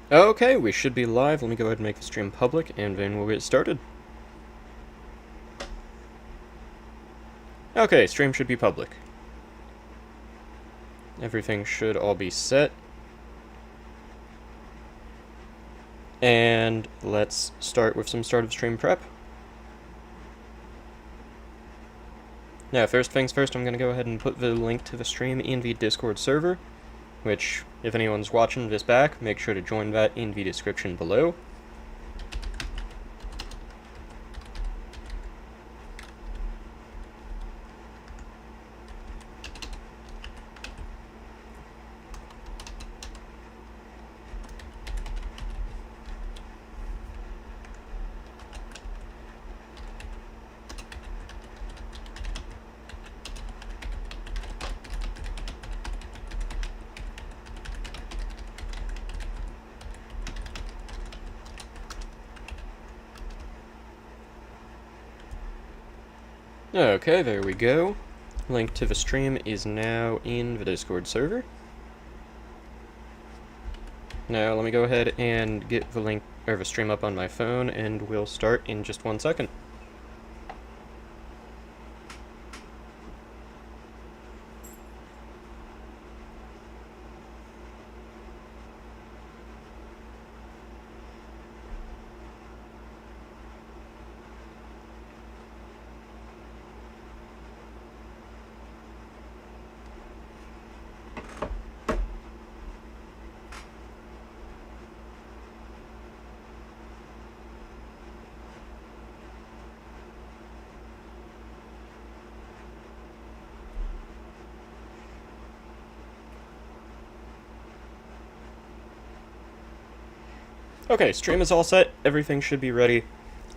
Okay, we should be live. Let me go ahead and make the stream public, and then we'll get started. Okay, stream should be public. Everything should all be set. And let's start with some start of stream prep. Now, first things first, I'm going to go ahead and put the link to the stream in the Discord server, which, if anyone's watching this back, make sure to join that in the description below. Okay, there we go. Link to the stream is now in the Discord server. Now let me go ahead and get the link or the stream up on my phone, and we'll start in just 1 second. Okay, stream is all set, everything should be ready.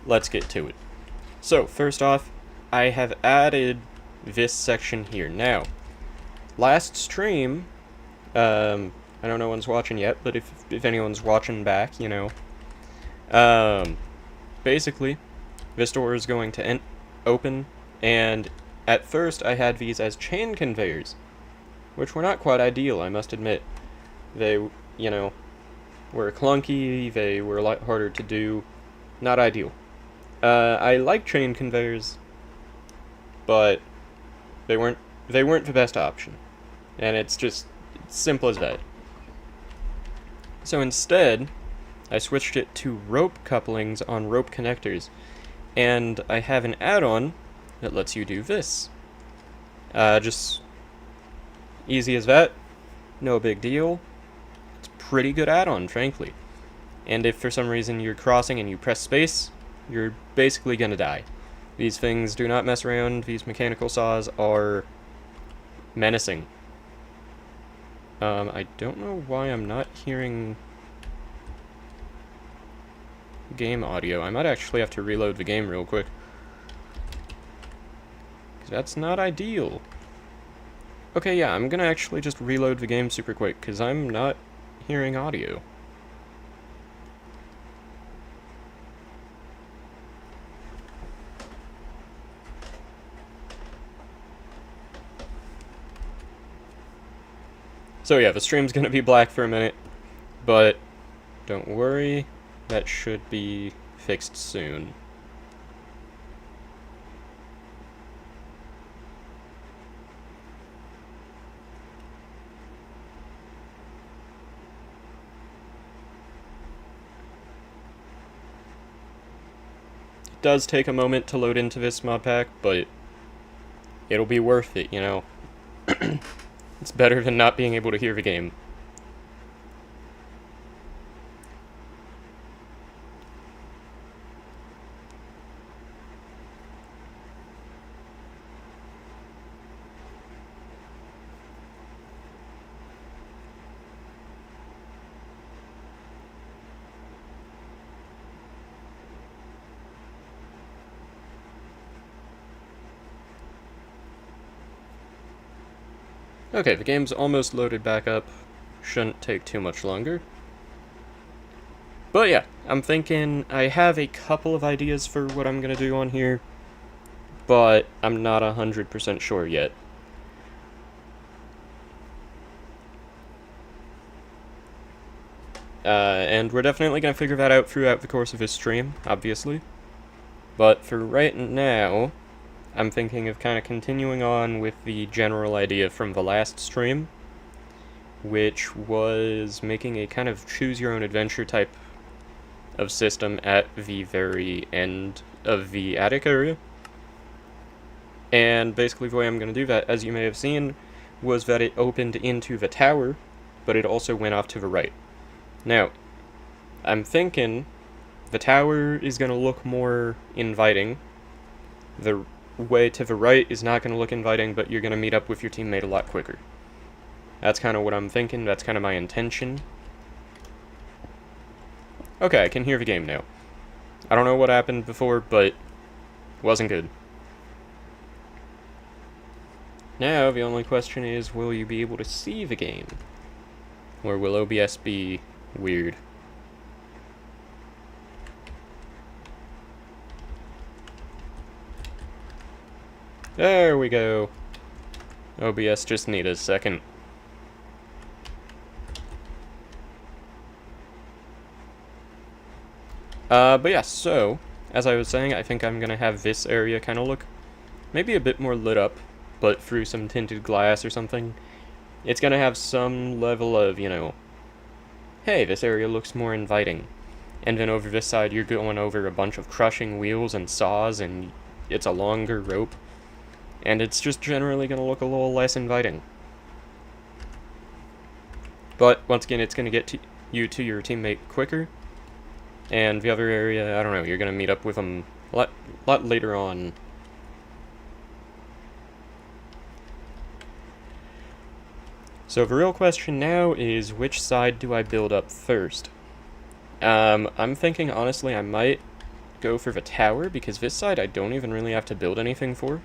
Let's get to it. So, first off, I have added this section here. Now, last stream, I don't know one's watching yet, but if anyone's watching back, you know, basically, this door is going to open, and at first I had these as chain conveyors, which were not quite ideal, I must admit. They, you know, were clunky, they were a lot harder to do, not ideal. I like chain conveyors, but they weren't the best option, and it's just simple as that. So instead, I switched it to rope couplings on rope connectors, and I have an add-on that lets you do this. Just easy as that, no big deal. Pretty good add-on, frankly. And if for some reason you're crossing and you press space, you're basically gonna die. These things do not mess around. These mechanical saws are menacing. I don't know why I'm not hearing game audio. I might actually have to reload the game real quick, 'cause that's not ideal. Okay, yeah, I'm gonna actually just reload the game super quick, because I'm not hearing audio. So yeah, the stream's gonna be black for a minute, but don't worry, that should be fixed soon. It does take a moment to load into this mod pack, but it'll be worth it, you know. It's better than not being able to hear the game. Okay, the game's almost loaded back up. Shouldn't take too much longer. But yeah, I'm thinking I have a couple of ideas for what I'm gonna do on here, but I'm not 100% sure yet. And we're definitely going to figure that out throughout the course of this stream, obviously. But for right now, I'm thinking of kind of continuing on with the general idea from the last stream, which was making a kind of choose-your-own-adventure type of system at the very end of the attic area. And basically the way I'm going to do that, as you may have seen, was that it opened into the tower, but it also went off to the right. Now, I'm thinking the tower is going to look more inviting. The way to the right is not going to look inviting, but you're going to meet up with your teammate a lot quicker. That's kind of what I'm thinking, that's kind of my intention. Okay, I can hear the game now. I don't know what happened before, but it wasn't good. Now, the only question is, will you be able to see the game? Or will OBS be weird? There we go. OBS just need a second. But yeah, so, as I was saying, I think I'm gonna have this area kind of look maybe a bit more lit up, but through some tinted glass or something. It's gonna have some level of, you know, hey, this area looks more inviting. And then over this side, you're going over a bunch of crushing wheels and saws, and it's a longer rope. And it's just generally gonna look a little less inviting. But, once again, it's gonna get you to your teammate quicker. And the other area, I don't know, you're gonna meet up with them a lot later on. So the real question now is, which side do I build up first? I'm thinking, honestly, I might go for the tower, because this side I don't even really have to build anything for,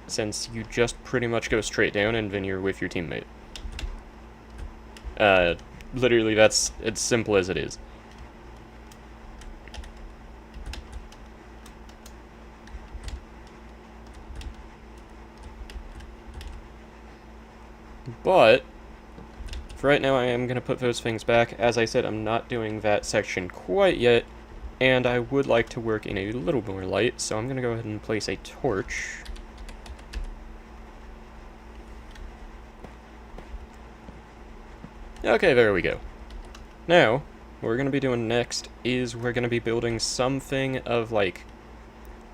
since you just pretty much go straight down and then you're with your teammate. Literally, that's as simple as it is. But, for right now I am going to put those things back. As I said, I'm not doing that section quite yet, and I would like to work in a little more light, so I'm going to go ahead and place a torch. Okay, there we go. Now, what we're going to be doing next is we're going to be building something of, like,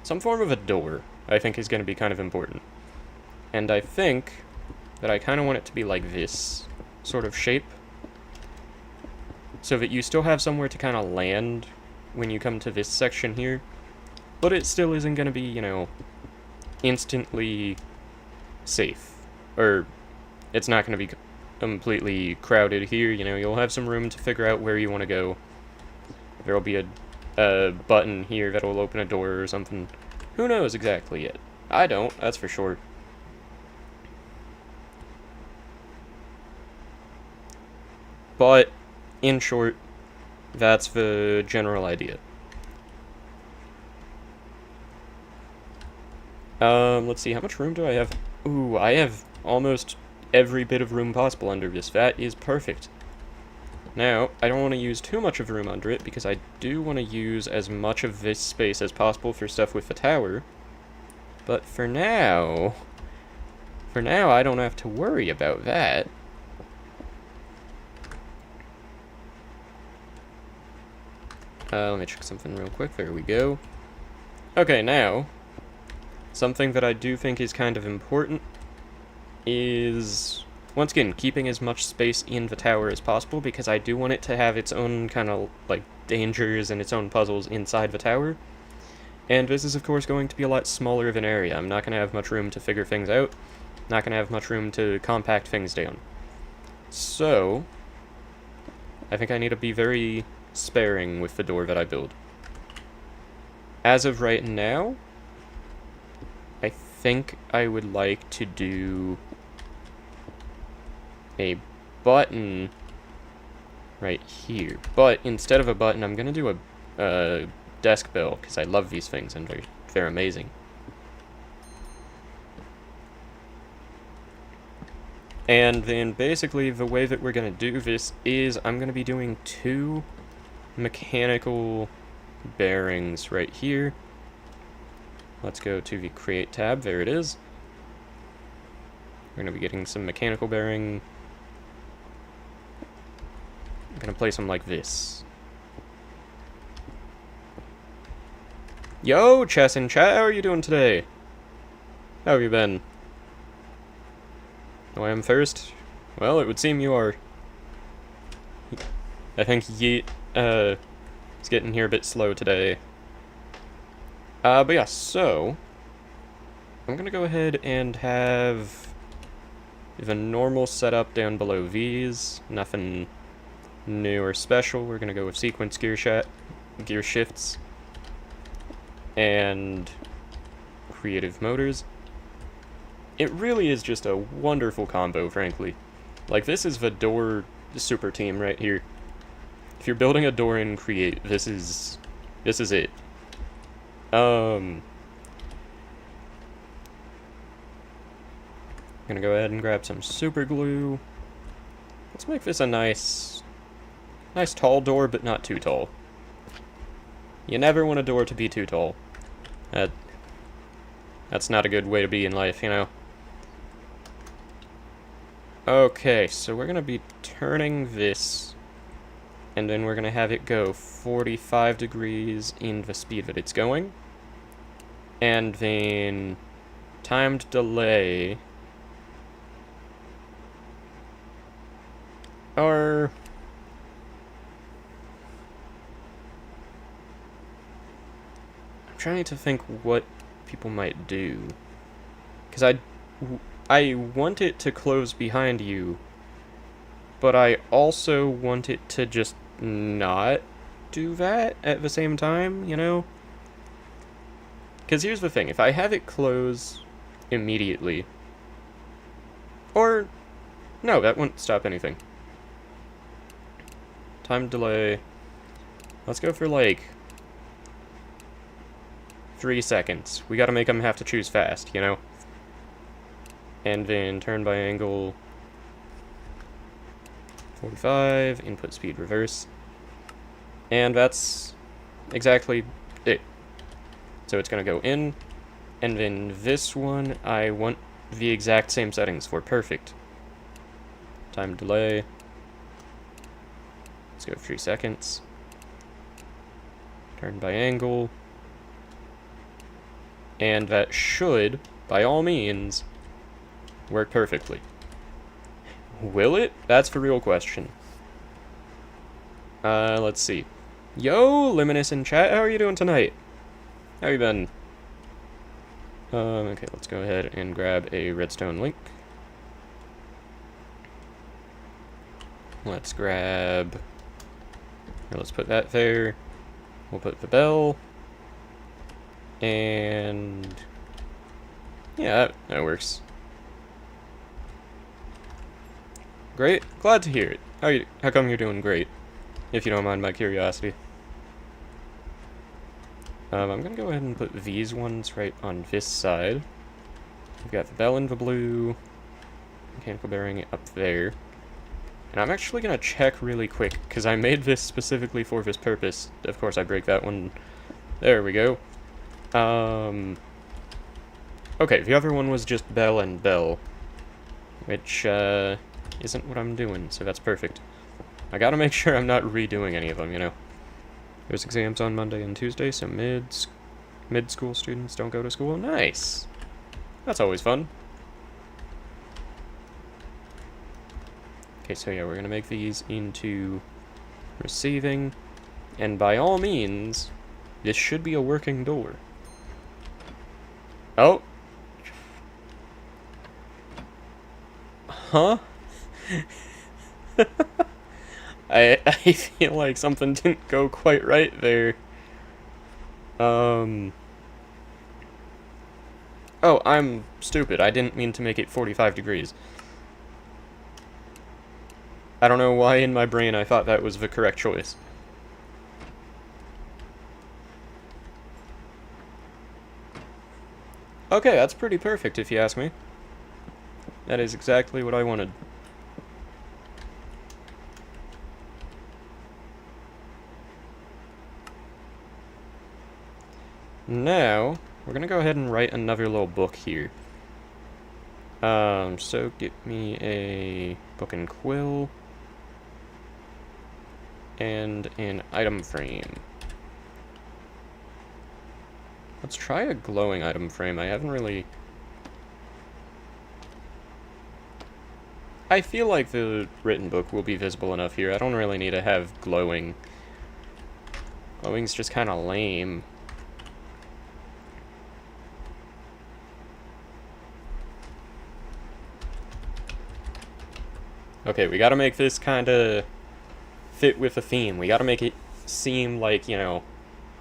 some form of a door, I think is going to be kind of important. And I think that I kind of want it to be like this sort of shape, so that you still have somewhere to kind of land when you come to this section here, but it still isn't going to be, you know, instantly safe, or it's not going to be completely crowded here. You know, you'll have some room to figure out where you want to go. There'll be a button here that'll open a door or something. Who knows exactly yet? I don't, that's for sure. But, in short, that's the general idea. Let's see, how much room do I have? Ooh, I have almost every bit of room possible under this. That is perfect. Now, I don't want to use too much of room under it, because I do want to use as much of this space as possible for stuff with the tower. But for now, I don't have to worry about that. Let me check something real quick. There we go. Okay, now, something that I do think is kind of important is, once again, keeping as much space in the tower as possible, because I do want it to have its own kind of, like, dangers and its own puzzles inside the tower. And this is, of course, going to be a lot smaller of an area. I'm not going to have much room to figure things out. Not going to have much room to compact things down. So, I think I need to be very sparing with the door that I build. As of right now, I think I would like to do a button right here. But instead of a button, I'm going to do a desk bell, because I love these things and they're amazing. And then basically the way that we're going to do this is I'm going to be doing 2 mechanical bearings right here. Let's go to the Create tab. There it is. We're going to be getting some mechanical bearing. I'm going to place them like this. Yo, Chess and Chat, how are you doing today? How have you been? Oh, I am first? Well, it would seem you are. I think Yeet, is getting here a bit slow today. But yeah, so I'm gonna go ahead and have the normal setup down below these. Nothing new or special. We're gonna go with sequence gear shifts and creative motors. It really is just a wonderful combo, frankly. Like, this is the door super team right here. If you're building a door in Create, this is it. I'm gonna go ahead and grab some super glue. Let's make this a nice tall door, but not too tall. You never want a door to be too tall. That's not a good way to be in life, you know? Okay, so we're gonna be turning this, and then we're gonna have it go 45 degrees in the speed that it's going. And then timed delay, or I'm trying to think what people might do, because I want it to close behind you, but I also want it to just not do that at the same time, you know? Because here's the thing, if I have it close immediately, or, no, that won't stop anything. Time delay, let's go for like 3 seconds. We gotta make them have to choose fast, you know? And then turn by angle 45, input speed reverse. And that's exactly it. So it's gonna go in, and then this one I want the exact same settings for. Perfect. Time delay. Let's go 3 seconds. Turn by angle. And that should, by all means, work perfectly. Will it? That's the real question. Let's see. Yo, Luminous in chat, how are you doing tonight? How you been? Okay, let's go ahead and grab a redstone link. Let's grab... Here, let's put that there. We'll put the bell. And... yeah, that works. Great. Glad to hear it. How come you're doing great? If you don't mind my curiosity. I'm gonna go ahead and put these ones right on this side. We've got the bell in the blue. Mechanical bearing up there. And I'm actually gonna check really quick, because I made this specifically for this purpose. Of course I break that one. There we go. Okay, the other one was just bell and bell. Which, isn't what I'm doing, so that's perfect. I gotta make sure I'm not redoing any of them, you know. There's exams on Monday and Tuesday, so mid-school students don't go to school. Nice! That's always fun. Okay, so yeah, we're gonna make these into receiving, and by all means, this should be a working door. Oh! Huh? I feel like something didn't go quite right there. Oh, I'm stupid. I didn't mean to make it 45 degrees. I don't know why in my brain I thought that was the correct choice. Okay, that's pretty perfect if you ask me. That is exactly what I wanted. Now, we're gonna go ahead and write another little book here. So get me a book and quill. And an item frame. Let's try a glowing item frame. I haven't really... I feel like the written book will be visible enough here. I don't really need to have glowing. Glowing's just kind of lame. Okay, we gotta make this kind of fit with the theme. We gotta make it seem like, you know,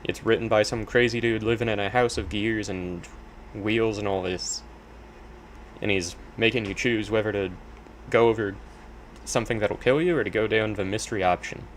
it's written by some crazy dude living in a house of gears and wheels and all this. And he's making you choose whether to go over something that'll kill you or to go down the mystery option.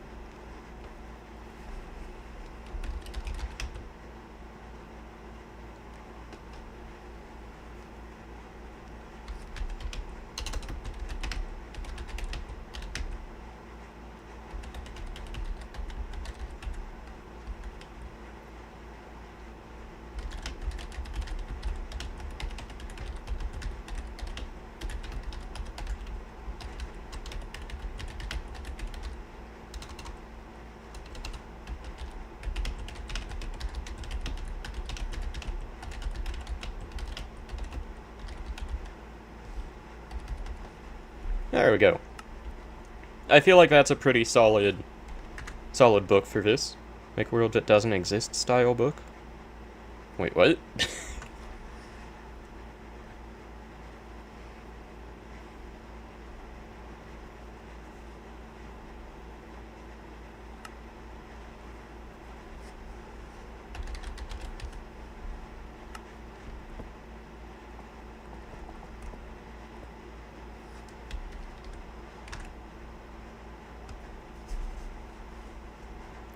There we go. I feel like that's a pretty solid book for this. Make a world that doesn't exist style book. Wait, what?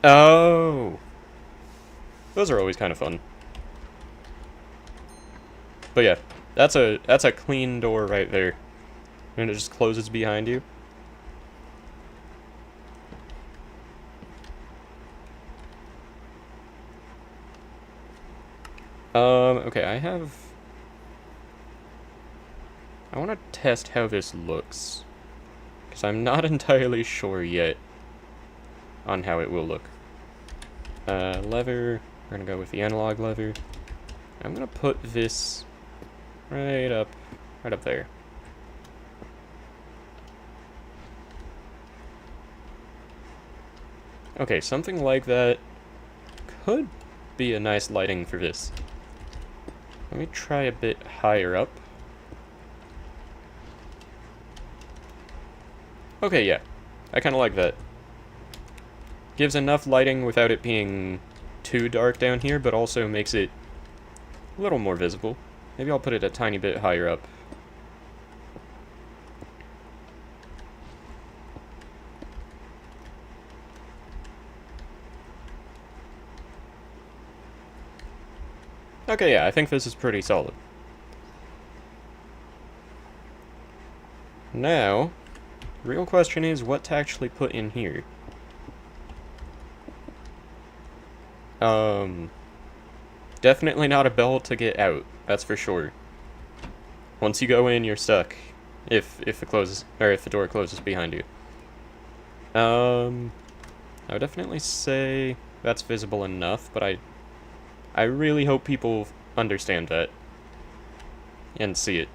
Oh! Those are always kind of fun. But yeah, that's a clean door right there. And it just closes behind you. Okay, I want to test how this looks. Because I'm not entirely sure yet on how it will look. Lever, we're gonna go with the analog lever. I'm gonna put this right up there. Okay, something like that could be a nice lighting for this. Let me try a bit higher up. Okay, yeah. I kind of like that. Gives enough lighting without it being too dark down here, but also makes it a little more visible. Maybe I'll put it a tiny bit higher up. Okay, yeah, I think this is pretty solid. Now, the real question is what to actually put in here. Definitely not a bell to get out, that's for sure. Once you go in, you're stuck. If it closes, or if the door closes behind you. I would definitely say that's visible enough, but I really hope people understand that. And see it.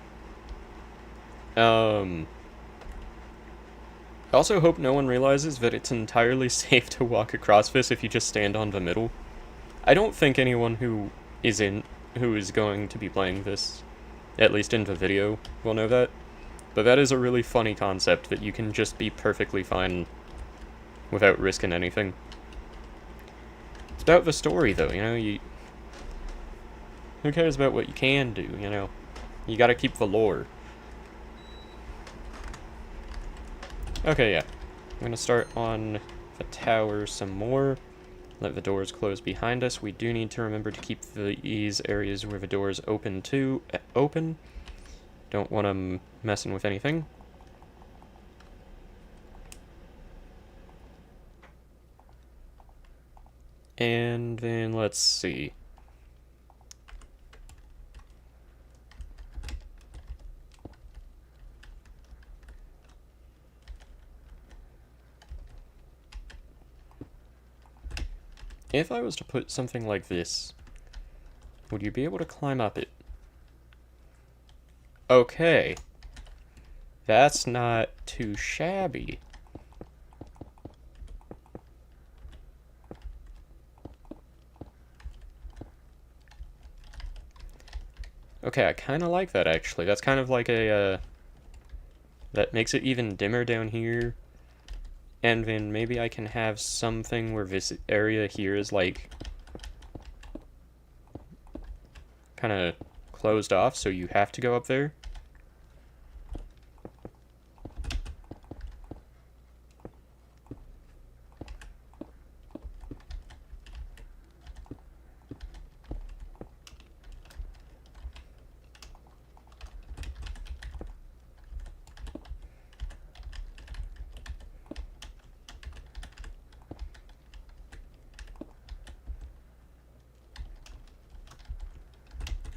I also hope no one realizes that it's entirely safe to walk across this if you just stand on the middle. I don't think anyone who is going to be playing this, at least in the video, will know that. But that is a really funny concept that you can just be perfectly fine without risking anything. It's about the story, though, you know, who cares about what you can do, you know? You gotta keep the lore. Okay, yeah. I'm gonna start on the tower some more. Let the doors close behind us. We do need to remember to keep these areas where the doors open. Don't want them messing with anything. And then let's see. If I was to put something like this, would you be able to climb up it? Okay. That's not too shabby. Okay, I kind of like that, actually. That's kind of like a, that makes it even dimmer down here. And then maybe I can have something where this area here is, like, kind of closed off, so you have to go up there.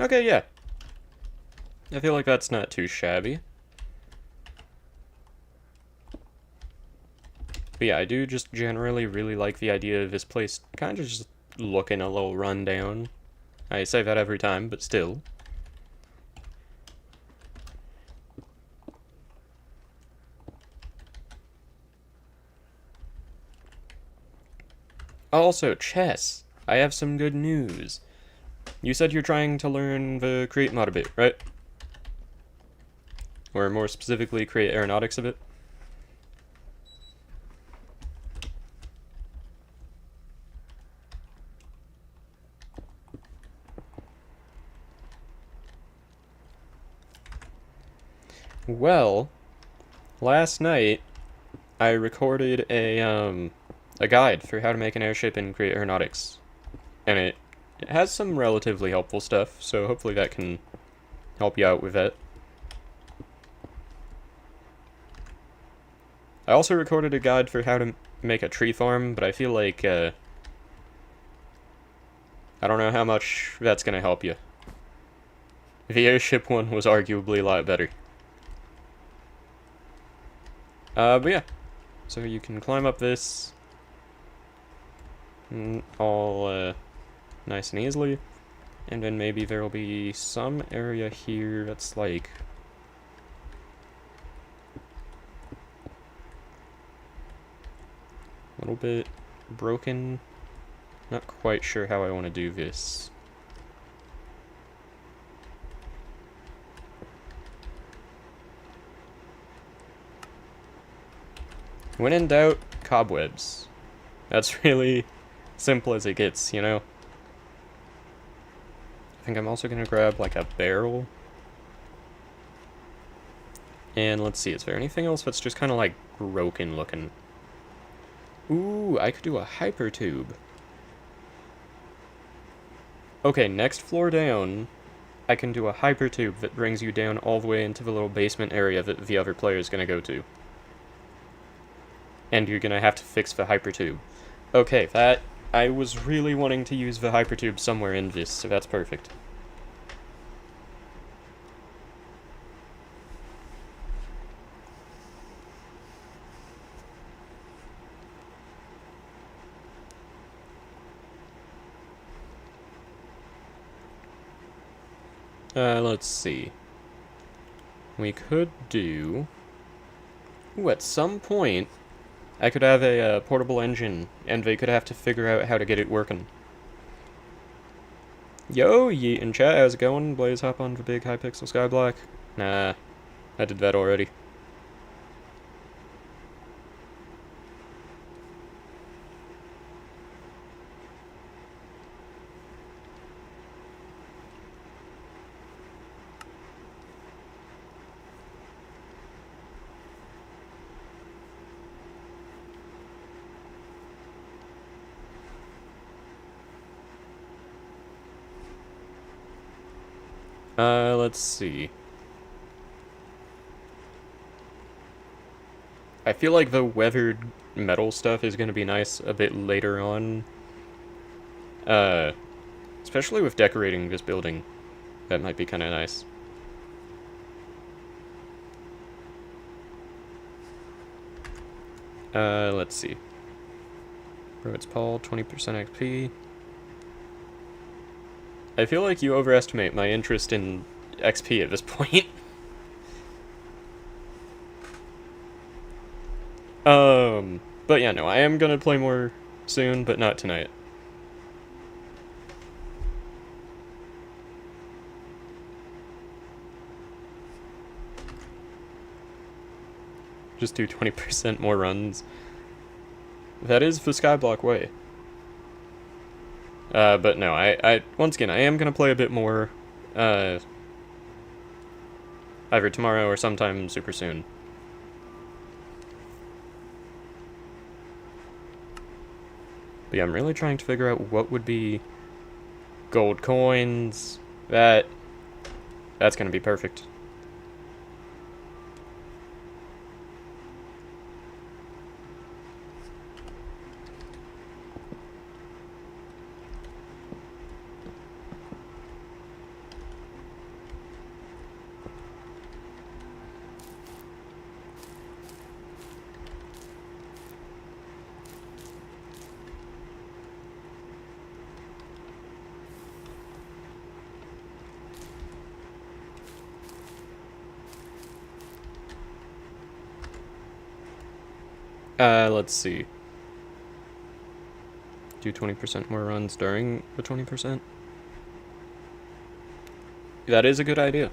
Okay, yeah. I feel like that's not too shabby. But yeah, I do just generally really like the idea of this place kind of just looking a little run down. I say that every time, but still. Also, chess. I have some good news. You said you're trying to learn the create mod a bit, right? Or more specifically, create aeronautics a bit? Well, last night I recorded a guide for how to make an airship in Create Aeronautics, and it has some relatively helpful stuff, so hopefully that can help you out with that. I also recorded a guide for how to make a tree farm, but I feel like, I don't know how much that's gonna help you. The airship one was arguably a lot better. But yeah. So you can climb up this all, nice and easily. And then maybe there will be some area here that's like a little bit broken. Not quite sure how I want to do this. When in doubt, cobwebs. That's really simple as it gets, you know? I think I'm also gonna grab like a barrel. And let's see, is there anything else that's just kind of like broken looking? Ooh, I could do a hyper tube. Okay, next floor down, I can do a hyper tube that brings you down all the way into the little basement area that the other player is gonna go to. And you're gonna have to fix the hyper tube. Okay, that... I was really wanting to use the hyper tube somewhere in this, so that's perfect. Let's see. We could do... Ooh, at some point, I could have a portable engine, and they could have to figure out how to get it working. Yo, Yeet in chat, how's it going? Blaze, hop on the big Hypixel Skyblock. Nah, I did that already. Let's see. I feel like the weathered metal stuff is going to be nice a bit later on. Especially with decorating this building. That might be kind of nice. Let's see. Roads Paul, 20% XP. I feel like you overestimate my interest in XP at this point. But yeah, no, I am gonna play more soon, but not tonight. Just do 20% more runs. That is the Skyblock way. But no, I once again, I am gonna play a bit more, either tomorrow or sometime super soon. But yeah, I'm really trying to figure out what would be gold coins. That's gonna be perfect. Let's see. Do 20% more runs during the 20%? That is a good idea.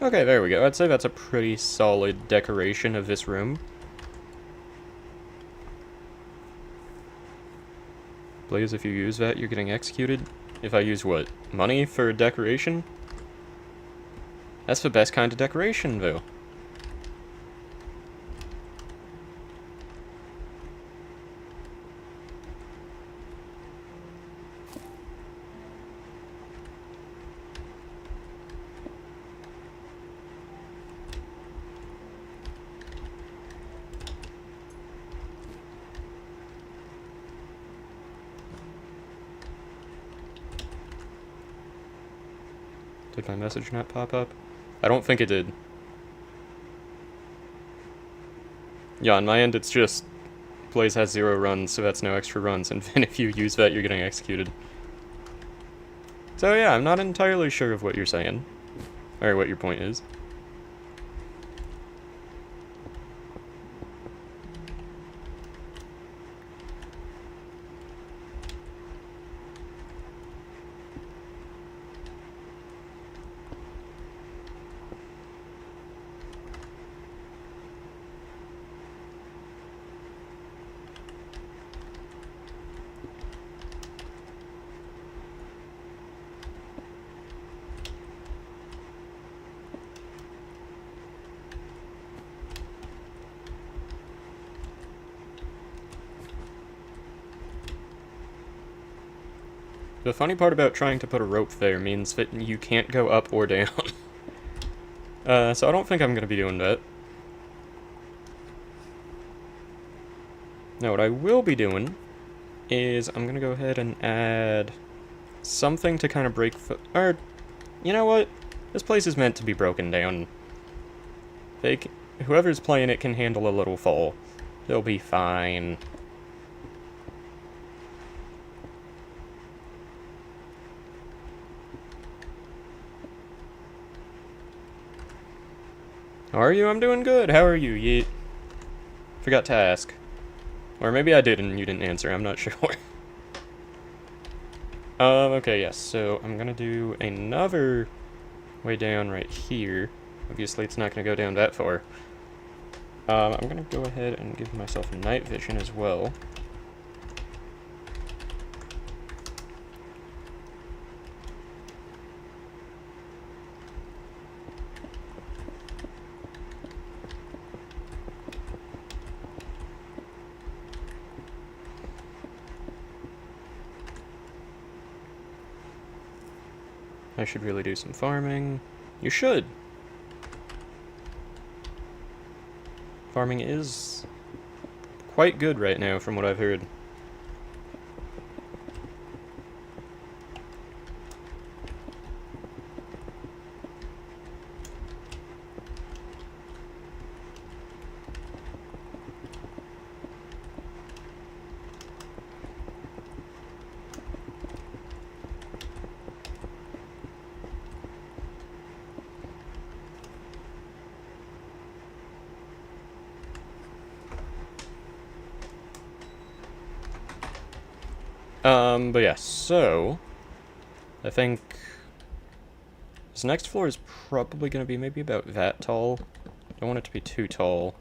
Okay, there we go. I'd say that's a pretty solid decoration of this room. Blaze, if you use that, you're getting executed. If I use what? Money for decoration? That's the best kind of decoration, though. Did my message not pop up? I don't think it did. Yeah, on my end it's just Blaze has 0 runs, so that's no extra runs, and then if you use that, you're getting executed. So yeah, I'm not entirely sure of what you're saying. Or what your point is. The funny part about trying to put a rope there means that you can't go up or down. So I don't think I'm going to be doing that. Now what I will be doing is I'm going to go ahead and add something to kind of break... Or, you know what? This place is meant to be broken down. Whoever's playing it can handle a little fall. They'll be fine. How are you? I'm doing good. How are you, Yeet? Forgot to ask. Or maybe I did and you didn't answer. I'm not sure. Okay, yes. So I'm gonna do another way down right here. Obviously, it's not gonna go down that far. I'm gonna go ahead and give myself night vision as well. I should really do some farming. You should! Farming is quite good right now, from what I've heard. But yeah, so I think this next floor is probably going to be maybe about that tall. Don't want it to be too tall.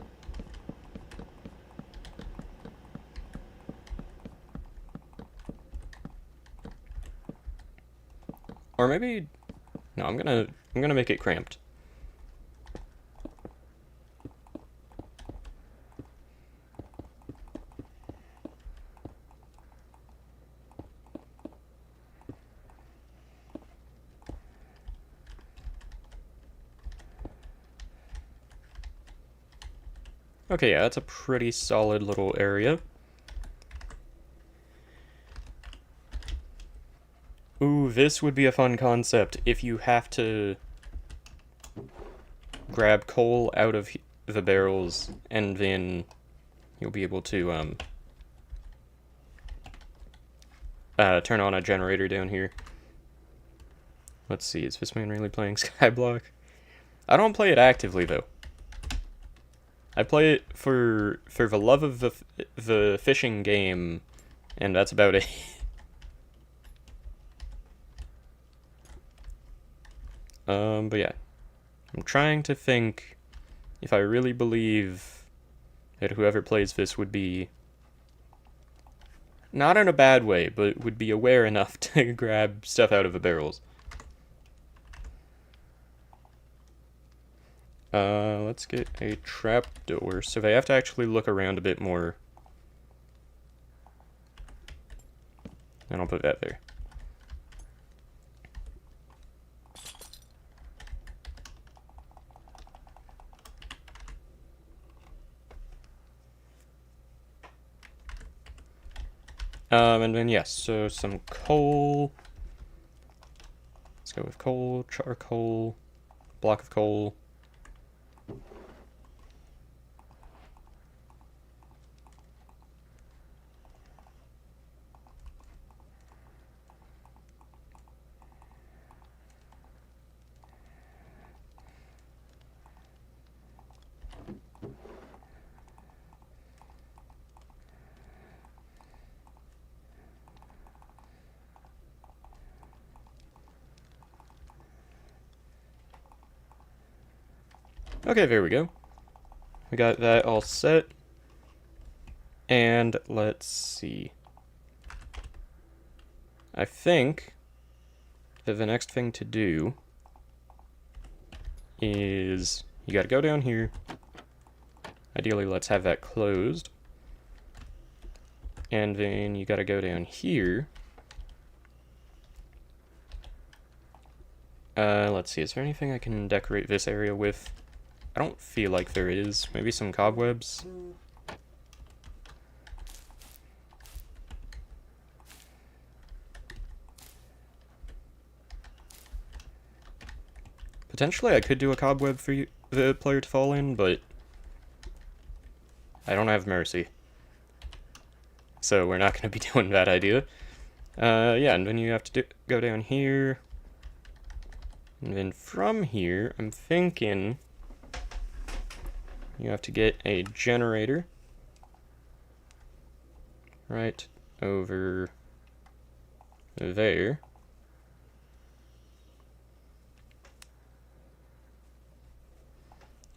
Or maybe no, I'm gonna make it cramped. Okay, yeah, that's a pretty solid little area. Ooh, this would be a fun concept if you have to grab coal out of the barrels and then you'll be able to turn on a generator down here. Let's see, is this man really playing Skyblock? I don't play it actively though. I play it for the love of the fishing game, and that's about it. But yeah, I'm trying to think if I really believe that whoever plays this would be not in a bad way, but would be aware enough to grab stuff out of the barrels. Let's get a trapdoor, so they have to actually look around a bit more. And I'll put that there. And then yes, so some coal. Let's go with coal, charcoal, block of coal. Okay, there we go. We got that all set. And let's see. I think that the next thing to do is you gotta go down here. Ideally, let's have that closed. And then you gotta go down here. Let's see, is there anything I can decorate this area with? I don't feel like there is. Maybe some cobwebs? Potentially I could do a cobweb for the player to fall in, but I don't have mercy. So we're not going to be doing that idea. Yeah, and then you have to go down here. And then from here, I'm thinking you have to get a generator right over there.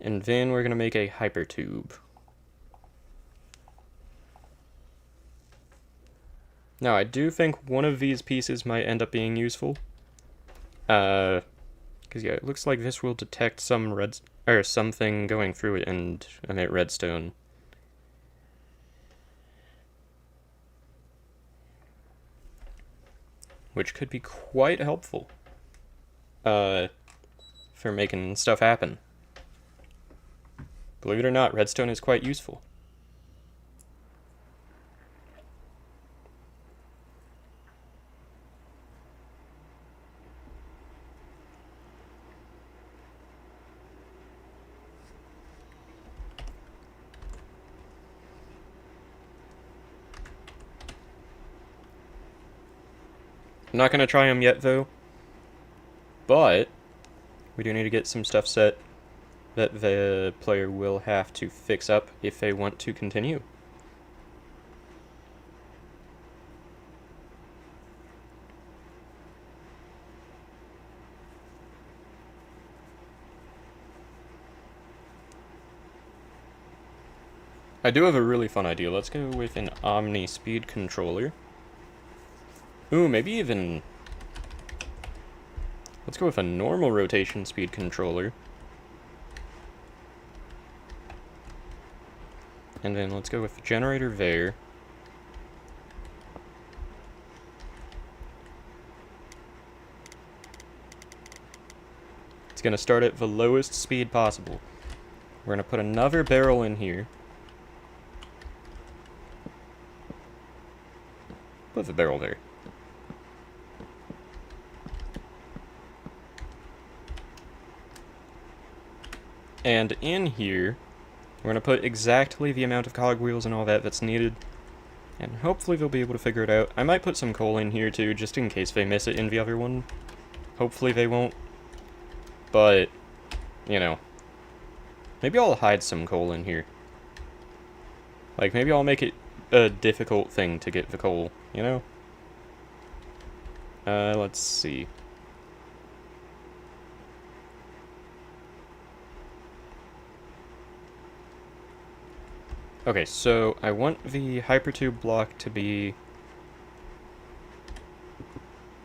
And then we're going to make a hypertube. Now, I do think one of these pieces might end up being useful. Because, yeah, it looks like this will detect something going through it and emit redstone. Which could be quite helpful. For making stuff happen. Believe it or not, redstone is quite useful. I'm not going to try them yet, though. But we do need to get some stuff set that the player will have to fix up if they want to continue. I do have a really fun idea. Let's go with an Omni speed controller. Ooh, maybe even... Let's go with a normal rotation speed controller. And then let's go with the generator there. It's going to start at the lowest speed possible. We're going to put another barrel in here. Put the barrel there. And in here, we're going to put exactly the amount of cogwheels and all that that's needed. And hopefully they'll be able to figure it out. I might put some coal in here too, just in case they miss it in the other one. Hopefully they won't. But, you know. Maybe I'll hide some coal in here. Like, maybe I'll make it a difficult thing to get the coal, you know? Let's see. Okay, so I want the hypertube block to be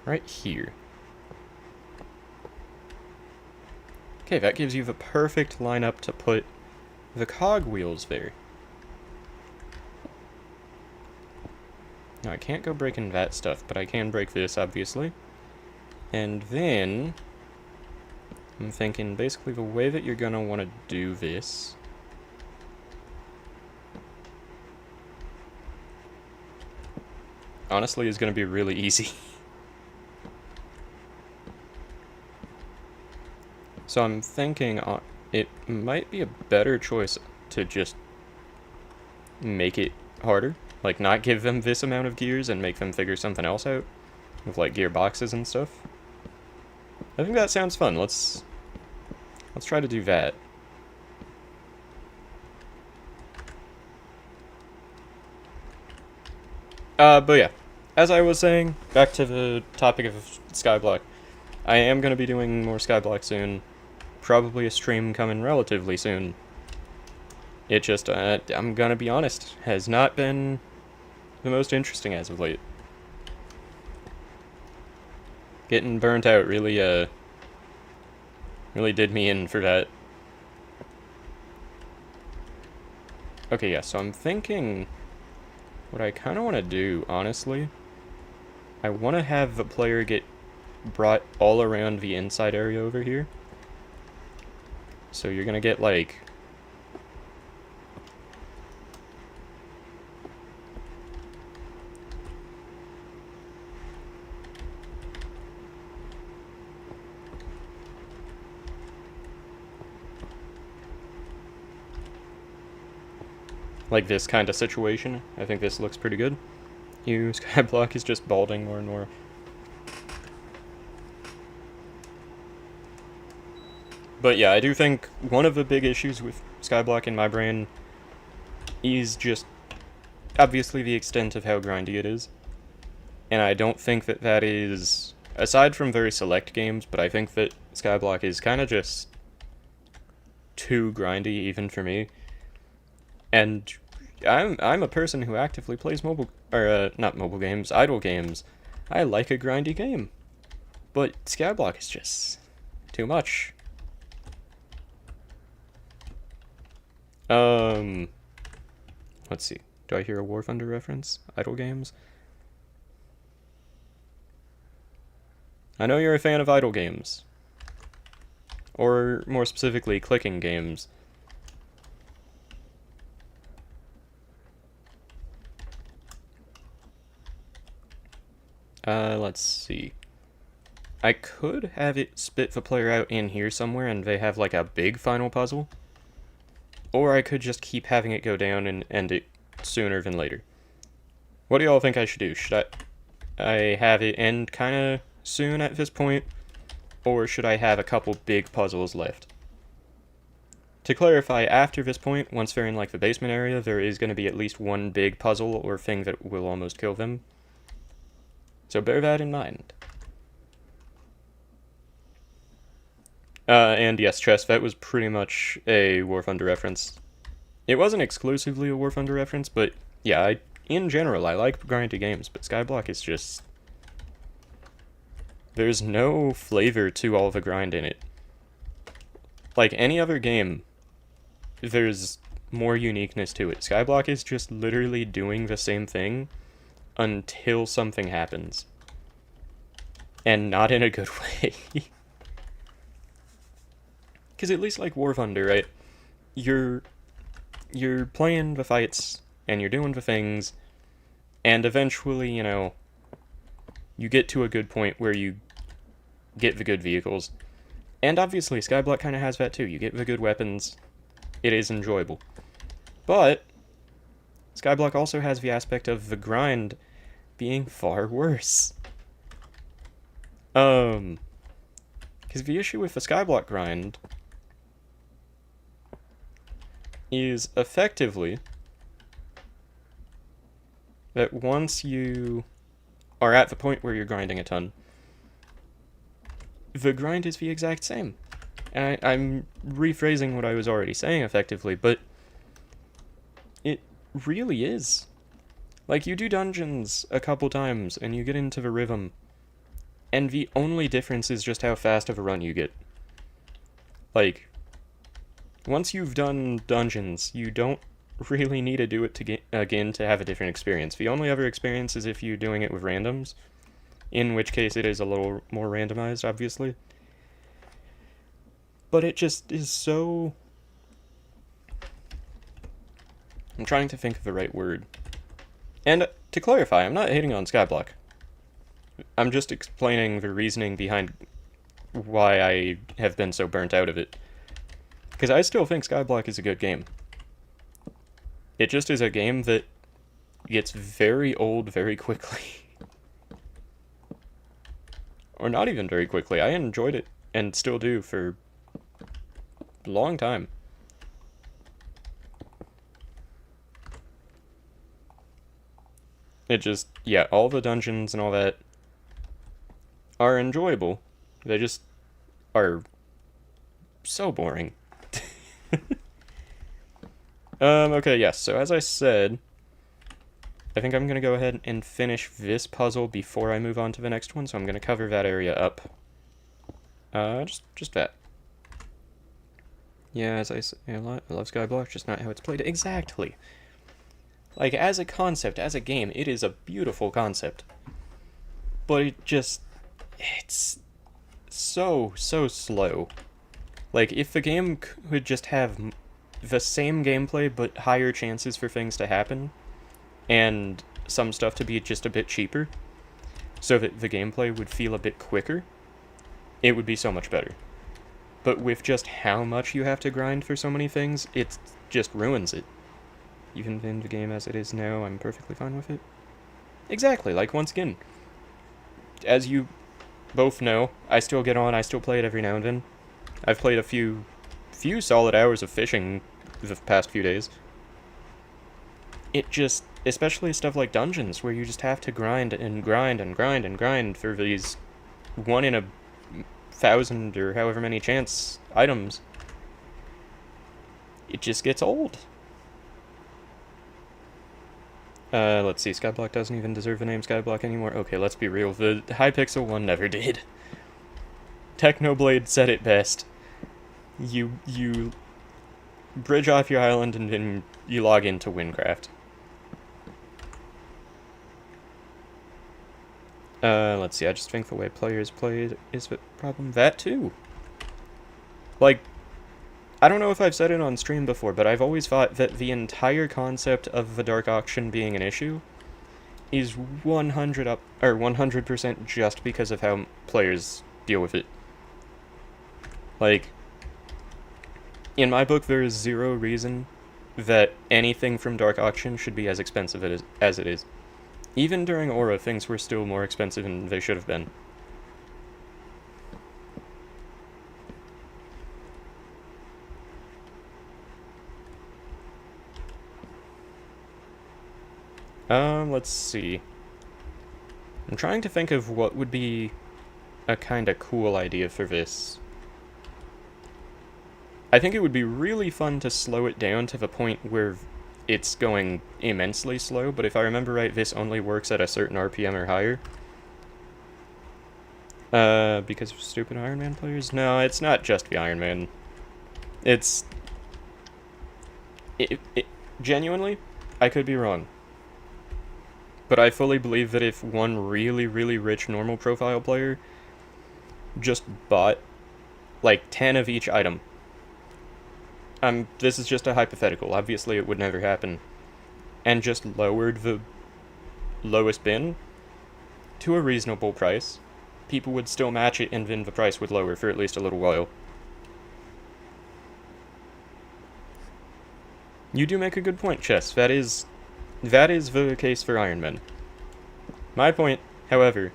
right here. Okay, that gives you the perfect lineup to put the cogwheels there. Now, I can't go breaking that stuff, but I can break this, obviously. And then, I'm thinking basically the way that you're gonna want to do this honestly is going to be really easy. So I'm thinking it might be a better choice to just make it harder. Like, not give them this amount of gears and make them figure something else out. With, like, gearboxes and stuff. I think that sounds fun. Let's try to do that. But yeah, as I was saying, back to the topic of Skyblock. I am going to be doing more Skyblock soon. Probably a stream coming relatively soon. It just, I'm going to be honest, has not been the most interesting as of late. Getting burnt out really, really did me in for that. Okay, yeah, so I'm thinking what I kind of want to do, honestly, I want to have the player get brought all around the inside area over here. So you're going to get, like, this kind of situation. I think this looks pretty good. Skyblock is just balding more and more. But yeah, I do think one of the big issues with Skyblock in my brain is just obviously the extent of how grindy it is. And I don't think that that is, aside from very select games, but I think that Skyblock is kind of just too grindy even for me. And I'm a person who actively plays not mobile games, idle games. I like a grindy game. But Skyblock is just too much. Let's see. Do I hear a War Thunder reference? Idle games? I know you're a fan of idle games. Or, more specifically, clicking games. Let's see. I could have it spit the player out in here somewhere and they have like a big final puzzle. Or I could just keep having it go down and end it sooner than later. What do y'all think I should do? Should I have it end kinda soon at this point? Or should I have a couple big puzzles left? To clarify, after this point, once they're in like the basement area, there is going to be at least one big puzzle or thing that will almost kill them. So bear that in mind. And yes, Chess, that was pretty much a War Thunder reference. It wasn't exclusively a War Thunder reference, but yeah, in general, I like grindy games, but Skyblock is just... There's no flavor to all the grind in it. Like any other game, there's more uniqueness to it. Skyblock is just literally doing the same thing until something happens. And not in a good way. Because at least like War Thunder, right? You're playing the fights, and you're doing the things, and eventually, you know, you get to a good point where you get the good vehicles. And obviously, Skyblock kind of has that too. You get the good weapons. It is enjoyable. But Skyblock also has the aspect of the grind being far worse. Because the issue with the Skyblock grind is effectively that once you are at the point where you're grinding a ton, the grind is the exact same. And I'm rephrasing what I was already saying effectively, but it really is. Like, you do dungeons a couple times, and you get into the rhythm, and the only difference is just how fast of a run you get. Like, once you've done dungeons, you don't really need to do it again to have a different experience. The only other experience is if you're doing it with randoms, in which case it is a little more randomized, obviously. But it just is so... I'm trying to think of the right word. And to clarify, I'm not hating on Skyblock. I'm just explaining the reasoning behind why I have been so burnt out of it. Because I still think Skyblock is a good game. It just is a game that gets very old very quickly. Or not even very quickly. I enjoyed it, and still do, for a long time. It just, yeah, all the dungeons and all that are enjoyable. They just are so boring. Okay, yes, so as I said, I think I'm going to go ahead and finish this puzzle before I move on to the next one, so I'm going to cover that area up. Just that. Yeah, as I said, I love Skyblock, just not how it's played. Exactly. Like, as a concept, as a game, it is a beautiful concept. But it's so slow. Like, if the game could just have the same gameplay, but higher chances for things to happen, and some stuff to be just a bit cheaper, so that the gameplay would feel a bit quicker, it would be so much better. But with just how much you have to grind for so many things, it just ruins it. Even in the game as it is now, I'm perfectly fine with it. Exactly, like, once again, as you both know, I still get on, I still play it every now and then. I've played a few solid hours of fishing the past few days. It just, especially stuff like dungeons, where you just have to grind and grind and grind and grind for these 1 in 1,000 or however many chance items. it just gets old. Let's see, Skyblock doesn't even deserve the name Skyblock anymore. Okay, let's be real, the Hypixel one never did. Technoblade said it best. You bridge off your island and then you log into Windcraft. Let's see, I just think the way players played is the problem. That too. Like, I don't know if I've said it on stream before, but I've always thought that the entire concept of the Dark Auction being an issue is 100% just because of how players deal with it. Like, in my book, there is zero reason that anything from Dark Auction should be as expensive as it is. Even during Aura, things were still more expensive than they should have been. Let's see. I'm trying to think of what would be a kinda cool idea for this. I think it would be really fun to slow it down to the point where it's going immensely slow, but if I remember right, this only works at a certain RPM or higher. Because of stupid Iron Man players? No, it's not just the Iron Man. It's... genuinely, I could be wrong. But I fully believe that if one really, really rich normal profile player just bought, like, 10 of each item. This is just a hypothetical, obviously it would never happen. And just lowered the lowest bin to a reasonable price, people would still match it and then the price would lower for at least a little while. You do make a good point, Chess. That is the case for Iron Man. My point, however,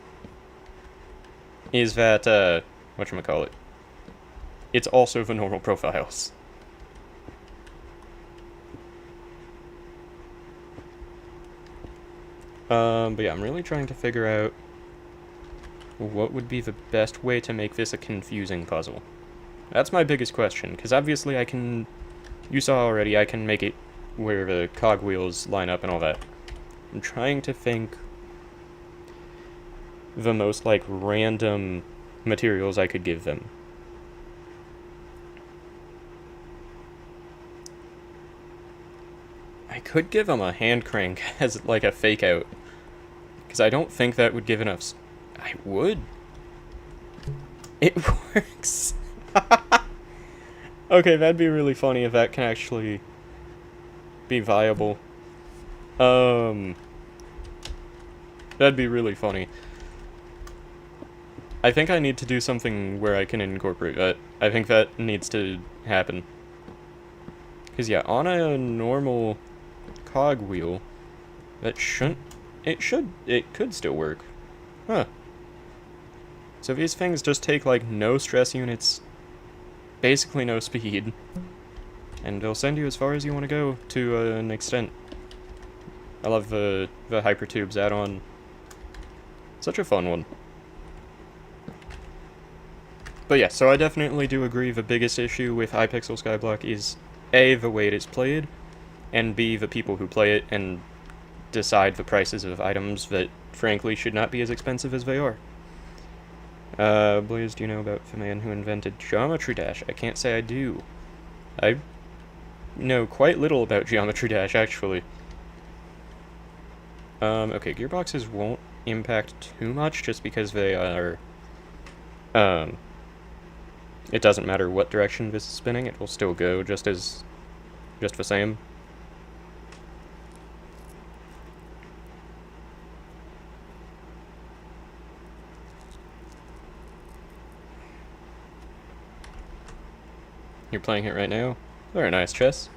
is that, whatchamacallit, it's also the normal profiles. But yeah, I'm really trying to figure out what would be the best way to make this a confusing puzzle. That's my biggest question, because obviously you saw already, I can make it where the cogwheels line up and all that. I'm trying to think the most, like, random materials I could give them. I could give them a hand crank as, like, a fake out. Because I don't think that would give enough... I would. It works. Okay, that'd be really funny if that can actually be viable. That'd be really funny. I think I need to do something where I can incorporate that. I think that needs to happen. Because yeah, on a normal cogwheel, that shouldn't... it could still work. Huh. So these things just take, like, no stress units, basically no speed, and they'll send you as far as you want to go, to an extent. I love the Hypertubes add-on. Such a fun one. But yeah, so I definitely do agree the biggest issue with Hypixel Skyblock is A, the way it is played, and B, the people who play it and decide the prices of items that, frankly, should not be as expensive as they are. Blaze, do you know about the man who invented Geometry Dash? I can't say I do. I know quite little about Geometry Dash, actually. Okay, gearboxes won't impact too much just because they are, it doesn't matter what direction this is spinning, it will still go just the same. You're playing it right now? Very nice, Chess.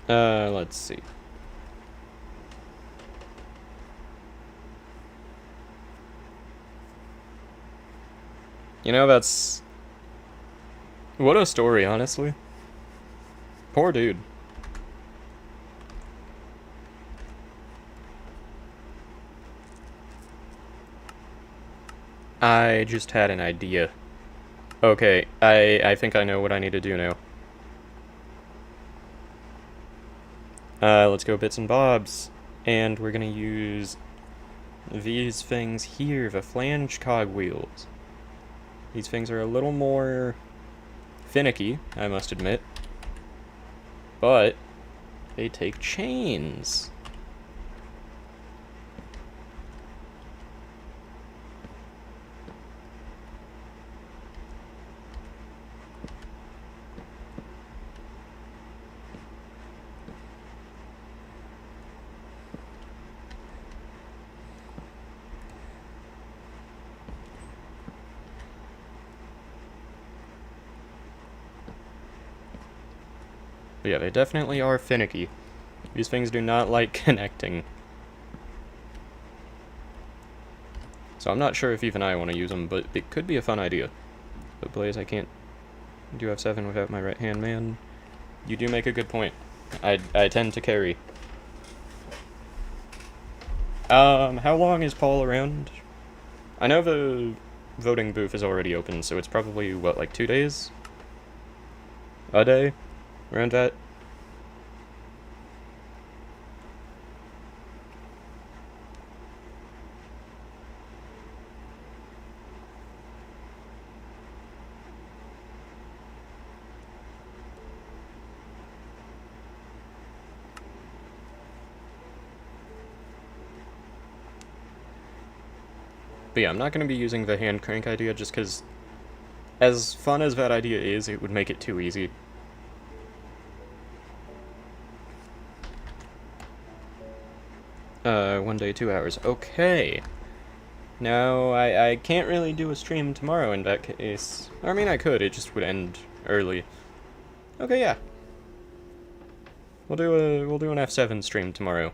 Let's see. You know, that's... What a story, honestly. Poor dude. I just had an idea. Okay, I think I know what I need to do now. Let's go bits and bobs. And we're gonna use these things here, the flange cogwheels. These things are a little more finicky, I must admit. But they take chains. But yeah, they definitely are finicky. These things do not like connecting. So I'm not sure if even I want to use them, but it could be a fun idea. But Blaze, I can't do F7 without my right-hand man. You do make a good point. I tend to carry. How long is Paul around? I know the voting booth is already open, so it's probably, what, like 2 days? A day? Around that? But yeah, I'm not going to be using the hand crank idea just because, as fun as that idea is, it would make it too easy. 1 day, 2 hours. Okay. Now, I can't really do a stream tomorrow in that case. I mean, I could, it just would end early. Okay, yeah. We'll do an F7 stream tomorrow.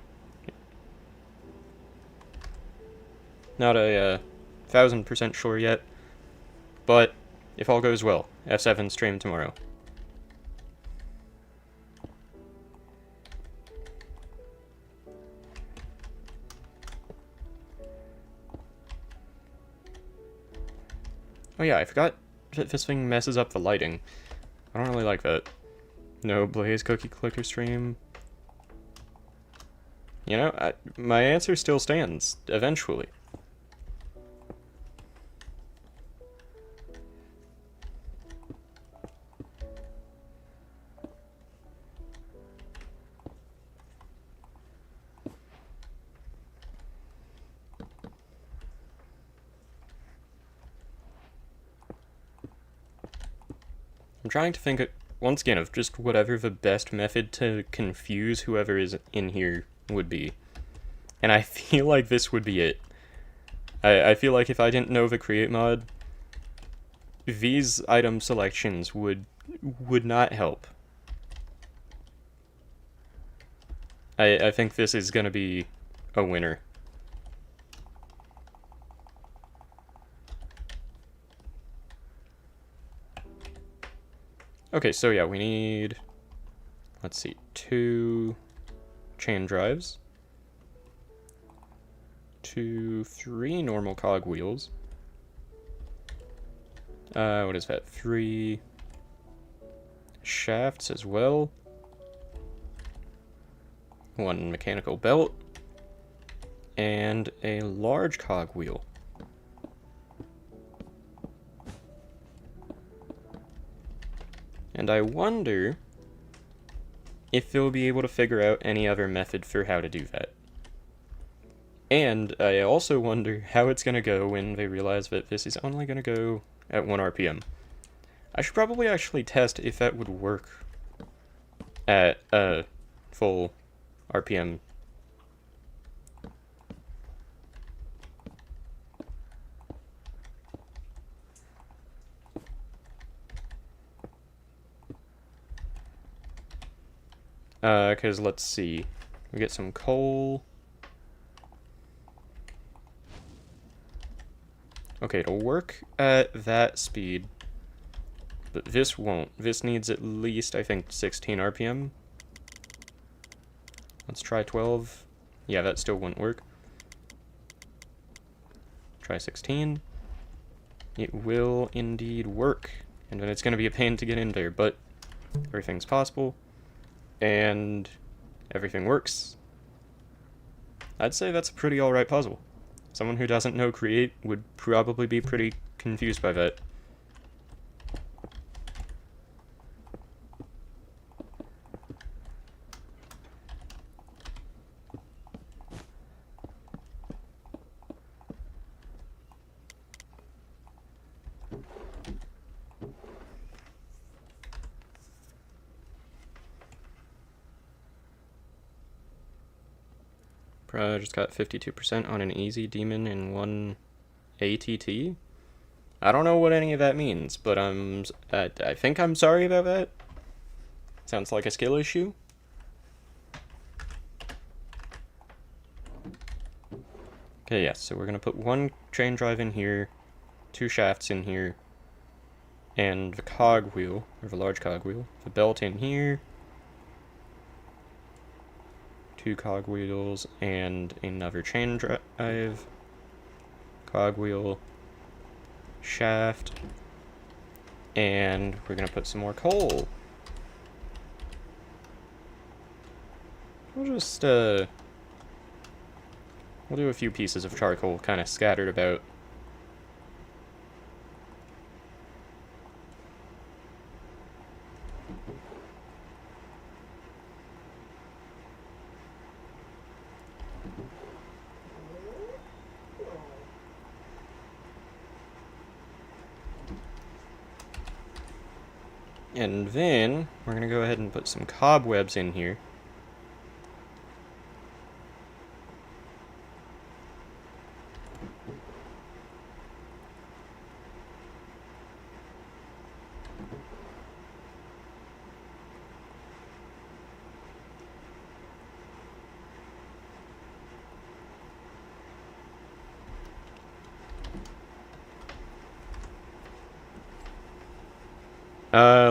Not a 1000% sure yet, but if all goes well, F7 stream tomorrow. Oh yeah, I forgot that this thing messes up the lighting. I don't really like that. No Blaze Cookie Clicker stream. You know, my answer still stands, eventually. I'm trying to think, once again, of just whatever the best method to confuse whoever is in here would be. And I feel like this would be it. I feel like if I didn't know the create mod, these item selections would not help. I think this is gonna be a winner. Okay, so yeah, we need, let's see, 2 chain drives, 3 normal cogwheels, what is that, 3 shafts as well, 1 mechanical belt, and a large cogwheel. And I wonder if they'll be able to figure out any other method for how to do that. And I also wonder how it's going to go when they realize that this is only going to go at 1 RPM. I should probably actually test if that would work at full RPM. Because let's see. We get some coal. Okay, it'll work at that speed, but this won't. This needs at least, I think, 16 RPM. Let's try 12. Yeah, that still wouldn't work. Try 16. It will indeed work. And then it's going to be a pain to get in there, but everything's possible. And everything works. I'd say that's a pretty alright puzzle. Someone who doesn't know Create would probably be pretty confused by that. Just got 52% on an easy demon in 1 ATT. I don't know what any of that means, but I think I'm sorry about that. Sounds like a skill issue. Okay, yes, so we're gonna put 1 chain drive in here, 2 shafts in here, and the cogwheel, or the large cogwheel, the belt in here, 2 cogwheels, and another chain drive, cogwheel, shaft, and we're gonna put some more coal. We'll just, we'll do a few pieces of charcoal kind of scattered about. And then, we're going to go ahead and put some cobwebs in here.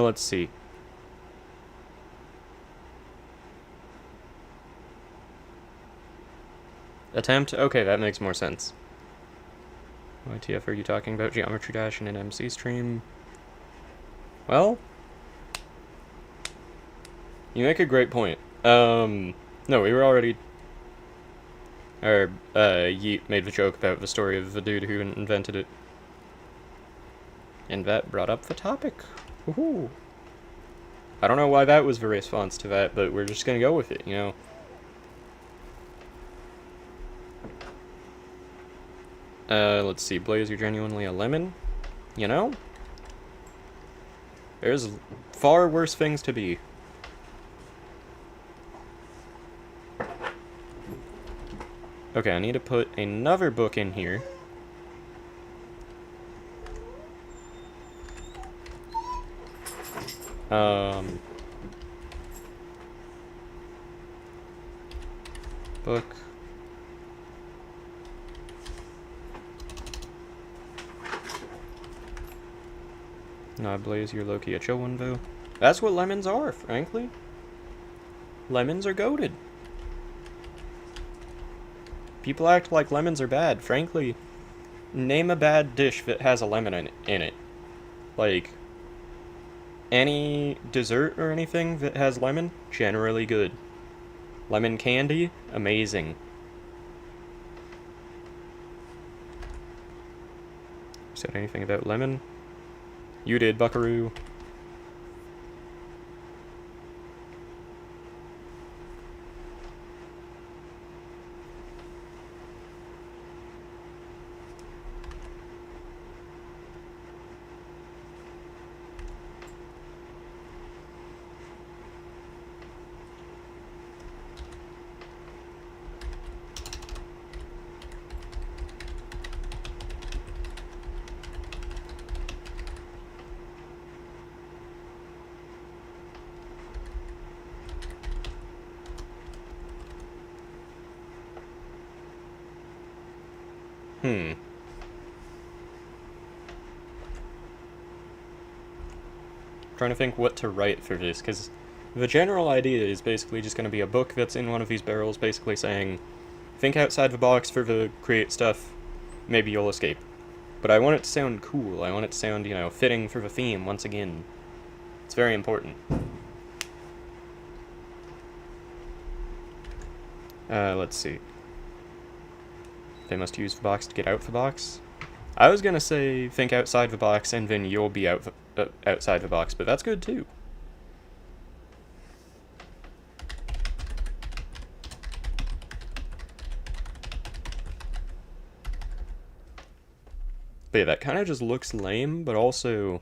Let's see. Attempt? Okay, that makes more sense. YTF, are you talking about Geometry Dash in an MC stream? Well, you make a great point. No, we were already... Yeet made the joke about the story of the dude who invented it. And that brought up the topic. Woohoo! I don't know why that was the response to that, but we're just gonna go with it, you know? Let's see. Blaze, you're genuinely a lemon? You know? There's far worse things to be. Okay, I need to put another book in here. Book. Nah, Blaze, you're low-key a chill one, though. That's what lemons are, frankly. Lemons are goated. People act like lemons are bad. Frankly, name a bad dish that has a lemon in it. Like, any dessert or anything that has lemon, generally good. Lemon candy, amazing. Said anything about lemon? You did, buckaroo. trying to think what to write for this, because the general idea is basically just going to be a book that's in one of these barrels, basically saying, think outside the box for the create stuff, maybe you'll escape. But I want it to sound cool. I want it to sound, you know, fitting for the theme once again. It's very important. Let's see. They must use the box to get out the box. I was gonna say think outside the box and then you'll be outside the box, but that's good too. But yeah, that kind of just looks lame, but also...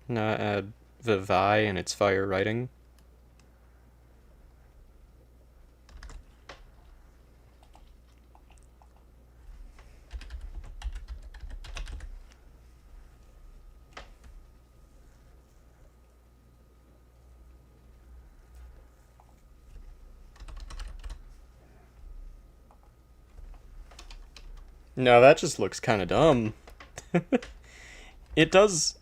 Not add the Vi and its fire writing. No, that just looks kind of dumb. It does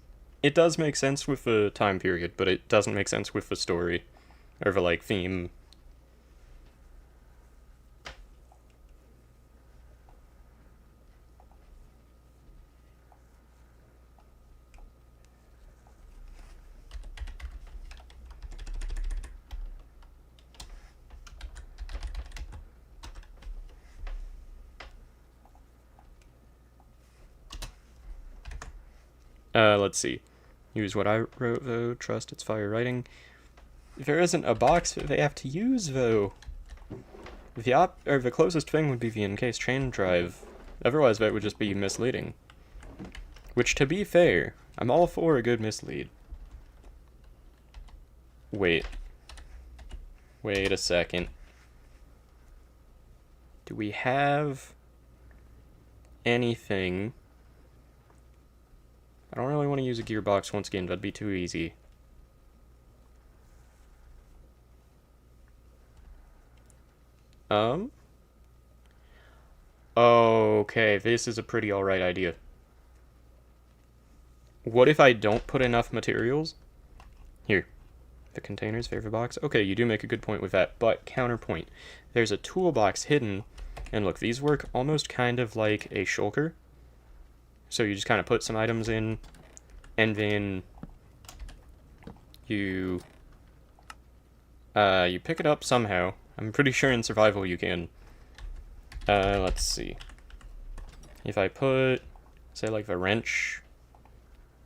make sense with the time period, but it doesn't make sense with the story or the like theme. Let's see. Use what I wrote though, trust its fire writing. There isn't a box that they have to use though. The closest thing would be the encased chain drive. Otherwise that would just be misleading. Which, to be fair, I'm all for a good mislead. Wait a second. Do we have anything? I don't really want to use a gearbox once again, that'd be too easy. Okay, this is a pretty alright idea. What if I don't put enough materials? Here. The container's favorite box. Okay, you do make a good point with that, but counterpoint. There's a toolbox hidden, and look, these work almost kind of like a shulker. So you just kind of put some items in, and then you pick it up somehow. I'm pretty sure in survival you can. Let's see. If I put, say, like the wrench,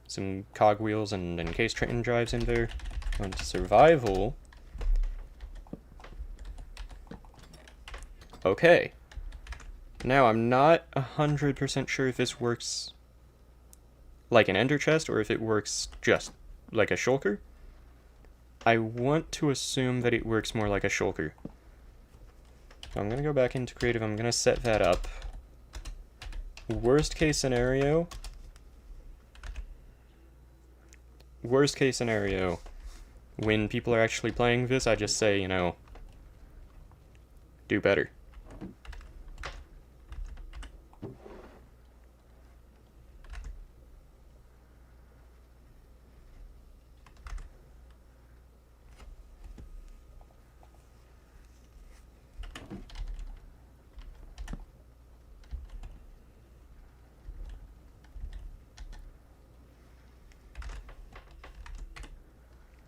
some cogwheels, and encased train drives in there, go into survival. Okay. Now, I'm not 100% sure if this works like an ender chest or if it works just like a shulker. I want to assume that it works more like a shulker. So I'm going to go back into creative. I'm going to set that up. Worst case scenario, when people are actually playing this, I just say, you know, do better.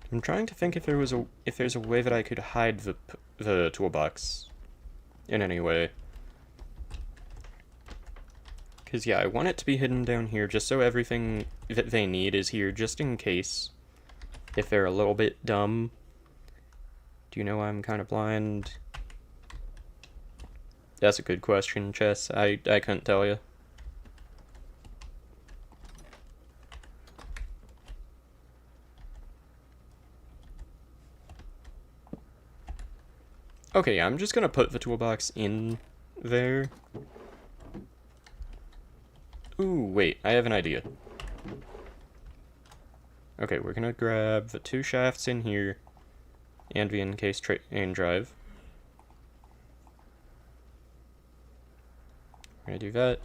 I'm trying to think if there's a way that I could hide the toolbox in any way. Because, yeah, I want it to be hidden down here just so everything that they need is here, just in case. If they're a little bit dumb. Do you know I'm kind of blind? That's a good question, Chess. I couldn't tell you. Okay, I'm just gonna put the toolbox in there. Ooh, wait, I have an idea. Okay, we're gonna grab the two shafts in here and the encased train drive. We're gonna do that.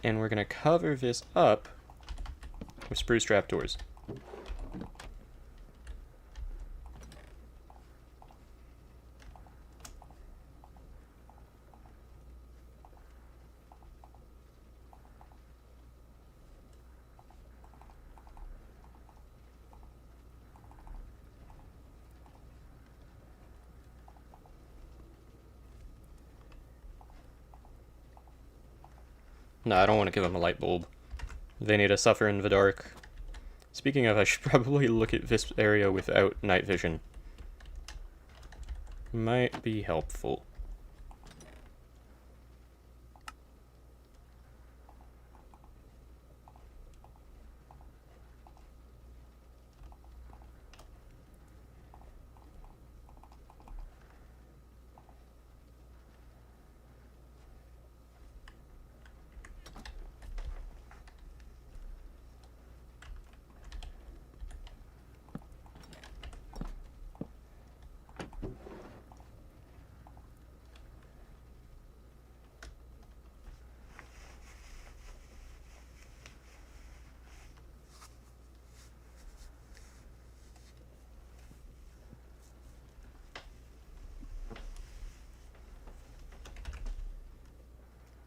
And we're gonna cover this up with spruce trapdoors. No, I don't want to give them a light bulb. They need to suffer in the dark. Speaking of, I should probably look at this area without night vision. Might be helpful.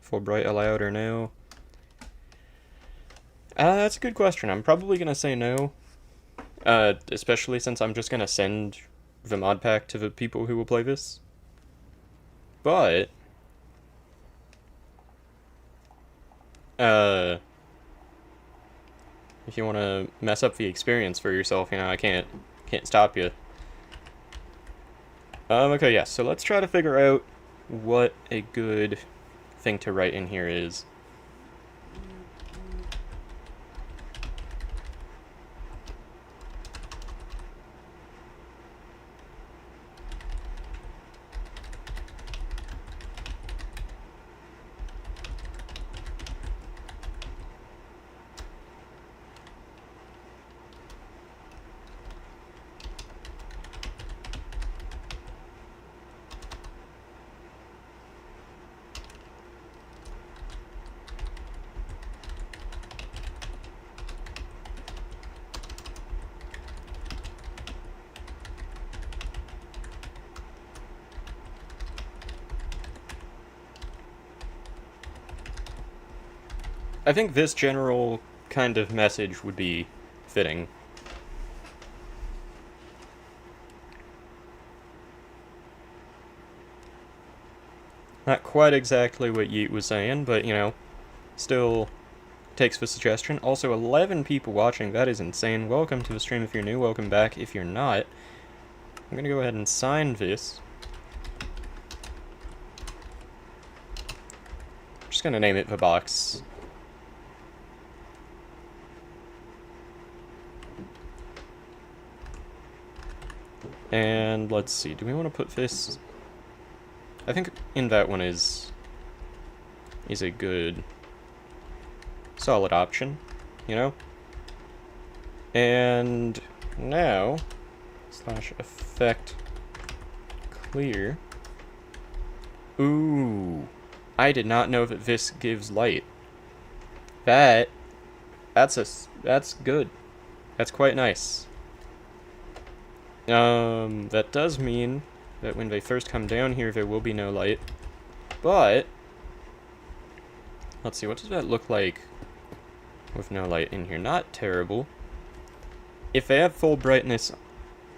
Full bright allowed or no? That's a good question. I'm probably gonna say no. Especially since I'm just gonna send the mod pack to the people who will play this. But if you want to mess up the experience for yourself, I can't stop you. Okay, yeah, so let's try to figure out what a good thing to write in here is. I think this general kind of message would be fitting. Not quite exactly what Yeet was saying, but, still takes the suggestion. Also, 11 people watching, that is insane. Welcome to the stream if you're new, welcome back if you're not. I'm gonna go ahead and sign this. I'm just gonna name it the box. And let's see, do we want to put this... I think in that one is a good, solid option, And now, /effect clear. Ooh, I did not know that this gives light. That's good. That's quite nice. That does mean that when they first come down here, there will be no light. But, let's see, what does that look like with no light in here? Not terrible. If they have full brightness,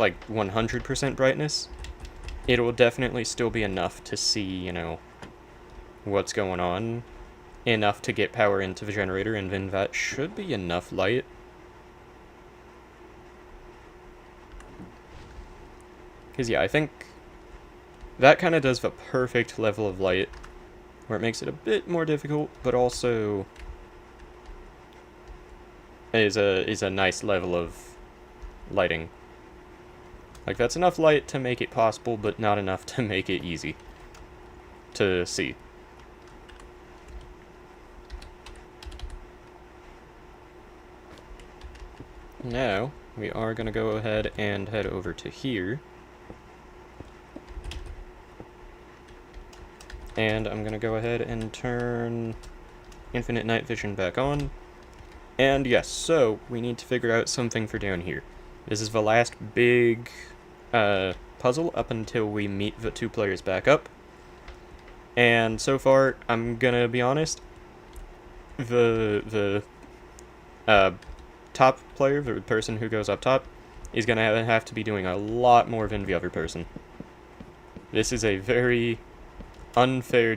like 100% brightness, it will definitely still be enough to see, what's going on. Enough to get power into the generator, and then that should be enough light. Because, yeah, I think that kind of does the perfect level of light, where it makes it a bit more difficult, but also is a nice level of lighting. Like, that's enough light to make it possible, but not enough to make it easy to see. Now, we are going to go ahead and head over to here. And I'm going to go ahead and turn infinite night vision back on. And yes, so we need to figure out something for down here. This is the last big puzzle up until we meet the two players back up. And so far, I'm gonna be honest, the top player, the person who goes up top, is gonna have to be doing a lot more than the other person. This is a very unfair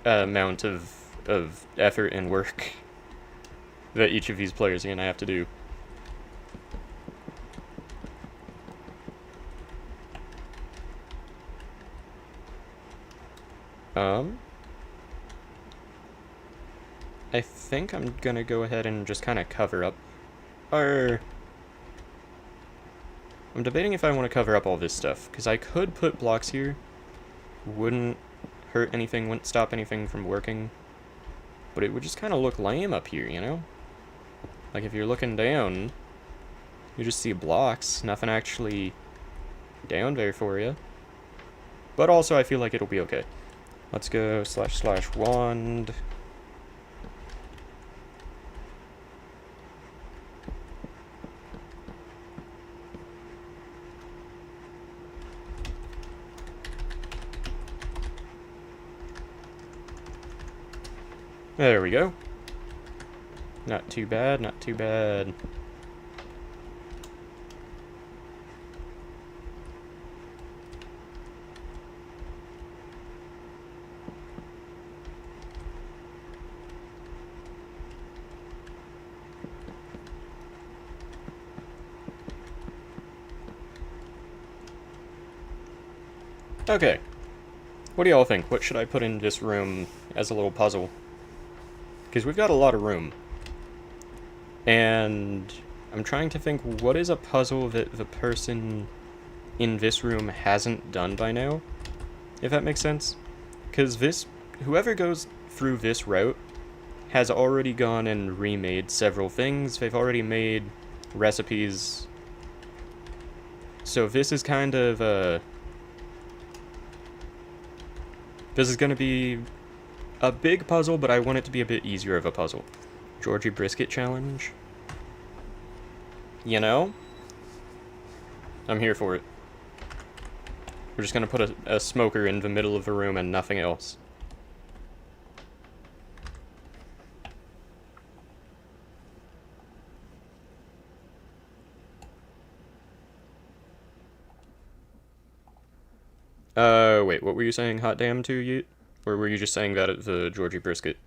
amount of effort and work that each of these players are gonna have to do. I think I'm gonna go ahead and just kind of cover up our... I'm debating if I want to cover up all this stuff, because I could put blocks here. Wouldn't hurt anything, wouldn't stop anything from working. But it would just kind of look lame up here, you know? Like, if you're looking down, you just see blocks, nothing actually down there for you. But also, I feel like it'll be okay. Let's go / wand. There we go. Not too bad, not too bad. Okay. What do y'all think? What should I put in this room as a little puzzle? Because we've got a lot of room. And I'm trying to think, what is a puzzle that the person in this room hasn't done by now? If that makes sense? Because whoever goes through this route has already gone and remade several things. They've already made recipes. So this is kind of this is going to be a big puzzle, but I want it to be a bit easier of a puzzle. Georgie Brisket Challenge. You know? I'm here for it. We're just gonna put a smoker in the middle of the room and nothing else. Wait, what were you saying, hot damn to you? Or were you just saying that at the Georgie Brisket?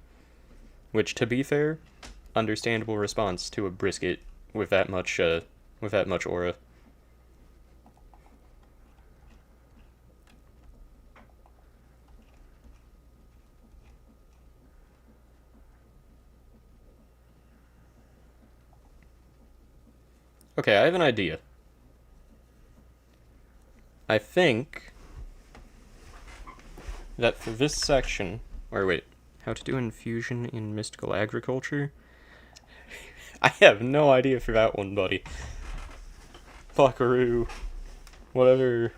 Which, to be fair, understandable response to a brisket with that much aura. Okay, I have an idea. I think that for this section, or wait, how to do infusion in mystical agriculture? I have no idea for that one, buddy. Fuckaroo. Whatever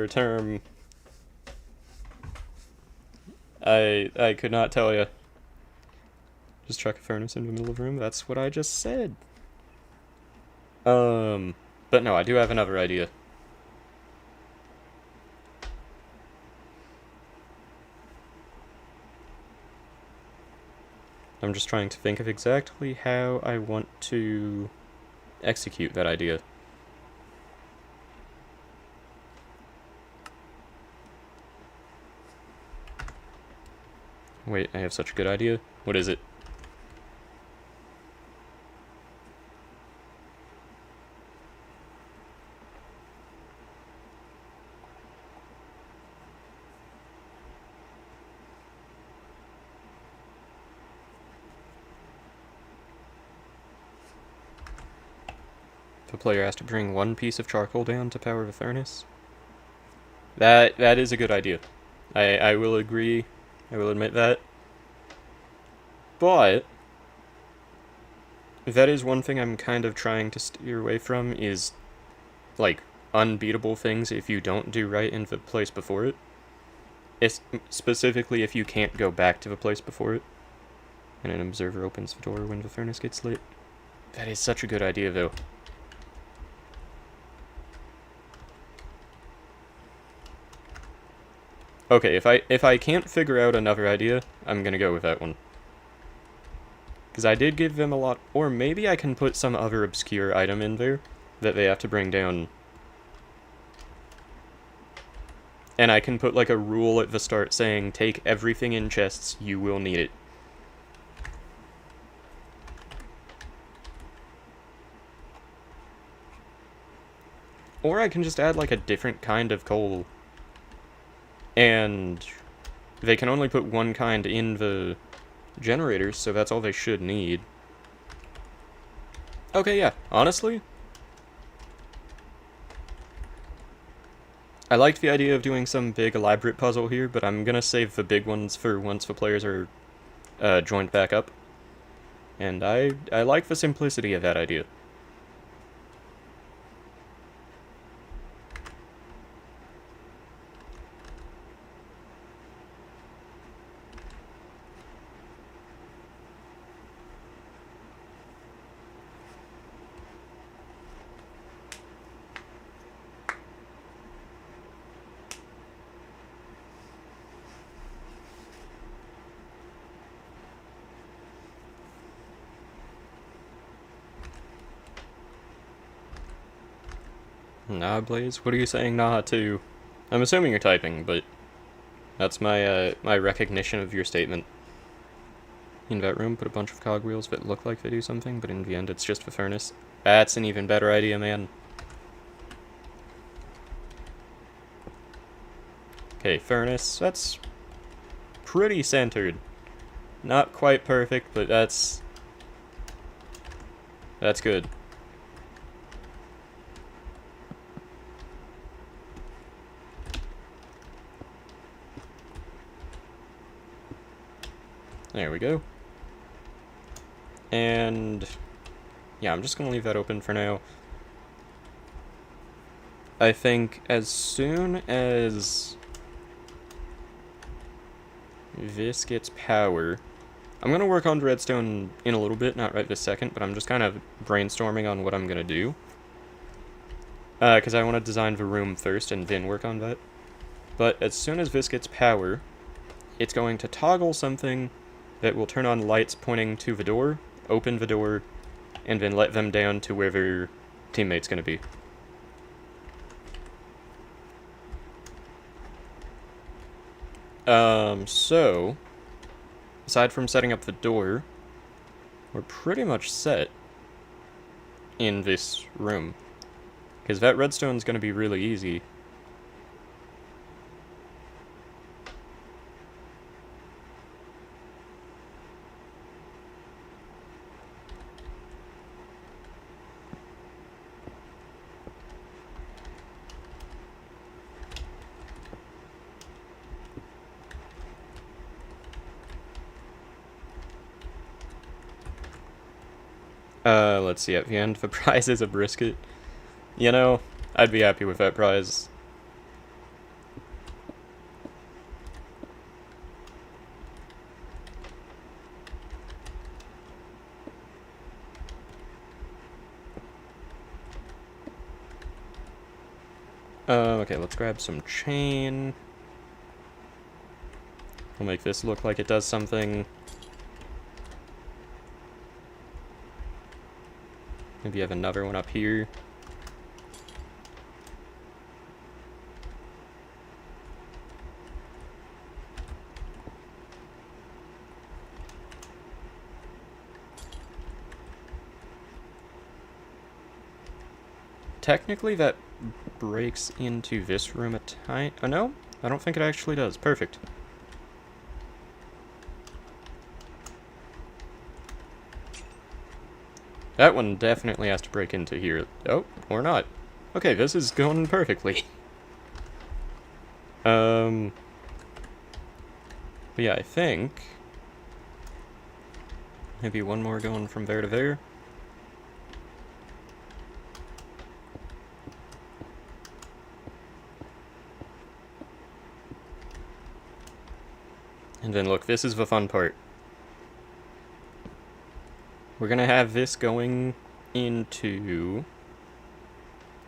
term. I could not tell you. Just chuck a furnace in the middle of the room, that's what I just said. But no, I do have another idea. I'm just trying to think of exactly how I want to execute that idea. Wait, I have such a good idea. What is it? The player has to bring one piece of charcoal down to power the furnace. That is a good idea. I will agree. I will admit that. But that is one thing I'm kind of trying to steer away from, is like unbeatable things if you don't do right in the place before it. specifically if you can't go back to the place before it, and an observer opens the door when the furnace gets lit. That is such a good idea, though. Okay, if I can't figure out another idea, I'm gonna go with that one. Because I did give them a lot... Or maybe I can put some other obscure item in there that they have to bring down. And I can put like a rule at the start saying, take everything in chests, you will need it. Or I can just add like a different kind of coal. And they can only put one kind in the generators, so that's all they should need. Okay, yeah, honestly, I liked the idea of doing some big elaborate puzzle here, but I'm gonna save the big ones for once the players are joined back up. And I like the simplicity of that idea. Nah, Blaze, what are you saying nah to? I'm assuming you're typing, but that's my my recognition of your statement. In that room, put a bunch of cogwheels that look like they do something, but in the end it's just the furnace. That's an even better idea, man. Okay, furnace, that's pretty centered. Not quite perfect, but that's good. There we go. And yeah, I'm just gonna leave that open for now. I think as soon as this gets power, I'm gonna work on redstone in a little bit, not right this second, but I'm just kind of brainstorming on what I'm gonna do. Because I want to design the room first and then work on that. But as soon as this gets power, it's going to toggle something that will turn on lights pointing to the door, open the door, and then let them down to where their teammate's going to be. So, aside from setting up the door, we're pretty much set in this room. Because that redstone's going to be really easy. Let's see, at the end, the prize is a brisket. You know, I'd be happy with that prize. Okay, let's grab some chain. We'll make this look like it does something. Maybe have another one up here. Technically that breaks into this room a tiny... Oh no? I don't think it actually does. Perfect. That one definitely has to break into here. Oh, or not. Okay, this is going perfectly. But yeah, I think... maybe one more going from there to there. And then look, this is the fun part. We're gonna have this going into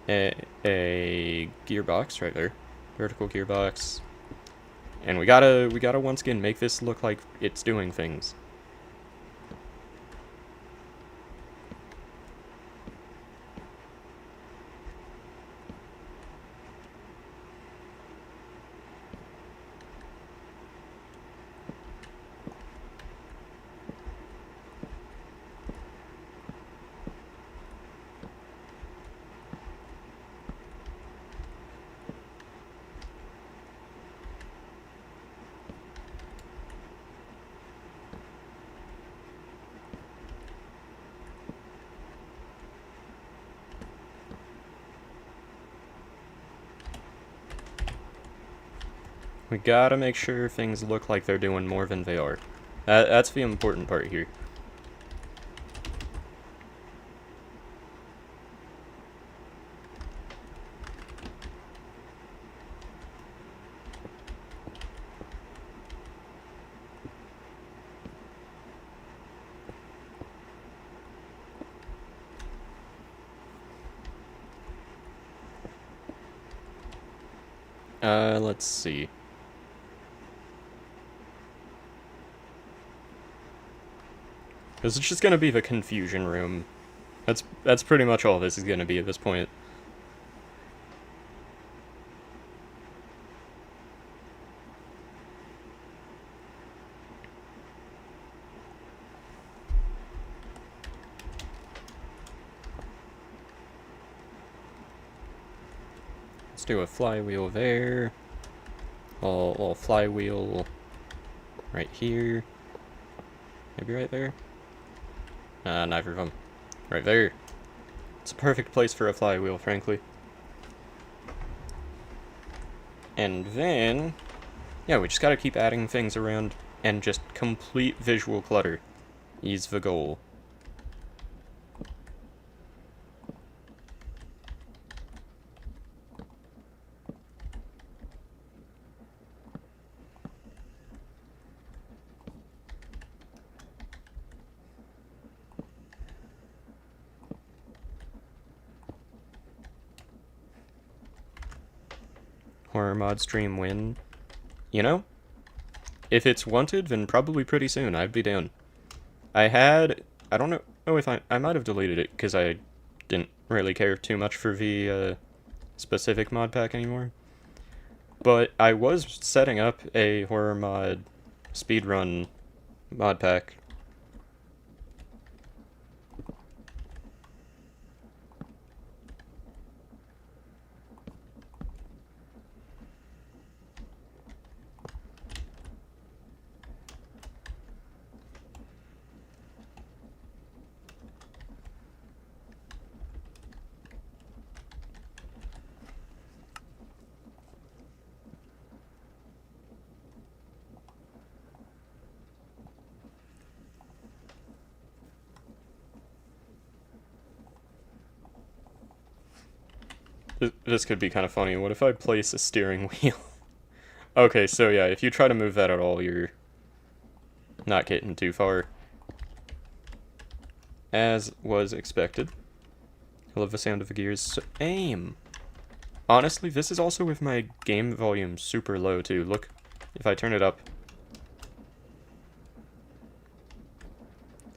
a gearbox right there. Vertical gearbox. And we gotta once again make this look like it's doing things. We gotta make sure things look like they're doing more than they are. That's the important part here. Let's see. This is just gonna be the confusion room. That's pretty much all this is gonna be at this point. Let's do a flywheel there. A little flywheel right here. Maybe right there? Neither of them. Right there. It's a perfect place for a flywheel, frankly. And then... yeah, we just gotta keep adding things around and just complete visual clutter is the goal. Horror mod stream win. You know, if it's wanted, then probably pretty soon. I'd be down. I don't know if I might have deleted it because I didn't really care too much for the specific mod pack anymore. But I was setting up a horror mod speedrun mod pack. This could be kind of funny. What if I place a steering wheel? Okay, so yeah, if you try to move that at all, you're not getting too far. As was expected. I love the sound of the gears. So, aim! Honestly, this is also with my game volume super low, too. Look, if I turn it up.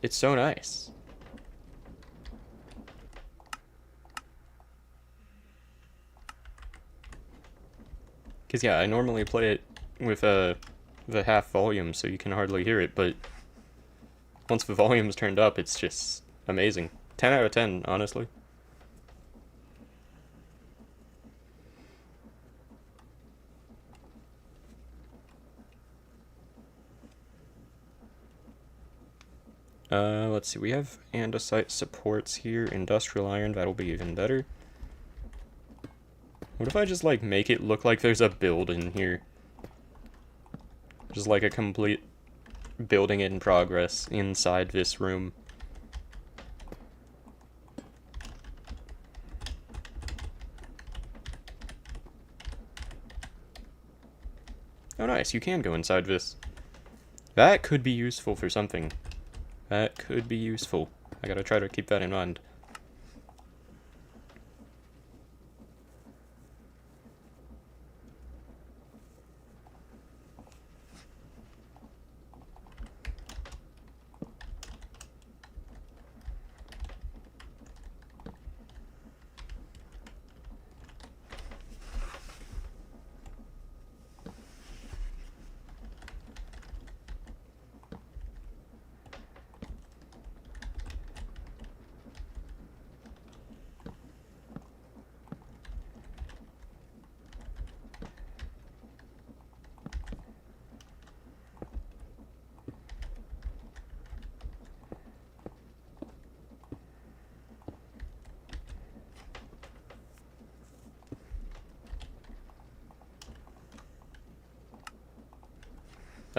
It's so nice. Because, yeah, I normally play it with the half volume, so you can hardly hear it, but once the volume's turned up, it's just amazing. 10 out of 10, honestly. Let's see, we have andesite supports here, industrial iron, that'll be even better. What if I just, like, make it look like there's a build in here? Just like a complete building in progress inside this room. Oh nice, you can go inside this. That could be useful for something. That could be useful. I gotta try to keep that in mind.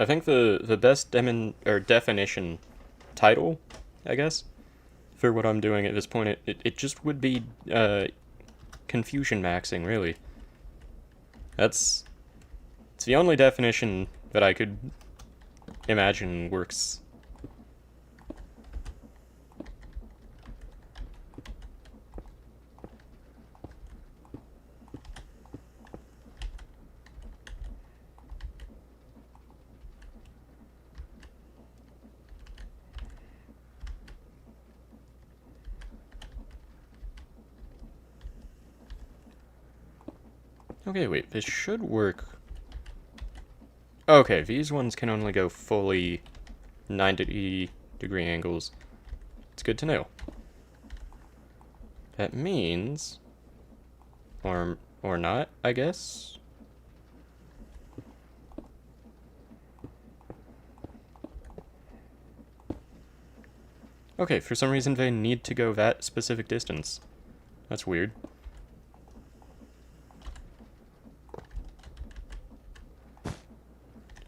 I think the best definition title, I guess, for what I'm doing at this point, it just would be confusion maxing, really. It's the only definition that I could imagine works. Okay, wait, this should work. Okay, these ones can only go fully 90-degree angles. It's good to know. That means... Or not, I guess? Okay, for some reason they need to go that specific distance. That's weird.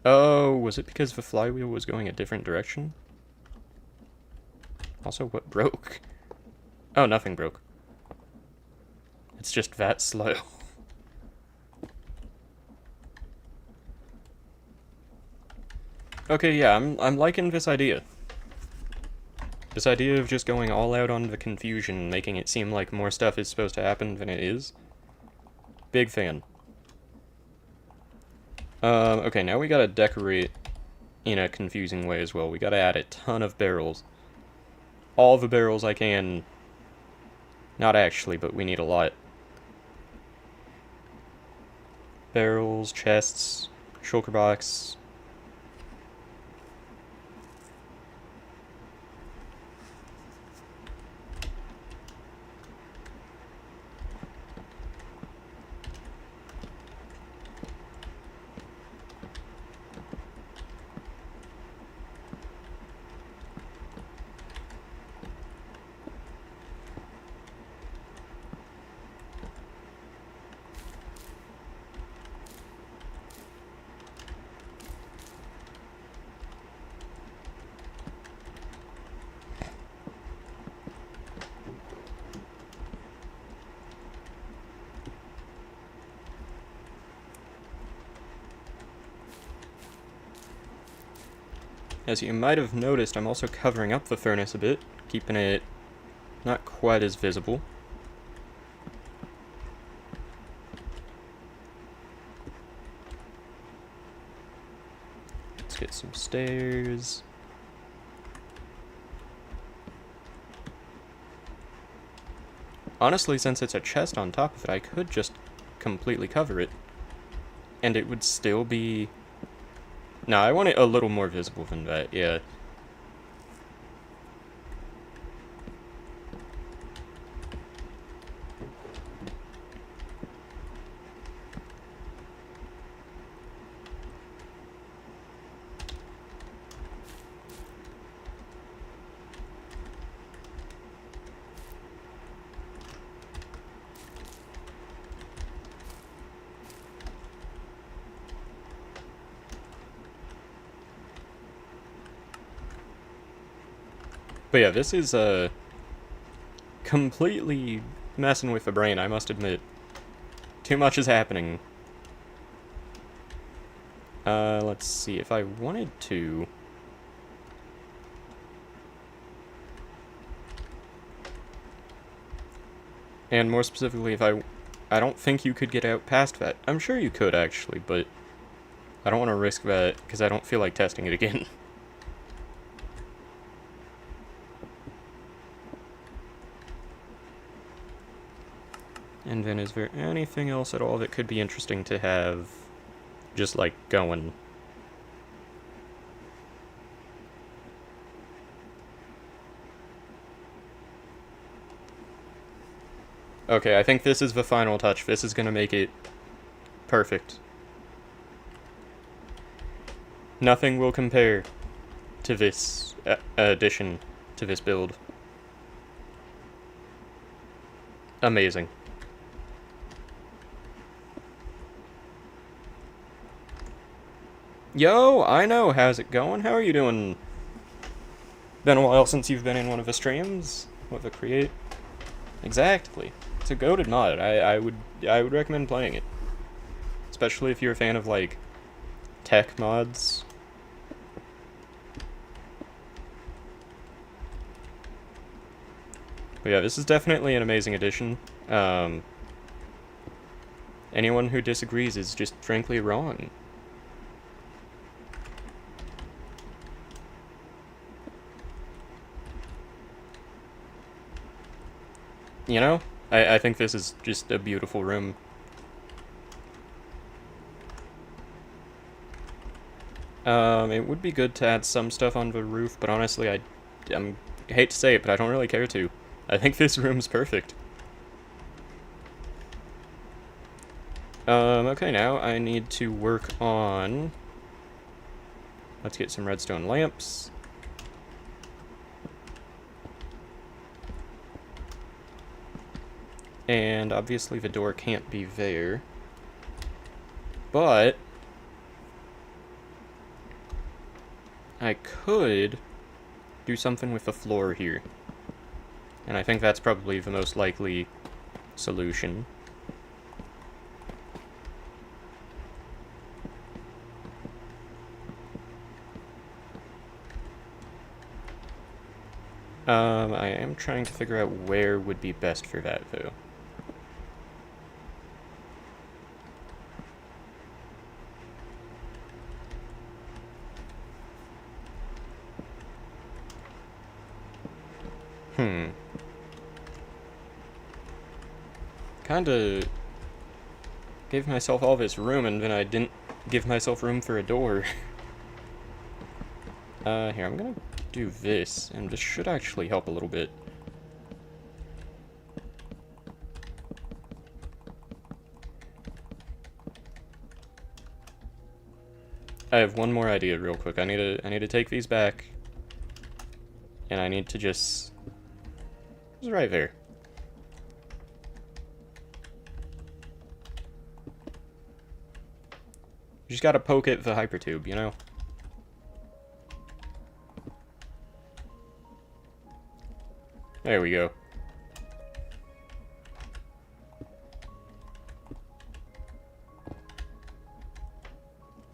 Oh, was it because the flywheel was going a different direction? Also, what broke? Oh, nothing broke. It's just that slow. Okay, yeah, I'm liking this idea. This idea of just going all out on the confusion, making it seem like more stuff is supposed to happen than it is. Big fan. Okay, now we gotta decorate in a confusing way as well. We gotta add a ton of barrels. All the barrels I can. Not actually, but we need a lot. Barrels, chests, shulker box. As you might have noticed, I'm also covering up the furnace a bit, keeping it not quite as visible. Let's get some stairs. Honestly, since it's a chest on top of it, I could just completely cover it. And it would still be... No, I want it a little more visible than that, yeah. But yeah, this is, completely messing with the brain, I must admit. Too much is happening. Let's see, if I wanted to... And more specifically, if I don't think you could get out past that. I'm sure you could, actually, but I don't want to risk that, because I don't feel like testing it again. And then is there anything else at all that could be interesting to have just, like, going? Okay, I think this is the final touch. This is gonna make it perfect. Nothing will compare to this addition to this build. Amazing. Yo, I know, how's it going? How are you doing? Been a while since you've been in one of the streams. What the create? Exactly. It's a goated mod. I would recommend playing it. Especially if you're a fan of, like, tech mods. But yeah, this is definitely an amazing addition. Anyone who disagrees is just frankly wrong. You know, I think this is just a beautiful room. It would be good to add some stuff on the roof, but honestly, I hate to say it, but I don't really care to. I think this room's perfect. Okay, now I need to work on... Let's get some redstone lamps. And obviously the door can't be there. But... I could do something with the floor here. And I think that's probably the most likely solution. I am trying to figure out where would be best for that, though. Kinda gave myself all this room, and then I didn't give myself room for a door. Here, I'm gonna do this, and this should actually help a little bit. I have one more idea real quick. I need to take these back. And I need to just... It's right there. You just gotta poke at the hypertube, you know? There we go.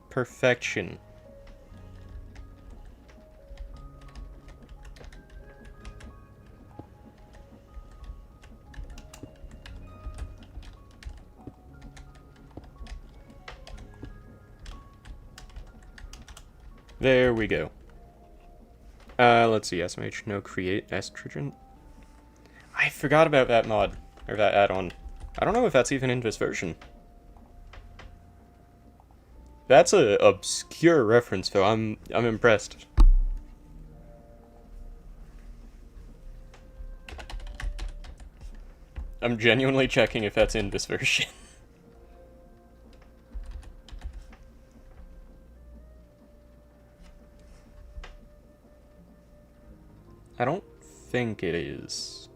Perfection. There we go. Let's see, SMH, no create estrogen. I forgot about that mod, or that add-on. I don't know if that's even in this version. That's a obscure reference, though. I'm impressed. I'm genuinely checking if that's in this version. I don't think it is.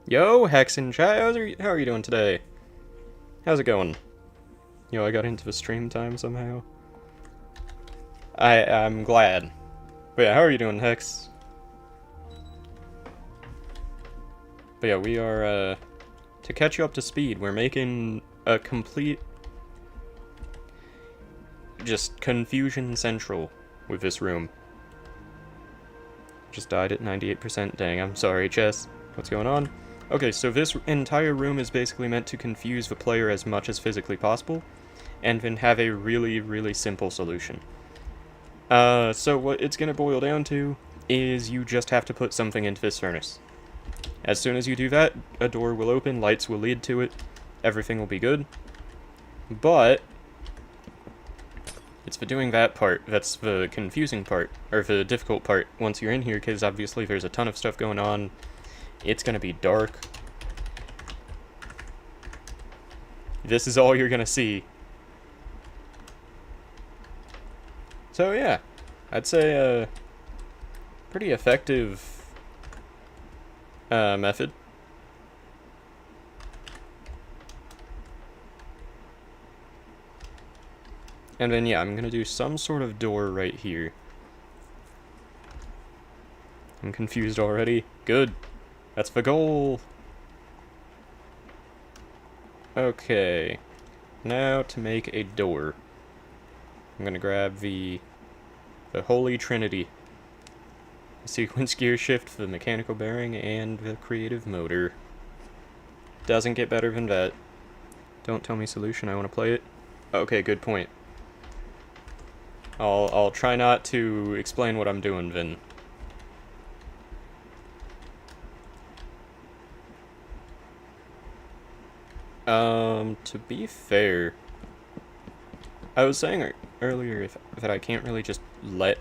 Yo, Hex and Chat, how are you doing today? How's it going? Yo, I got into the stream time somehow. I'm glad. But yeah, how are you doing, Hex? But yeah, we are, to catch you up to speed, we're making a complete... just confusion central with this room. Just died at 98%. Dang, I'm sorry, chess. What's going on? Okay, so this entire room is basically meant to confuse the player as much as physically possible, and then have a really, really simple solution. So what it's gonna boil down to is you just have to put something into this furnace. As soon as you do that, a door will open, lights will lead to it, everything will be good. But it's for doing that part that's the confusing part, or the difficult part once you're in here, because obviously there's a ton of stuff going on. It's gonna be dark. This is all you're gonna see. So yeah, I'd say a pretty effective method. And then yeah, I'm gonna do some sort of door right here. I'm confused already. Good. That's the goal. Okay. Now to make a door. I'm gonna grab the Holy Trinity. The sequence gear shift for the mechanical bearing and the creative motor. Doesn't get better than that. Don't tell me solution, I want to play it. Okay, good point. I'll try not to explain what I'm doing, Vin. To be fair, I was saying earlier that I can't really just let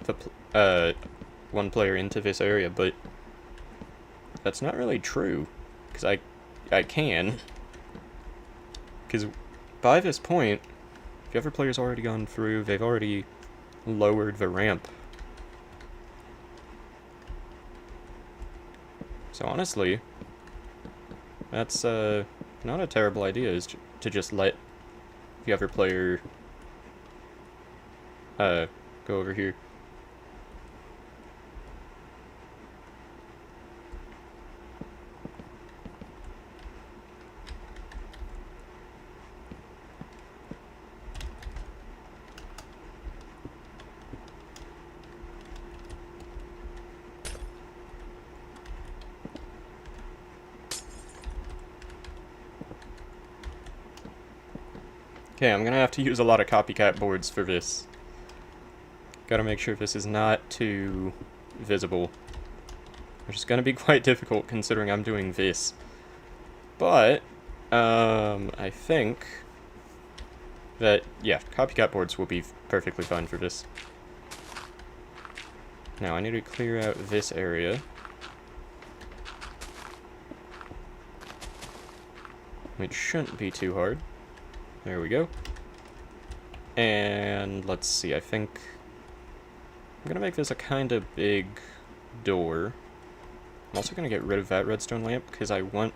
the one player into this area, but that's not really true, because I can. Because by this point, the other player's already gone through, they've already lowered the ramp. So honestly, that's not a terrible idea, is to just let the other player go over here. Okay, I'm gonna have to use a lot of copycat boards for this. Gotta make sure this is not too visible, which is gonna be quite difficult considering I'm doing this. But, I think that, yeah, copycat boards will be perfectly fine for this. Now, I need to clear out this area. Which shouldn't be too hard. There we go. And let's see, I think I'm gonna make this a kind of big door. I'm also gonna get rid of that redstone lamp because I want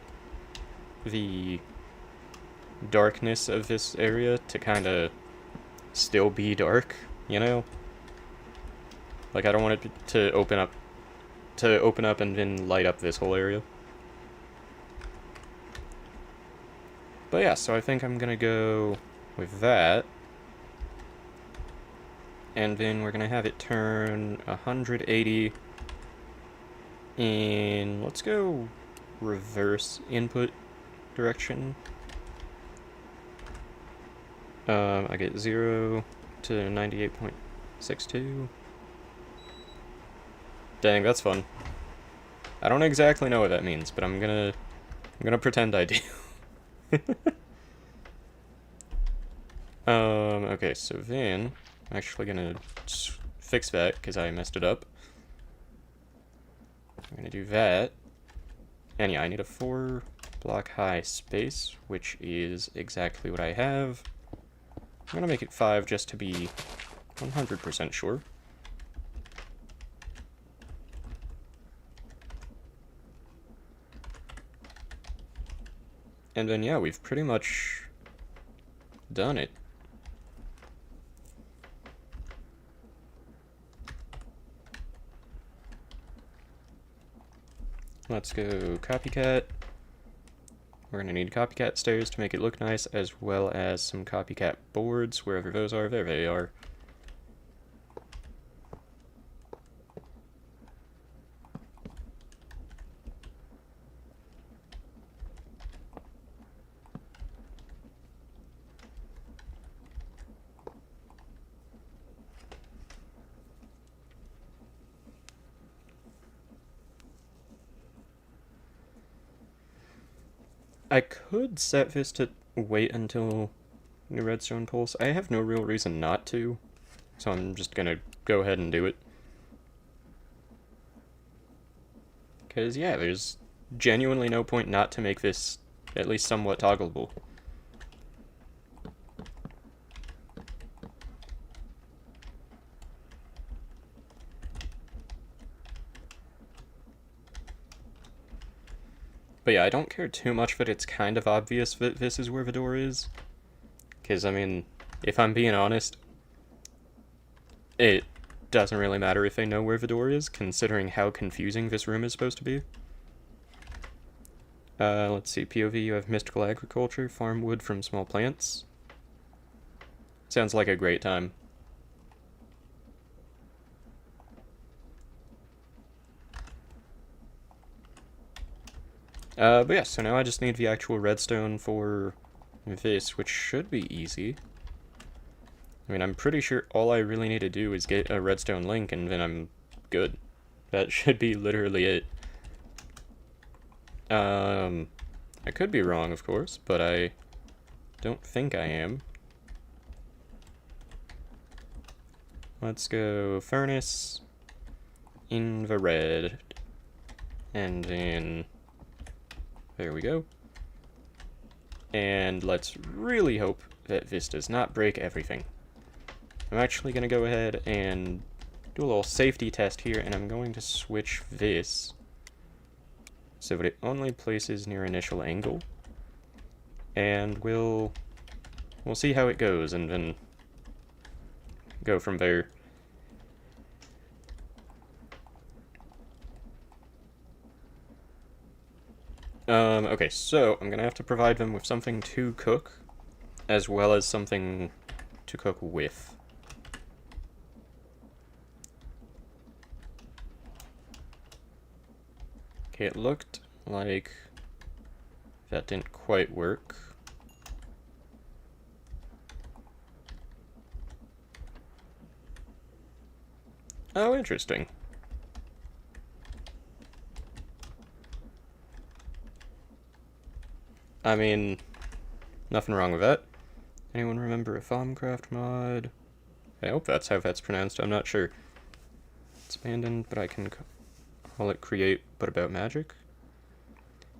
the darkness of this area to kind of still be dark, you know? Like, I don't want it to open up and then light up this whole area. But yeah, so I think I'm gonna go with that. And then we're gonna have it turn 180 in, let's go reverse input direction. I get 0 to 98.62. Dang, that's fun. I don't exactly know what that means, but I'm gonna pretend I do. Okay, so then I'm actually gonna fix that because I messed it up. I'm gonna do that. And yeah, I need a 4 block high space, which is exactly what I have. I'm gonna make it 5 just to be 100% sure. And then yeah, we've pretty much done it. Let's go copycat. We're gonna need copycat stairs to make it look nice, as well as some copycat boards, wherever those are. There they are. I could set this to wait until the redstone pulse. I have no real reason not to, so I'm just gonna go ahead and do it. Because, yeah, there's genuinely no point not to make this at least somewhat toggleable. But yeah, I don't care too much that it's kind of obvious that this is where the door is. Because, I mean, if I'm being honest, it doesn't really matter if they know where the door is, considering how confusing this room is supposed to be. Let's see, POV, you have mystical agriculture, farm wood from small plants. Sounds like a great time. But yeah, so now I just need the actual redstone for this, which should be easy. I mean, I'm pretty sure all I really need to do is get a redstone link, and then I'm good. That should be literally it. I could be wrong, of course, but I don't think I am. Let's go furnace in the red, and then there we go. And let's really hope that this does not break everything. I'm actually going to go ahead and do a little safety test here, and I'm going to switch this so that it only places near initial angle. And we'll see how it goes, and then go from there. Okay, so I'm gonna have to provide them with something to cook, as well as something to cook with. Okay, it looked like that didn't quite work. Oh, interesting. I mean, nothing wrong with that. Anyone remember a Thaumcraft mod? I hope that's how that's pronounced, I'm not sure. It's abandoned, but I can call it create, but about magic?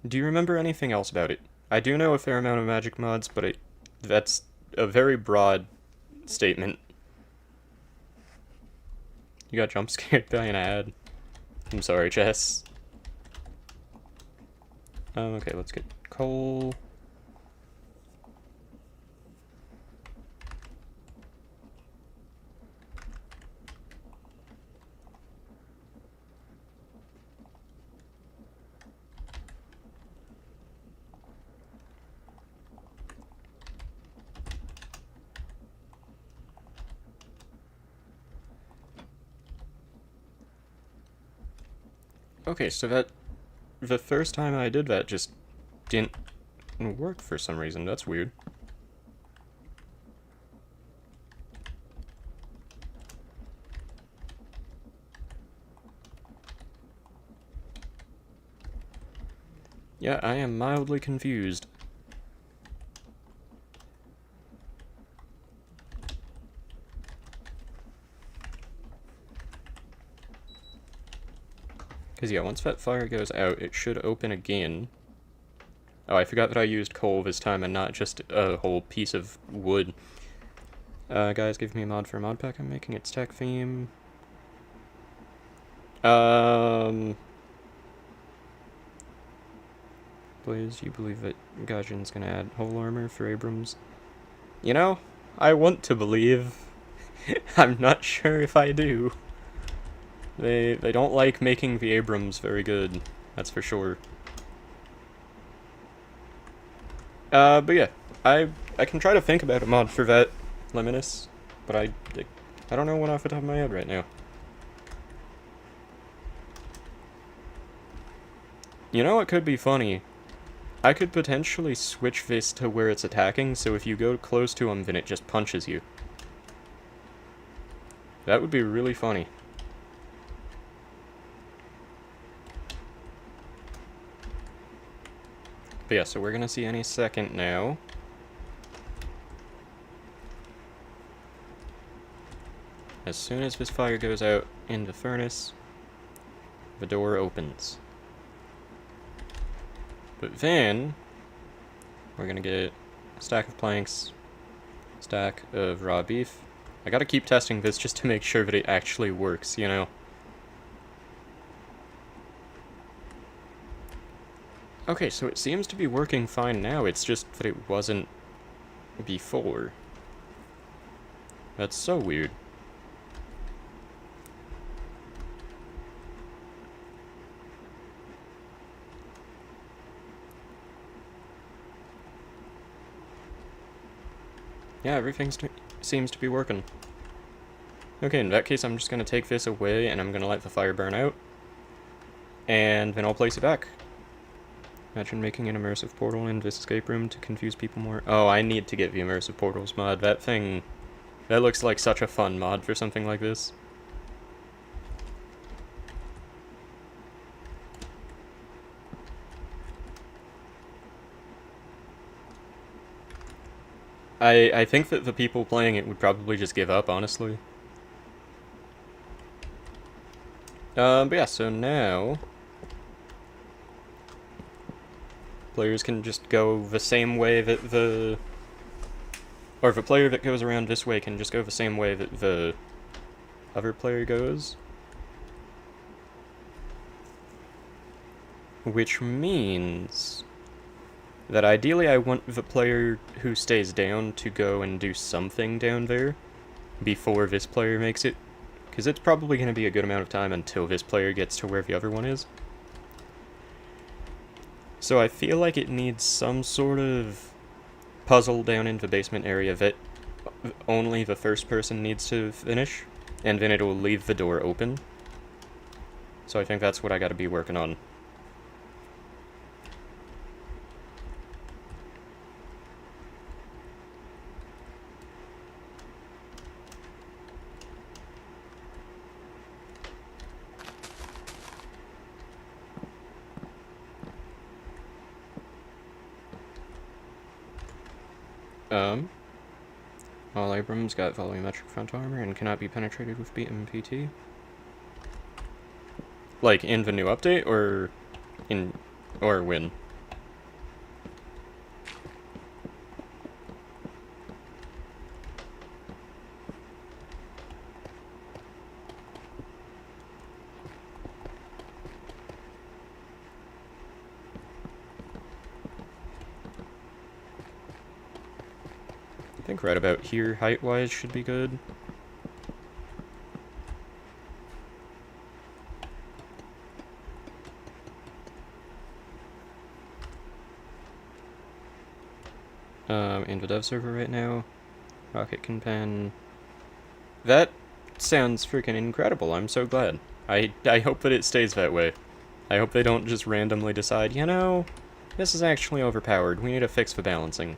Do you remember anything else about it? I do know a fair amount of magic mods, but that's a very broad statement. You got jump scared by an ad. I'm sorry, Jess. Okay, let's get coal. Okay, so the first time I did that just didn't work for some reason. That's weird. Yeah, I am mildly confused. Because, yeah, once that fire goes out, it should open again. Oh, I forgot that I used coal this time and not just a whole piece of wood. Guys, give me a mod for a mod pack I'm making. It's tech theme. Blaze, you believe that Gaijin's gonna add whole armor for Abrams? You know, I want to believe. I'm not sure if I do. They don't like making the Abrams very good, that's for sure. But yeah, I can try to think about a mod for that, Leminus, but I don't know one off the top of my head right now. You know what could be funny? I could potentially switch this to where it's attacking, so if you go close to him, then it just punches you. That would be really funny. But yeah, so we're gonna see any second now. As soon as this fire goes out in the furnace, the door opens. But then, we're gonna get a stack of planks, stack of raw beef. I gotta keep testing this just to make sure that it actually works, you know? Okay, so it seems to be working fine now, it's just that it wasn't before. That's so weird. Yeah, everything seems to be working. Okay, in that case, I'm just gonna take this away and I'm gonna let the fire burn out. And then I'll place it back. Imagine making an immersive portal in this escape room to confuse people more. Oh, I need to get the immersive portals mod. That thing... that looks like such a fun mod for something like this. I think that the people playing it would probably just give up, honestly. But yeah, so now... players can just go the same way that the... or the player that goes around this way can just go the same way that the other player goes. Which means that ideally I want the player who stays down to go and do something down there before this player makes it, because it's probably going to be a good amount of time until this player gets to where the other one is. So I feel like it needs some sort of puzzle down in the basement area that only the first person needs to finish, and then it'll leave the door open. So I think that's what I gotta be working on. All Abrams got volumetric front armor and cannot be penetrated with BMPT. Like, in the new update, or when? I think right about here, height-wise, should be good. In the dev server right now, Rocket can pen. That sounds freaking incredible, I'm so glad. I hope that it stays that way. I hope they don't just randomly decide, you know, this is actually overpowered, we need to fix the balancing.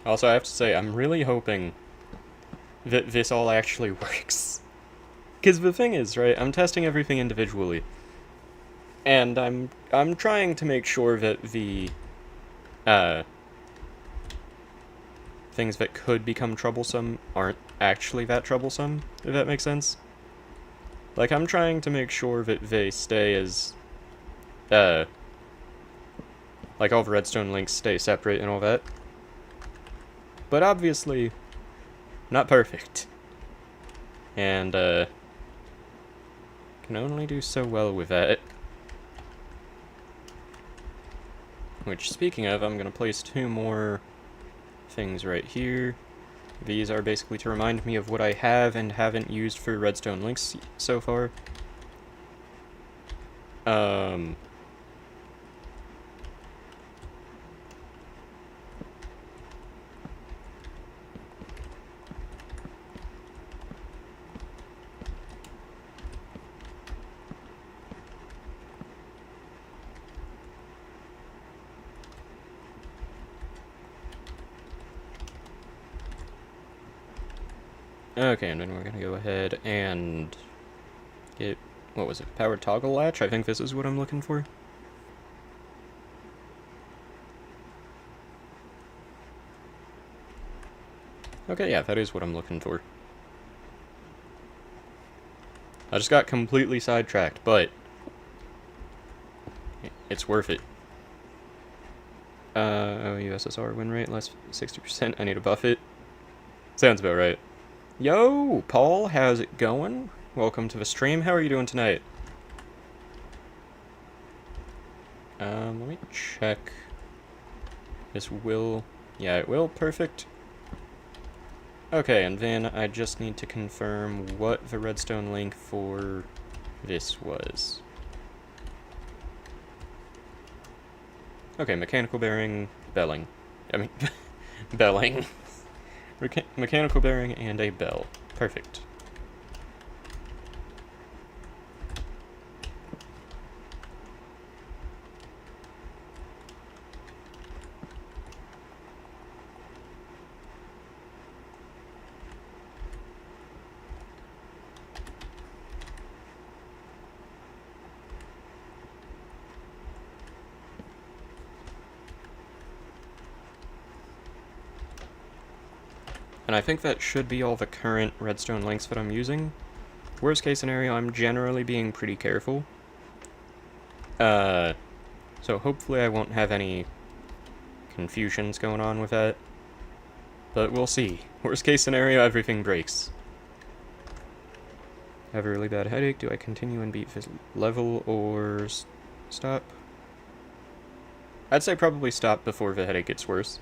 Also, I have to say, I'm really hoping that this all actually works. Because the thing is, right, I'm testing everything individually. And I'm trying to make sure that the, things that could become troublesome aren't actually that troublesome, if that makes sense. Like, I'm trying to make sure that they stay as, like all the redstone links stay separate and all that. But obviously, not perfect. And, can only do so well with that. Which, speaking of, I'm gonna place 2 more things right here. These are basically to remind me of what I have and haven't used for redstone links so far. Okay, and then we're gonna go ahead and get, what was it, power toggle latch? I think this is what I'm looking for. Okay, yeah, that is what I'm looking for. I just got completely sidetracked, but it's worth it. USSR win rate less 60%. I need to buff it. Sounds about right. Yo, Paul, how's it going? Welcome to the stream. How are you doing tonight? Let me check. This will... Yeah, it will. Perfect. Okay, and then I just need to confirm what the redstone link for this was. Okay, mechanical bearing, belling. I mean, belling. Mechanical bearing and a bell. Perfect. And I think that should be all the current redstone links that I'm using. Worst case scenario, I'm generally being pretty careful. So hopefully I won't have any confusions going on with that. But we'll see. Worst case scenario, everything breaks. I have a really bad headache. Do I continue and beat this level or stop? I'd say probably stop before the headache gets worse.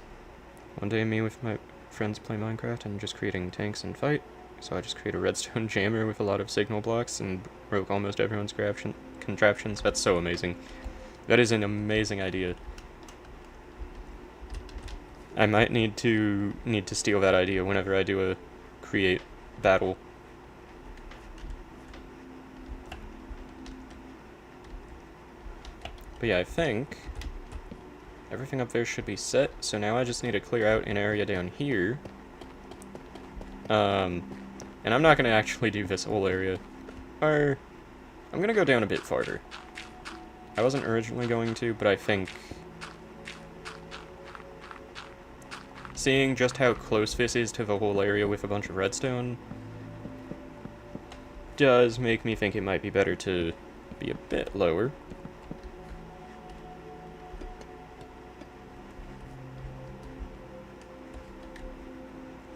One day me with my friends play Minecraft and just creating tanks and fight. So I just create a redstone jammer with a lot of signal blocks and broke almost everyone's contraptions. That's so amazing. That is an amazing idea. I might need to steal that idea whenever I do a create battle. But yeah, I think everything up there should be set, so now I just need to clear out an area down here. And I'm not going to actually do this whole area. Or, I'm going to go down a bit farther. I wasn't originally going to, but I think seeing just how close this is to the whole area with a bunch of redstone does make me think it might be better to be a bit lower.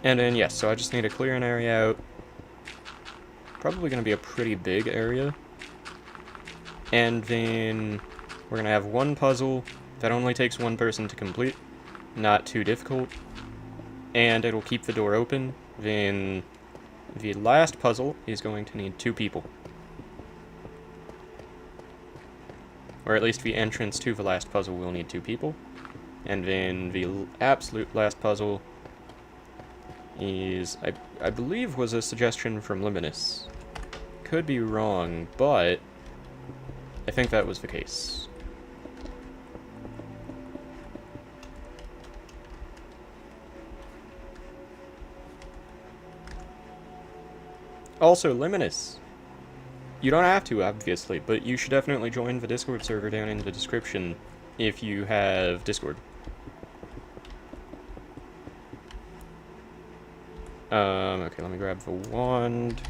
And then, yes, so I just need to clear an area out. Probably going to be a pretty big area. And then we're going to have one puzzle that only takes one person to complete. Not too difficult. And it'll keep the door open. Then the last puzzle is going to need 2 people. Or at least the entrance to the last puzzle will need 2 people. And then the absolute last puzzle is, I believe, was a suggestion from Luminous. Could be wrong, but I think that was the case. Also, Luminous. You don't have to, obviously, but you should definitely join the Discord server down in the description if you have Discord. Okay, let me grab the wand.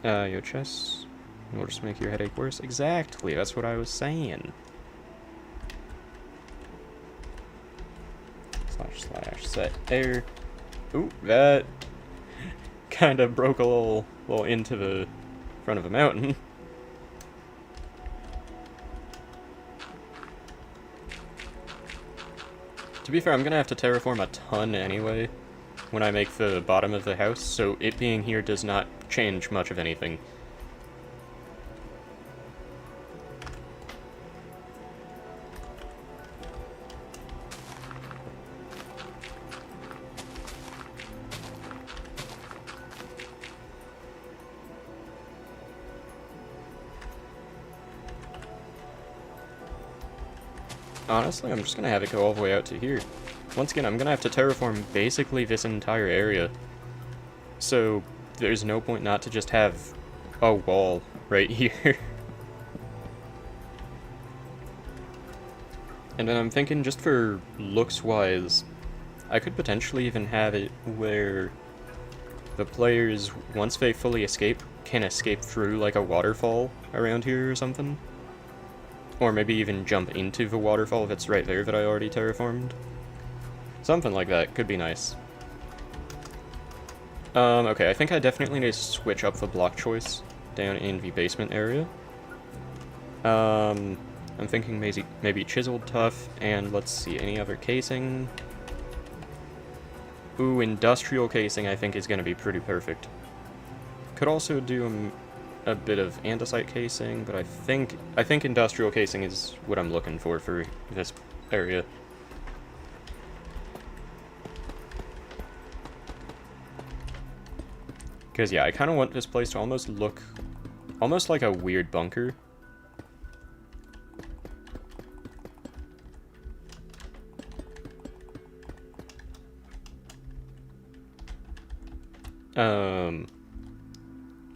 Your chest. It'll just make your headache worse. Exactly, that's what I was saying. / set there. Ooh, that kind of broke a little into the front of a mountain. To be fair, I'm gonna have to terraform a ton anyway when I make the bottom of the house, so it being here does not change much of anything. Honestly, I'm just gonna have it go all the way out to here. Once again, I'm gonna have to terraform basically this entire area. So there's no point not to just have a wall right here. And then I'm thinking, just for looks-wise, I could potentially even have it where the players, once they fully escape, can escape through like a waterfall around here or something. Or maybe even jump into the waterfall if it's right there that I already terraformed. Something like that could be nice. Okay, I think I definitely need to switch up the block choice down in the basement area. I'm thinking maybe chiseled tough, and let's see, any other casing? Ooh, industrial casing I think is going to be pretty perfect. Could also do a bit of andesite casing, but I think industrial casing is what I'm looking for this area. Because yeah, I kind of want this place to almost look almost like a weird bunker.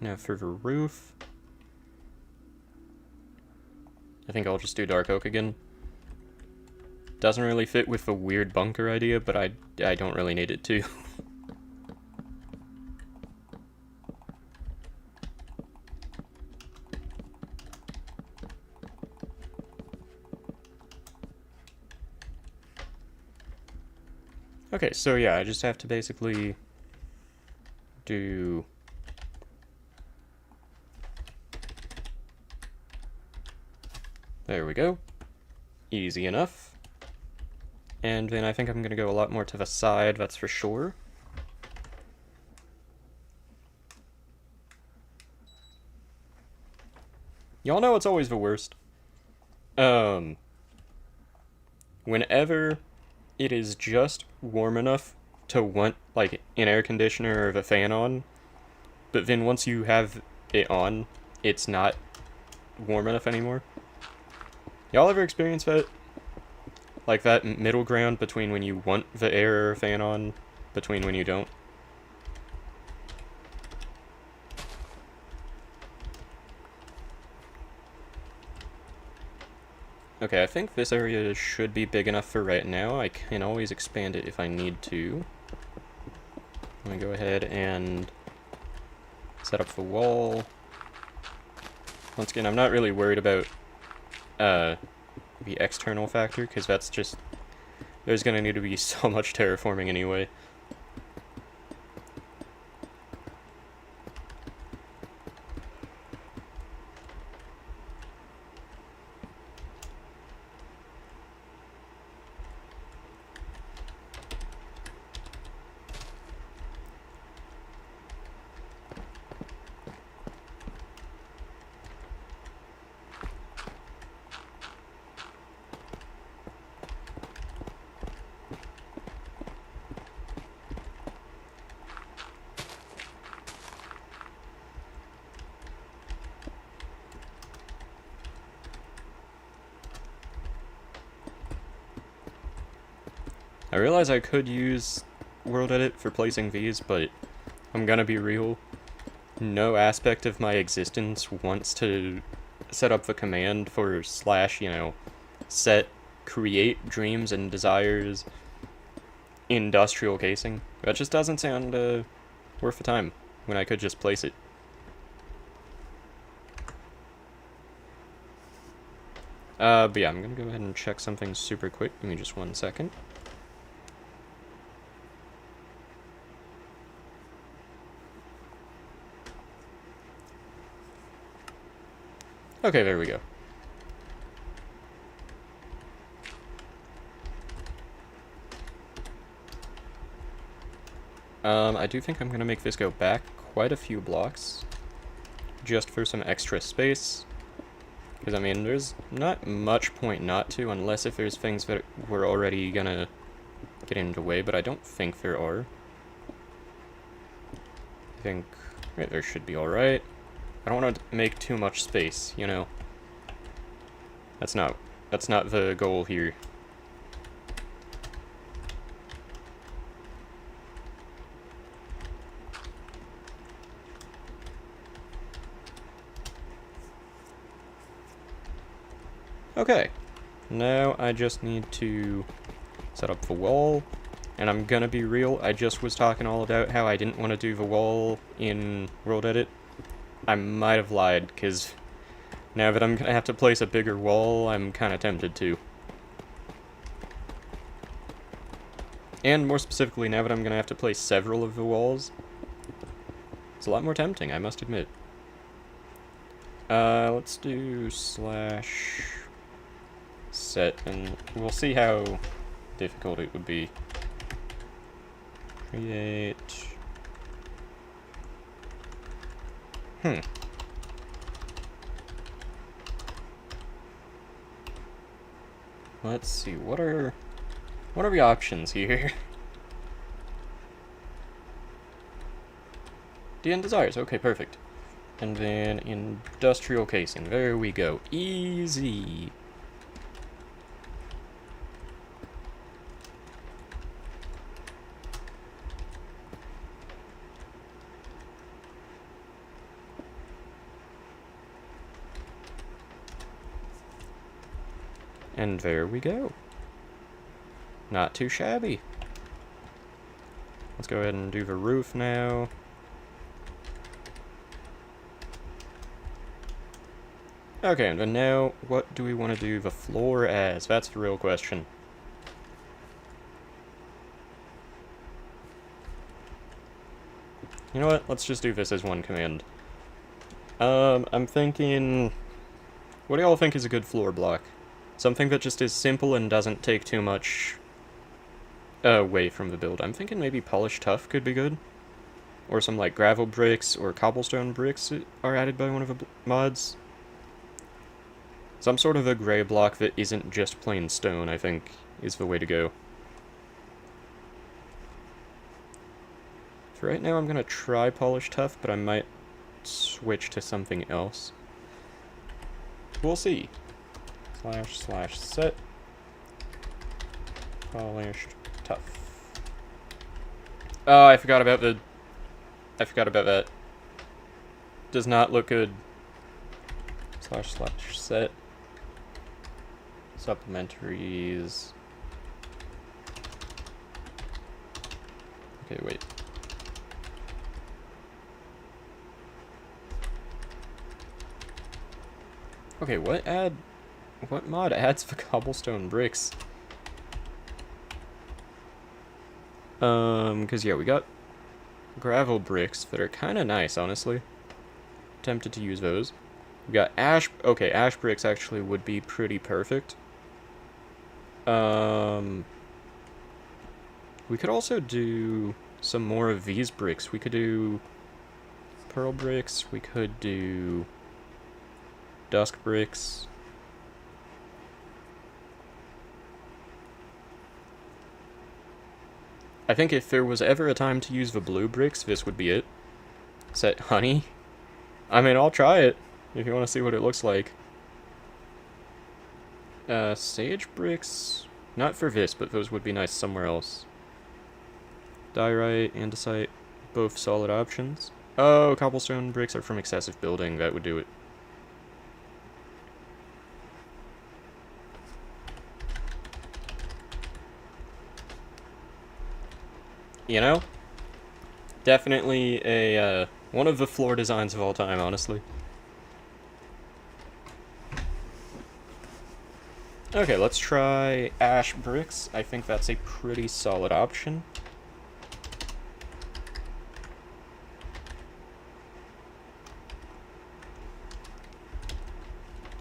Now for the roof, I think I'll just do dark oak again. Doesn't really fit with the weird bunker idea, but I don't really need it to. Okay, so yeah, I just have to basically do... There we go. Easy enough. And then I think I'm going to go a lot more to the side, that's for sure. Y'all know it's always the worst. Whenever it is just warm enough to want, like, an air conditioner or the fan on, but then once you have it on, it's not warm enough anymore. Y'all ever experience that? Like that middle ground between when you want the air or fan on, between when you don't? Okay, I think this area should be big enough for right now. I can always expand it if I need to. Let me go ahead and set up the wall. Once again, I'm not really worried about the external factor, because that's just... There's gonna need to be so much terraforming anyway. I realize I could use World Edit for placing these, but I'm gonna be real. No aspect of my existence wants to set up the command for / set create dreams and desires industrial casing. That just doesn't sound worth the time when I could just place it. But yeah, I'm gonna go ahead and check something super quick. Give me just 1 second. Okay, there we go. I do think I'm gonna make this go back quite a few blocks, just for some extra space. Because, I mean, there's not much point not to, unless if there's things that we're already gonna get in the way, but I don't think there are. I think right there should be alright. I don't want to make too much space, you know. That's not the goal here. Okay, now I just need to set up the wall, and I'm gonna be real, I just was talking all about how I didn't want to do the wall in World Edit. I might have lied, because now that I'm gonna have to place a bigger wall, I'm kinda tempted to. And more specifically, now that I'm gonna have to place several of the walls, it's a lot more tempting, I must admit. Let's do slash set, and we'll see how difficult it would be. Create. Let's see, what are the options here? DN Desires, okay, perfect. And then industrial casing, there we go. Easy. And there we go. Not too shabby. Let's go ahead and do the roof now. Okay, and then now, what do we want to do the floor as? That's the real question. You know what? Let's just do this as one command. I'm thinking... What do y'all think is a good floor block? Something that just is simple and doesn't take too much away from the build. I'm thinking maybe polished tuff could be good. Or some like gravel bricks or cobblestone bricks are added by one of the mods. Some sort of a gray block that isn't just plain stone, I think, is the way to go. For right now, I'm gonna try polished tuff, but I might switch to something else. We'll see. Slash set polished tuff. Oh, I forgot about that. Does not look good. Slash set supplementaries. Okay, wait. Okay, what mod adds the cobblestone bricks? Cause yeah, we got gravel bricks that are kinda nice, honestly. Tempted to use those. We got ash, okay, ash bricks actually would be pretty perfect. We could also do some more of these bricks. We could do pearl bricks, we could do dusk bricks. I think if there was ever a time to use the blue bricks, this would be it. Set honey. I mean, I'll try it if you want to see what it looks like. Sage bricks. Not for this, but those would be nice somewhere else. Diorite, andesite, both solid options. Oh, cobblestone bricks are from excessive building. That would do it. You know? Definitely a, one of the floor designs of all time, honestly. Okay, let's try ash bricks. I think that's a pretty solid option.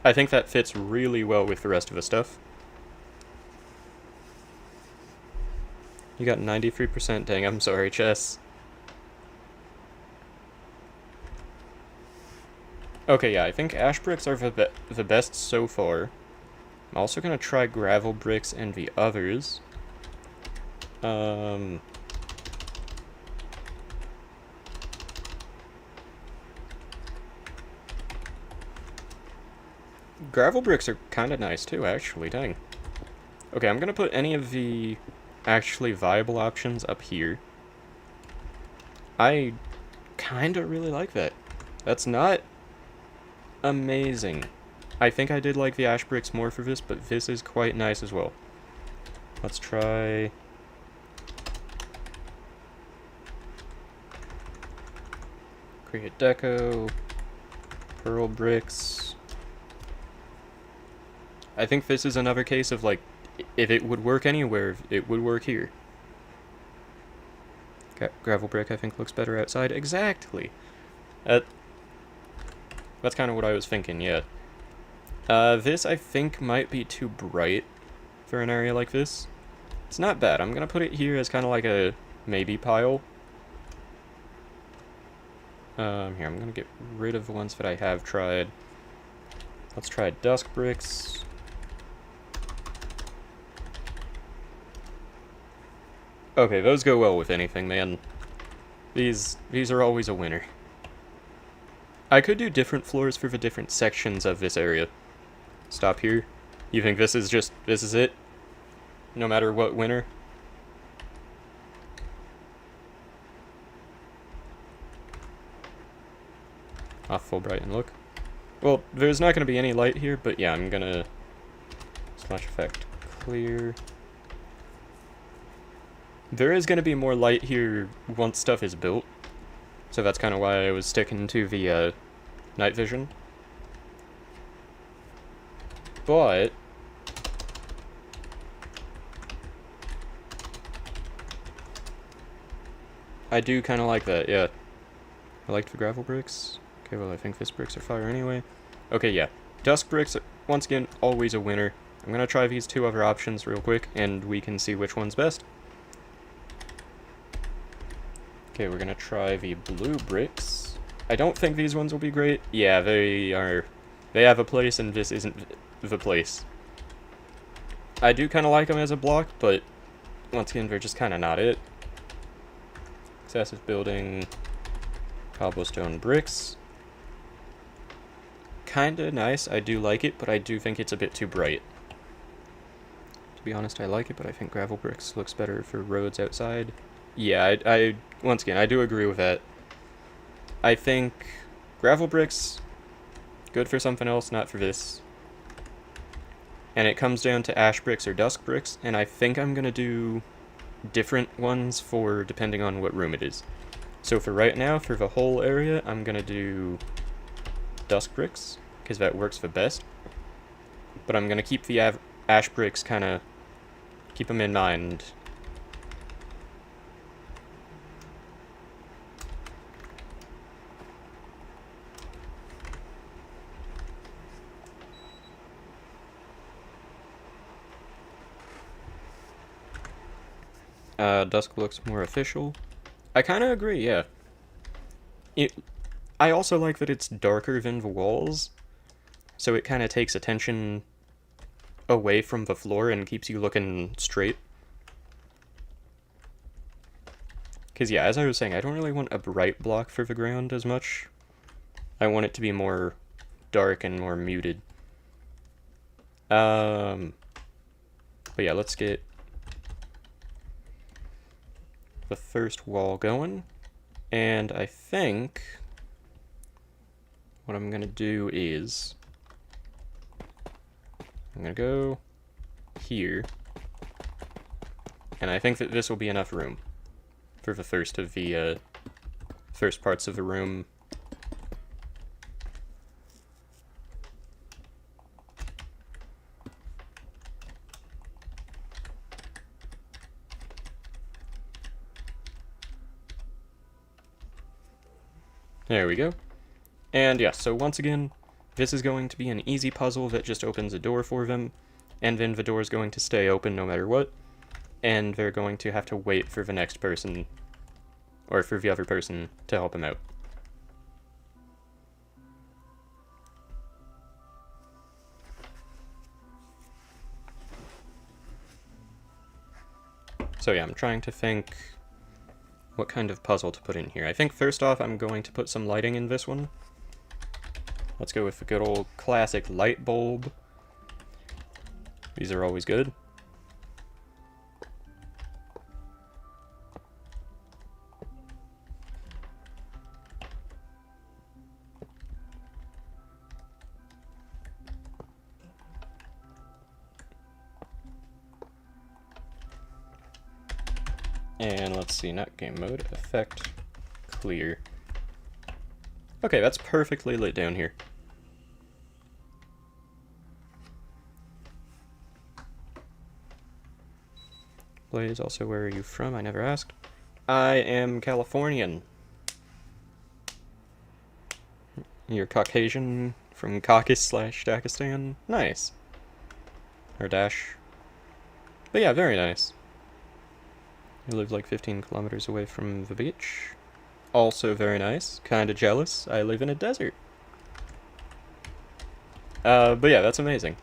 I think that fits really well with the rest of the stuff. You got 93%, dang, I'm sorry, Chess. Okay, yeah, I think ash bricks are the best so far. I'm also gonna try gravel bricks and the others. Gravel bricks are kinda nice too, actually, dang. Okay, I'm gonna put any of the actually viable options up here. I kinda really like that. That's not amazing, I think I did like the ash bricks more for this, but this is quite nice as well. Let's try... create deco, pearl bricks. I think this is another case of, like, if it would work anywhere, it would work here. Gravel brick, I think, looks better outside. Exactly! That's kind of what I was thinking, yeah. This, I think, might be too bright for an area like this. It's not bad. I'm gonna put it here as kind of like a maybe pile. Here, I'm gonna get rid of the ones that I have tried. Let's try dusk bricks. Okay, those go well with anything, man. These are always a winner. I could do different floors for the different sections of this area. Stop here. You think this is it? No matter what winner? Off Fulbright and look. Well, there's not going to be any light here, but yeah, I'm going to splash effect clear. There is going to be more light here once stuff is built, so that's kind of why I was sticking to the night vision. But I do kind of like that, yeah. I liked the gravel bricks. Okay, well, I think this bricks are fire anyway. Okay, yeah. Dusk bricks, once again, always a winner. I'm going to try these two other options real quick, and we can see which one's best. Okay, we're going to try the blue bricks. I don't think these ones will be great. Yeah, they have a place, and this isn't the place. I do kind of like them as a block, but once again, they're just kind of not it. Excessive building, cobblestone bricks. Kinda nice, I do like it, but I do think it's a bit too bright. To be honest, I like it, but I think gravel bricks looks better for roads outside. Yeah, I once again, I do agree with that. I think gravel bricks, good for something else, not for this. And it comes down to ash bricks or dusk bricks, and I think I'm gonna do different ones for depending on what room it is. So for right now, for the whole area, I'm gonna do dusk bricks, because that works the best. But I'm gonna keep the ash bricks, kind of keep them in mind. Dusk looks more official. I kind of agree, yeah. I also like that it's darker than the walls, so it kind of takes attention away from the floor and keeps you looking straight. Because yeah, as I was saying, I don't really want a bright block for the ground as much. I want it to be more dark and more muted. But yeah, let's get the first wall going. And I think what I'm gonna do is I'm gonna go here, and I think that this will be enough room for the first of the first parts of the room. There we go. And yeah, so once again, this is going to be an easy puzzle that just opens a door for them, and then the door is going to stay open no matter what, and they're going to have to wait for the next person, or for the other person to help them out. So yeah, I'm trying to think what kind of puzzle to put in here. I think first off, I'm going to put some lighting in this one. Let's go with the good old classic light bulb. These are always good. And let's see, not game mode, effect, clear. Okay, that's perfectly lit down here. Blaze, also, where are you from? I never asked. I am Californian. You're Caucasian from Caucasus/Dakistan? Nice. Or Dash. But yeah, very nice. I live like 15 kilometers away from the beach. Also very nice. Kinda jealous. I live in a desert. But yeah, that's amazing.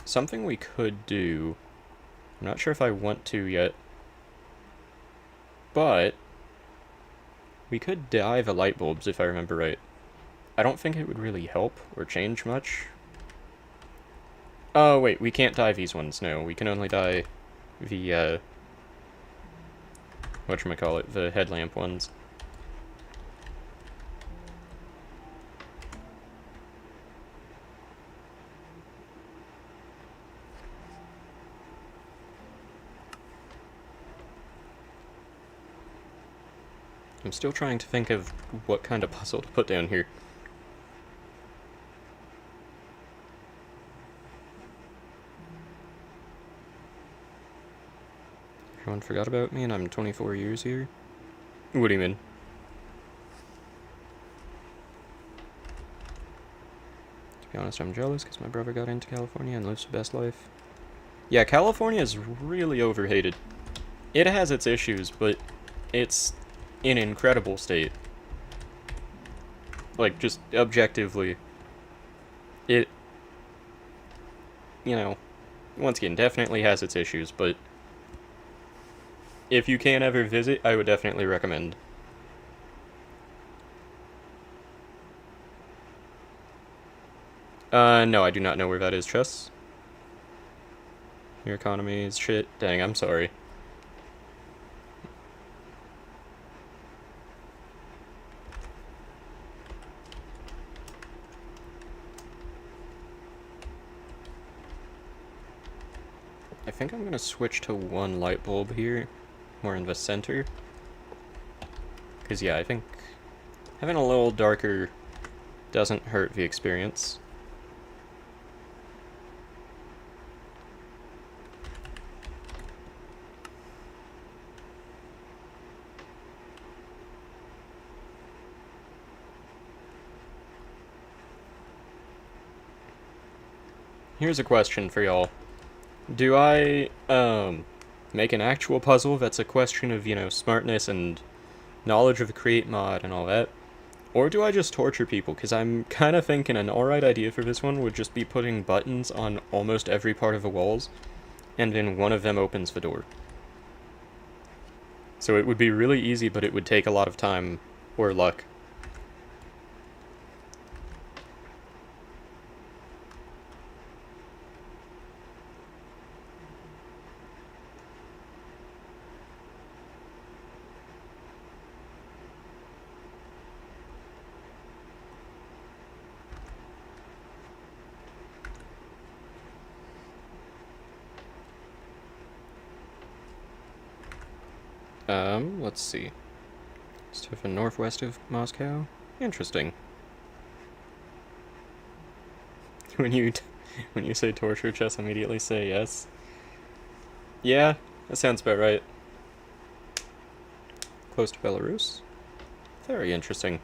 Something we could do. I'm not sure if I want to yet. But we could dye the light bulbs if I remember right. I don't think it would really help or change much. Oh, wait, we can't dye these ones, no. We can only dye the, whatchamacallit, the headlamp ones. I'm still trying to think of what kind of puzzle to put down here. Everyone forgot about me and I'm 24 years here? What do you mean? To be honest, I'm jealous because my brother got into California and lives the best life. Yeah, California is really overhated. It has its issues, but it's in an incredible state. Like, just objectively. It, you know, once again, definitely has its issues, but if you can ever visit, I would definitely recommend. No, I do not know where that is, Chess. Your economy is shit. Dang, I'm sorry. I think I'm gonna switch to one light bulb here, more in the center. Because, yeah, I think having a little darker doesn't hurt the experience. Here's a question for y'all. Do I, make an actual puzzle that's a question of, you know, smartness and knowledge of the create mod and all that? Or do I just torture people? Because I'm kind of thinking an alright idea for this one would just be putting buttons on almost every part of the walls, and then one of them opens the door. So it would be really easy, but it would take a lot of time or luck. Let's see. Stuff in northwest of Moscow? Interesting. When you say torture, Chess immediately say yes. Yeah, that sounds about right. Close to Belarus? Very interesting.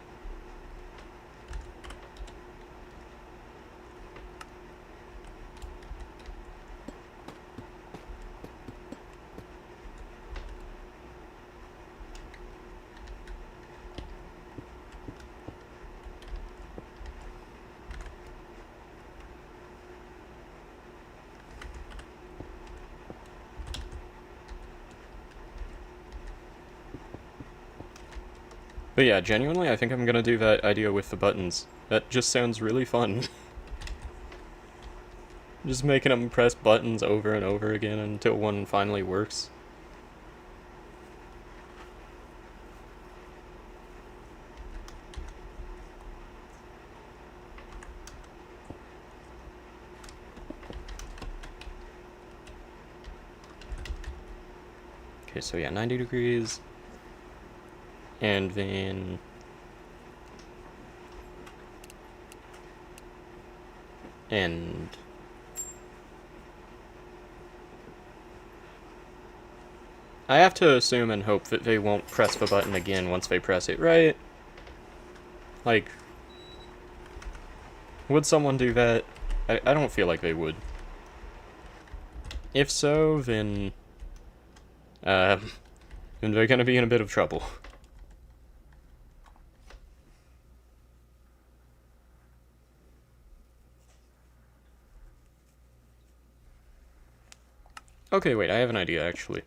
But yeah, genuinely, I think I'm gonna do that idea with the buttons. That just sounds really fun. Just making them press buttons over and over again until one finally works. Okay, so yeah, 90 degrees. And then... end. I have to assume and hope that they won't press the button again once they press it, right? Like, would someone do that? I don't feel like they would. If so, then they're gonna be in a bit of trouble. Okay, wait, I have an idea, actually.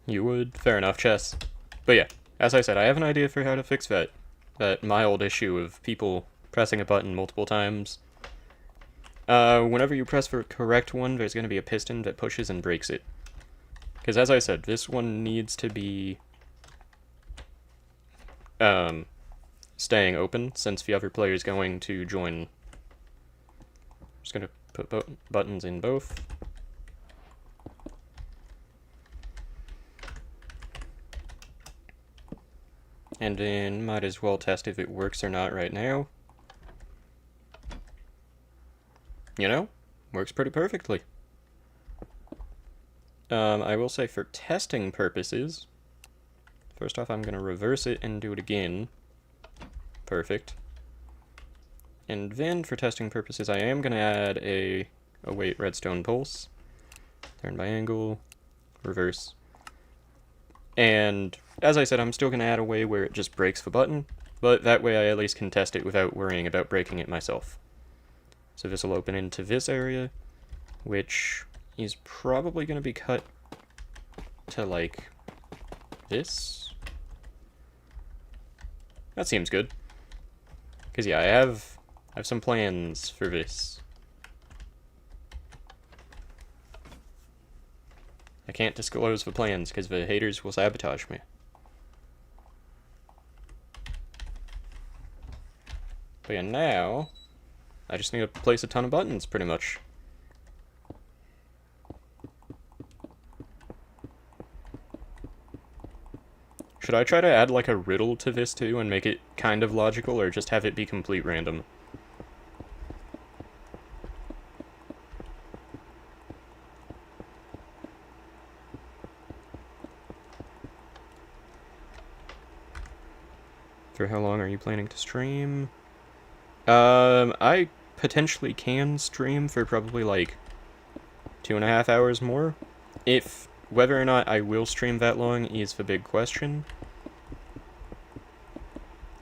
You would? Fair enough, chess. But yeah, as I said, I have an idea for how to fix that. That mild issue of people pressing a button multiple times. Whenever you press for a correct one, there's going to be a piston that pushes and breaks it. Because as I said, this one needs to be staying open, since the other player is going to join. I'm just going to put buttons in both. And then might as well test if it works or not right now. You know, works pretty perfectly. I will say for testing purposes, first off I'm going to reverse it and do it again. Perfect. And then for testing purposes I am going to add a await redstone pulse. Turn by angle, reverse. And as I said, I'm still going to add a way where it just breaks the button, but that way I at least can test it without worrying about breaking it myself. So this will open into this area, which is probably going to be cut to, like, this. That seems good. Because, yeah, I have some plans for this. I can't disclose the plans because the haters will sabotage me. But yeah, now I just need to place a ton of buttons, pretty much. Should I try to add like a riddle to this too and make it kind of logical, or just have it be complete random? For how long are you planning to stream? I potentially can stream for probably like 2.5 hours more. Whether or not I will stream that long is the big question.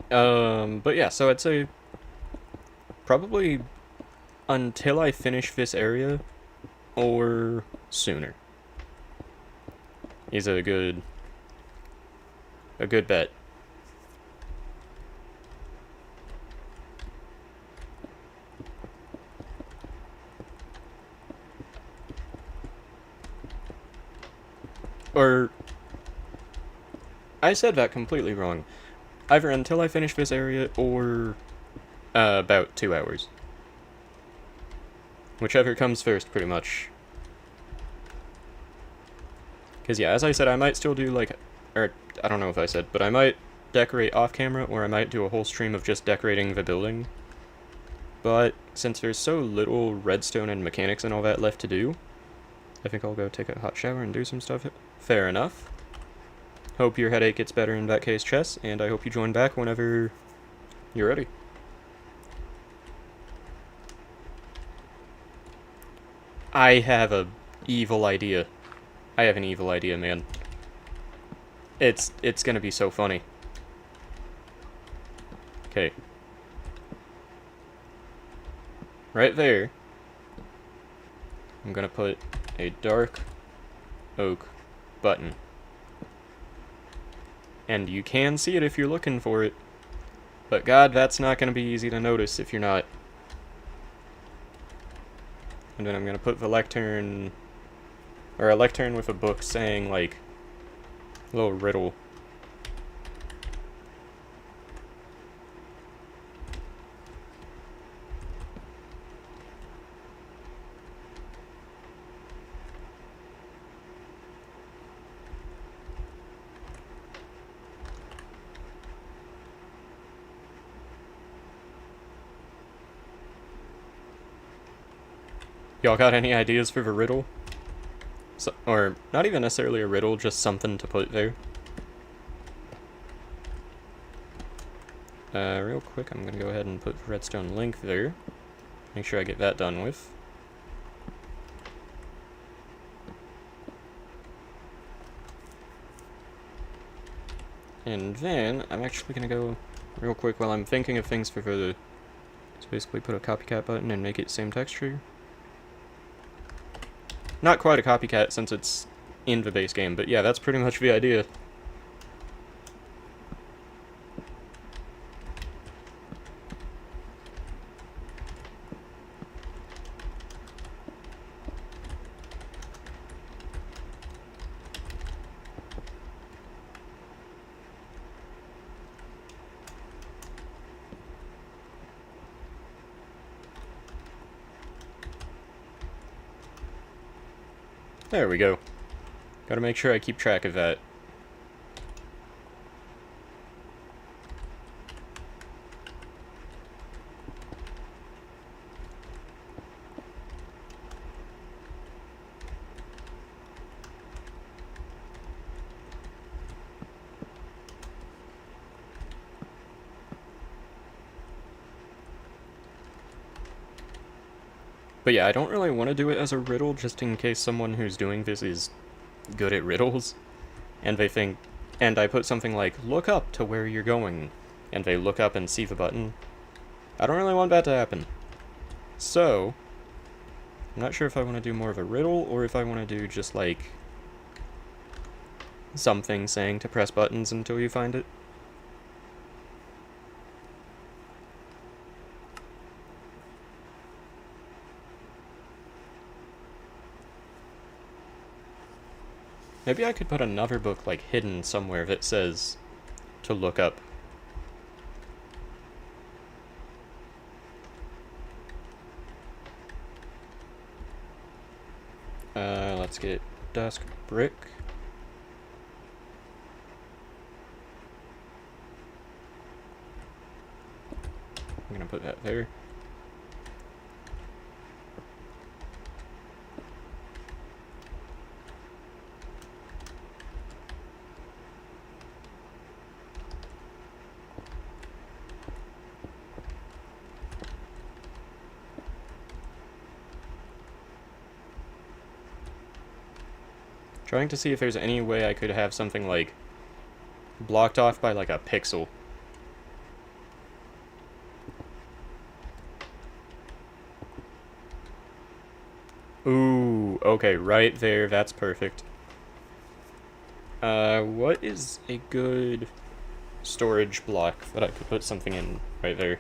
But yeah, so I'd say probably until I finish this area or sooner is a good bet. Or, I said that completely wrong. Either until I finish this area, or about 2 hours. Whichever comes first, pretty much. Because yeah, as I said, I might still do like, or I don't know if I said, but I might decorate off camera, or I might do a whole stream of just decorating the building. But since there's so little redstone and mechanics and all that left to do, I think I'll go take a hot shower and do some stuff. Fair enough. Hope your headache gets better in that case, Chess, and I hope you join back whenever you're ready. I have a evil idea. I have an evil idea, man. It's gonna be so funny. Okay. Right there, I'm gonna put a dark oak button. And you can see it if you're looking for it. But god, that's not gonna be easy to notice if you're not. And then I'm gonna put the lectern, or a lectern with a book saying, like, a little riddle. Y'all got any ideas for the riddle? So, or not even necessarily a riddle, just something to put there. Real quick, I'm gonna go ahead and put redstone link there. Make sure I get that done with. And then, I'm actually gonna go real quick while I'm thinking of things for the... So basically put a copycat button and make it same texture. Not quite a copycat since it's in the base game, but yeah, that's pretty much the idea. There we go. Gotta make sure I keep track of that. But yeah, I don't really want to do it as a riddle, just in case someone who's doing this is good at riddles, and they think, and I put something like, look up to where you're going, and they look up and see the button. I don't really want that to happen. So, I'm not sure if I want to do more of a riddle, or if I want to do just like, something saying to press buttons until you find it. Maybe I could put another book, like, hidden somewhere that says to look up. Let's get dusk brick. I'm gonna put that there. Trying to see if there's any way I could have something, like, blocked off by, like, a pixel. Ooh, okay, right there, that's perfect. What is a good storage block that I could put something in right there?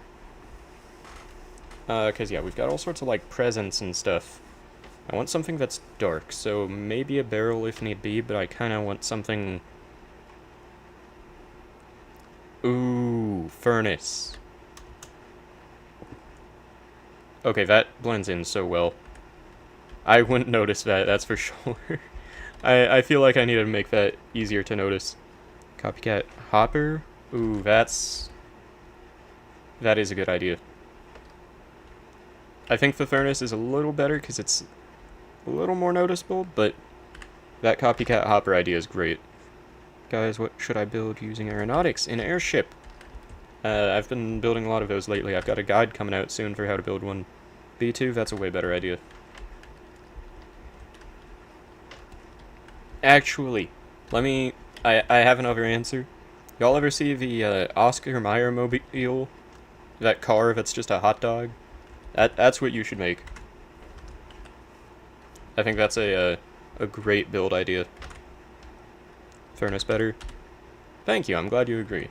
Cause yeah, we've got all sorts of, like, presents and stuff. I want something that's dark, so maybe a barrel if need be, but I kinda want something... Ooh, furnace. Okay, that blends in so well. I wouldn't notice that, that's for sure. I feel like I need to make that easier to notice. Copycat hopper? Ooh, that is a good idea. I think the furnace is a little better because it's a little more noticeable, but that copycat hopper idea is great. Guys, what should I build using aeronautics? An airship! I've been building a lot of those lately. I've got a guide coming out soon for how to build one. B2, that's a way better idea. Actually, I have another answer. Y'all ever see the Oscar Mayer mobile? That car that's just a hot dog? That's what you should make. I think that's a great build idea. Furnace better? Thank you, I'm glad you agree.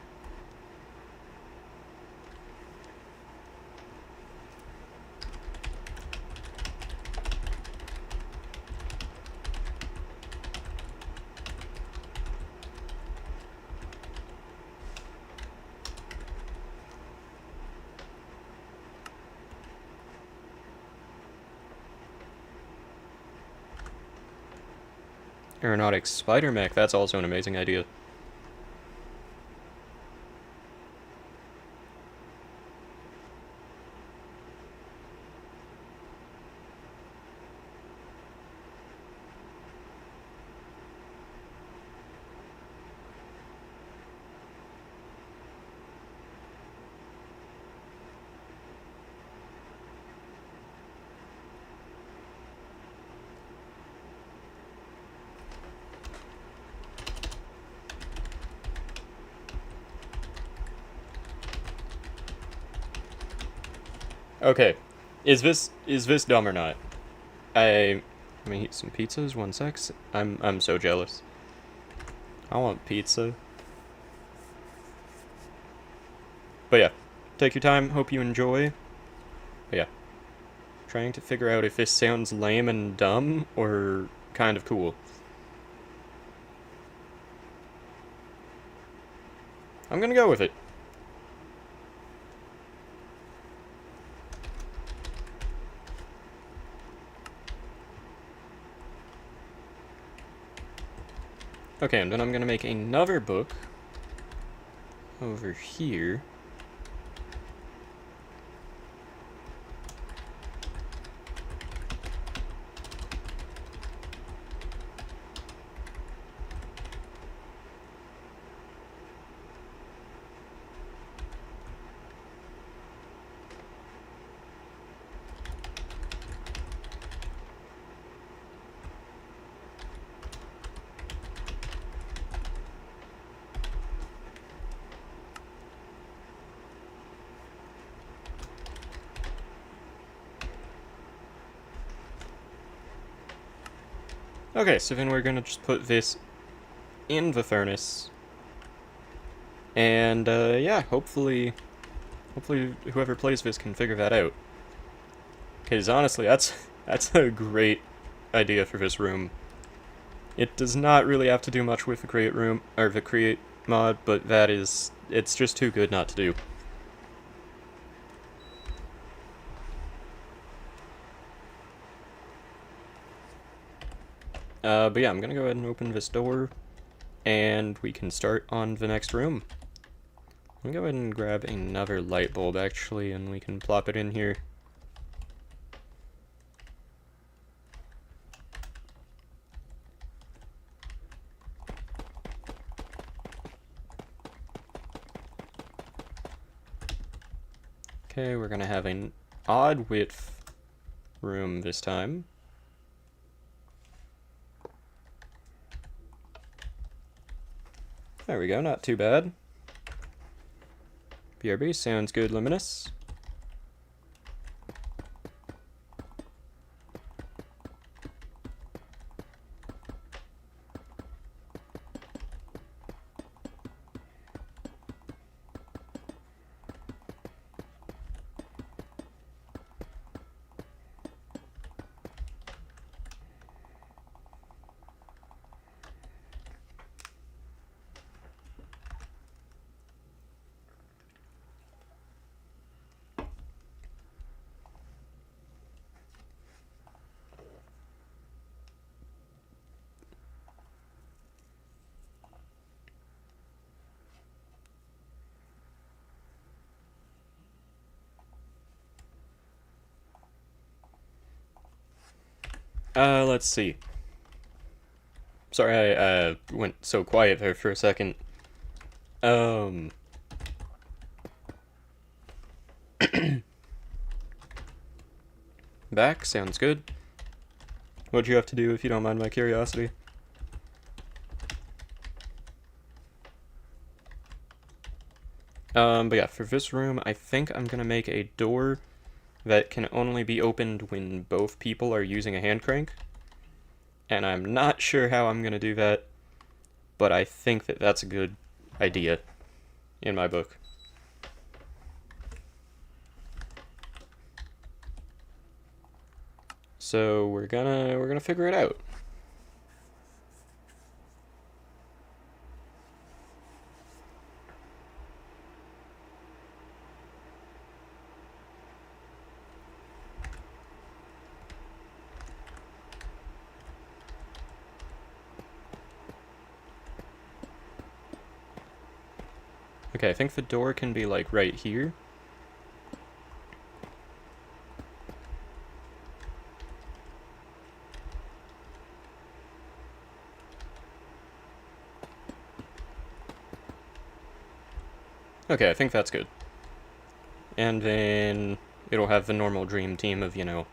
Aeronautics spider mech. That's also an amazing idea. Okay, is this dumb or not? Let me eat some pizzas. 1 sec. I'm so jealous. I want pizza. But yeah, take your time. Hope you enjoy. But yeah, trying to figure out if this sounds lame and dumb or kind of cool. I'm gonna go with it. Okay, and then I'm gonna make another book over here. Okay, so then we're gonna just put this in the furnace. And, yeah, hopefully whoever plays this can figure that out. Because honestly, that's a great idea for this room. It does not really have to do much with the create room, or the create mod, but it's just too good not to do. But yeah, I'm gonna go ahead and open this door, and we can start on the next room. I'm gonna go ahead and grab another light bulb, actually, and we can plop it in here. Okay, we're gonna have an odd width room this time. There we go, not too bad. BRB, sounds good, Luminous. Let's see. Sorry, I, went so quiet there for a second. Back, sounds good. What'd you have to do, if you don't mind my curiosity? But yeah, for this room, I think I'm gonna make a door that can only be opened when both people are using a hand crank. And I'm not sure how I'm gonna do that, but I think that that's a good idea in my book. So we're gonna figure it out. Okay, I think the door can be, like, right here. Okay, I think that's good. And then it'll have the normal dream team of, you know,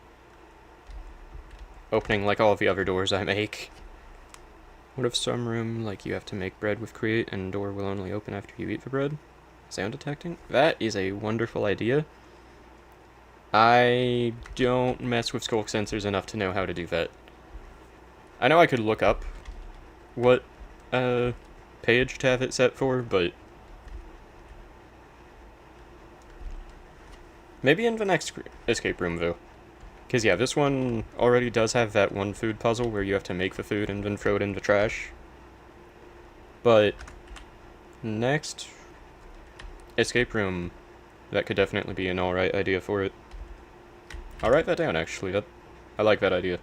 opening like all of the other doors I make. What if some room, like you have to make bread with create and door will only open after you eat the bread? Sound detecting? That is a wonderful idea. I don't mess with sculk sensors enough to know how to do that. I know I could look up what page to have it set for, but maybe in the next escape room, though. Because, yeah, this one already does have that one food puzzle where you have to make the food and then throw it in the trash. But next escape room, that could definitely be an alright idea for it. I'll write that down, actually. I like that idea.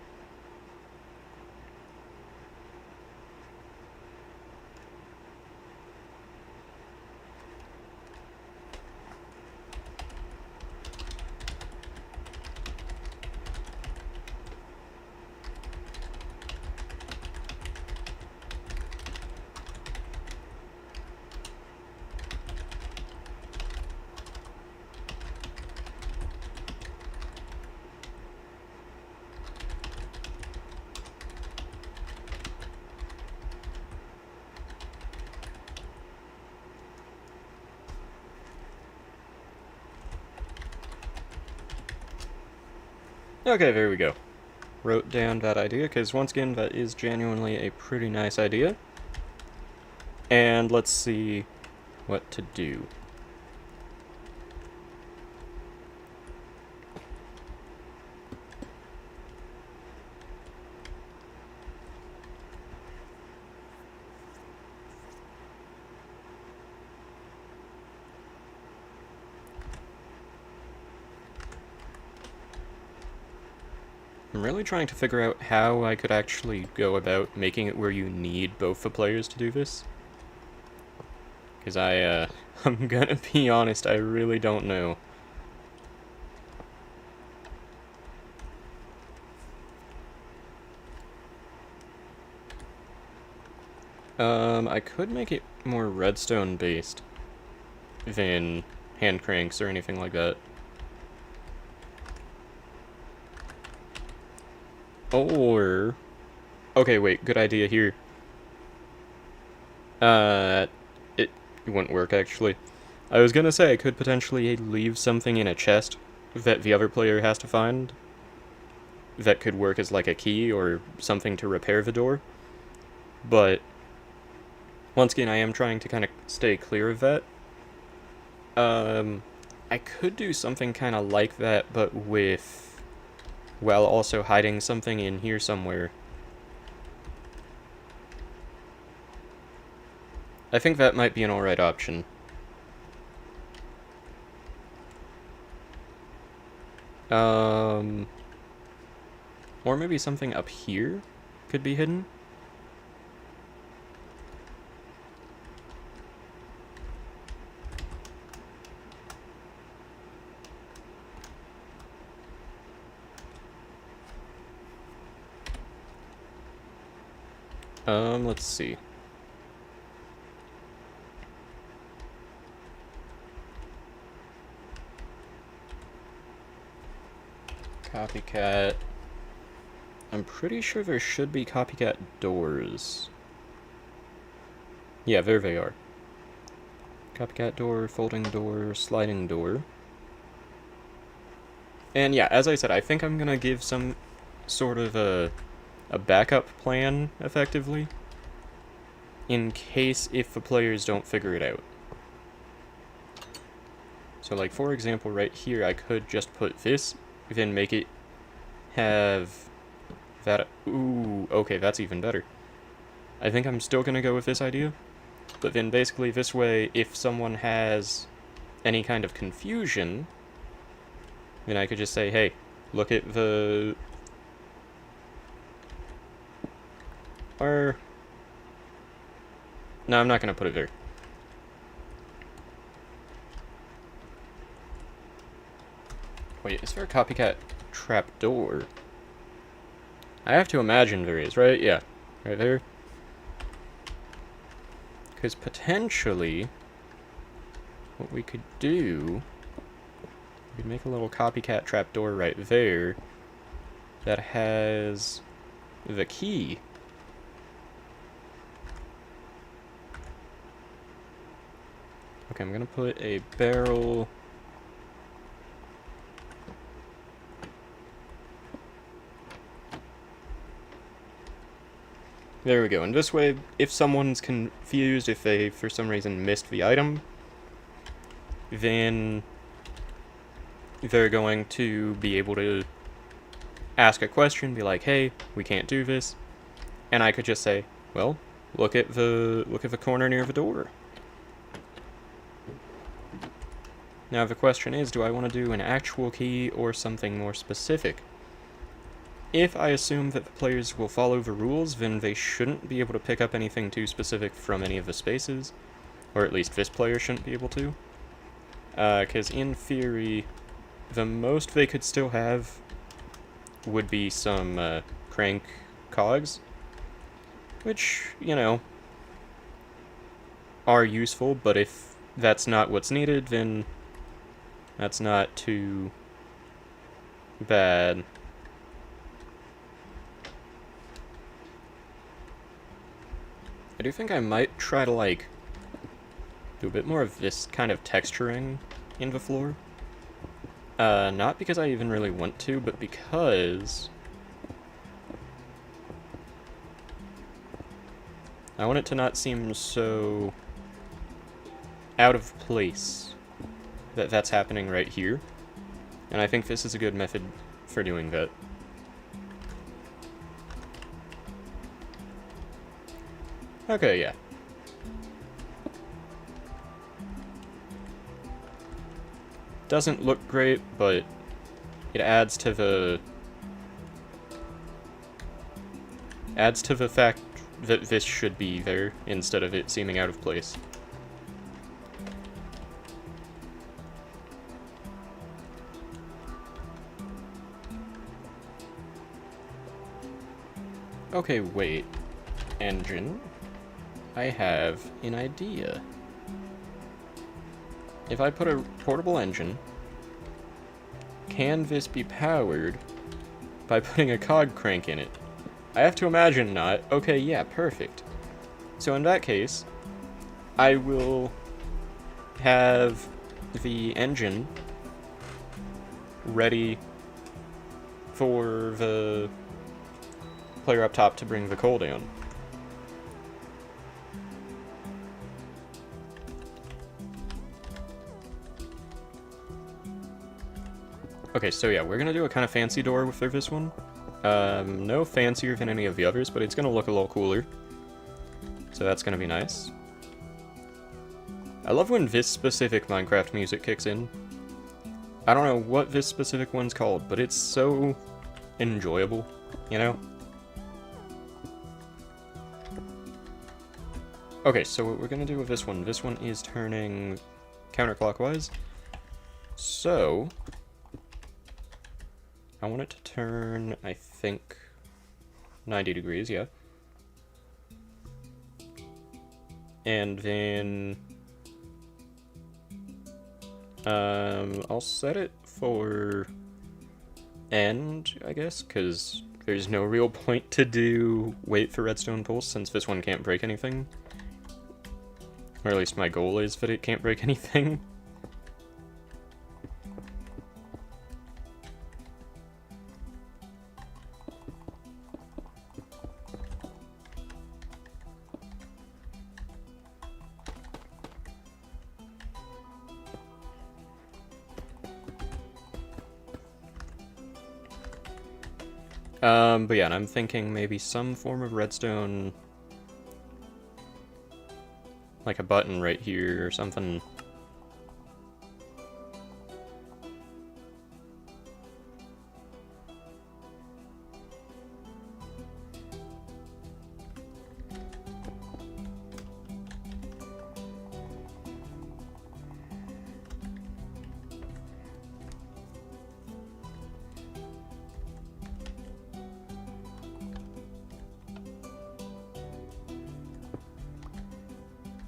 Okay, there we go. Wrote down that idea, because once again, that is genuinely a pretty nice idea. And let's see what to do. I'm really trying to figure out how I could actually go about making it where you need both the players to do this. Because I'm gonna be honest, I really don't know. I could make it more redstone based than hand cranks or anything like that. Or... Okay, wait, good idea here. It wouldn't work, actually. I was gonna say I could potentially leave something in a chest that the other player has to find that could work as like a key or something to repair the door. But once again, I am trying to kind of stay clear of that. I could do something kind of like that, but with... while also hiding something in here somewhere. I think that might be an alright option. Or maybe something up here could be hidden. Let's see. Copycat. I'm pretty sure there should be copycat doors. Yeah, there they are. Copycat door, folding door, sliding door. And yeah, as I said, I think I'm gonna give some sort of a backup plan, effectively, in case if the players don't figure it out. So like, for example, right here, I could just put this, then make it have that... Ooh, okay, that's even better. I think I'm still gonna go with this idea, but then basically this way, if someone has any kind of confusion, then I could just say, hey, look at the... Or... No, I'm not gonna put it there. Wait, is there a copycat trapdoor? I have to imagine there is, right? Yeah. Right there. Because potentially, what we could do, we could make a little copycat trapdoor right there that has the key. Okay, I'm gonna put a barrel. There we go, and this way, if someone's confused, if they, for some reason, missed the item, then they're going to be able to ask a question, be like, hey, we can't do this, and I could just say, well, look at the corner near the door. Now the question is, do I want to do an actual key or something more specific? If I assume that the players will follow the rules, then they shouldn't be able to pick up anything too specific from any of the spaces. Or at least this player shouldn't be able to. Because in theory, the most they could still have would be some crank cogs. Which, you know, are useful, but if that's not what's needed, then that's not too bad. I do think I might try to, like, do a bit more of this kind of texturing in the floor. Not because I even really want to, but because I want it to not seem so out of place that that's happening right here. And I think this is a good method for doing that. Okay, yeah. Doesn't look great, but it adds to the fact that this should be there instead of it seeming out of place. Okay, wait. Engine. I have an idea. If I put a portable engine, can this be powered by putting a cog crank in it? I have to imagine not. Okay, yeah, perfect. So in that case, I will have the engine ready for the player up top to bring the coal down. Okay, so yeah, we're gonna do a kind of fancy door for this one. No fancier than any of the others, but it's gonna look a little cooler. So that's gonna be nice. I love when this specific Minecraft music kicks in. I don't know what this specific one's called, but it's so enjoyable, you know? Okay, so what we're gonna do with this one is turning counterclockwise. So I want it to turn, I think, 90 degrees, yeah. And then I'll set it for end, I guess, because there's no real point to wait for redstone pulse since this one can't break anything. Or at least my goal is that it can't break anything. But yeah, and I'm thinking maybe some form of redstone, like a button right here or something.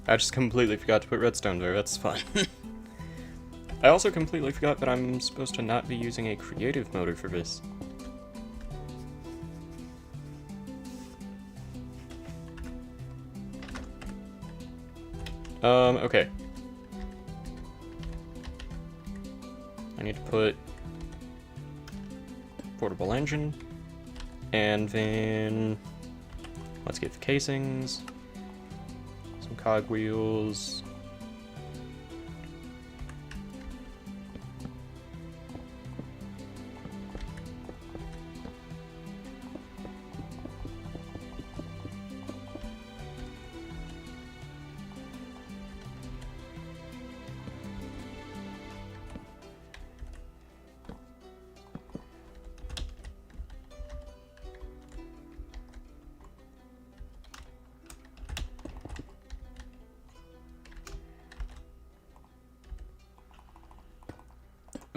I just completely forgot to put redstone there, that's fun. I also completely forgot that I'm supposed to not be using a creative motor for this. Okay. I need to put portable engine, and then let's get the casings, some cogwheels.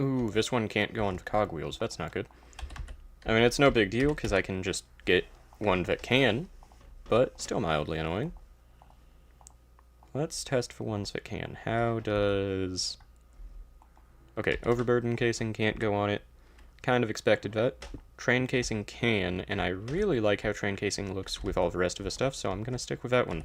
Ooh, this one can't go on cogwheels, that's not good. I mean, it's no big deal, because I can just get one that can, but still mildly annoying. Let's test for ones that can. How does... Okay, overburden casing can't go on it. Kind of expected that. Train casing can, and I really like how train casing looks with all the rest of the stuff, so I'm gonna stick with that one.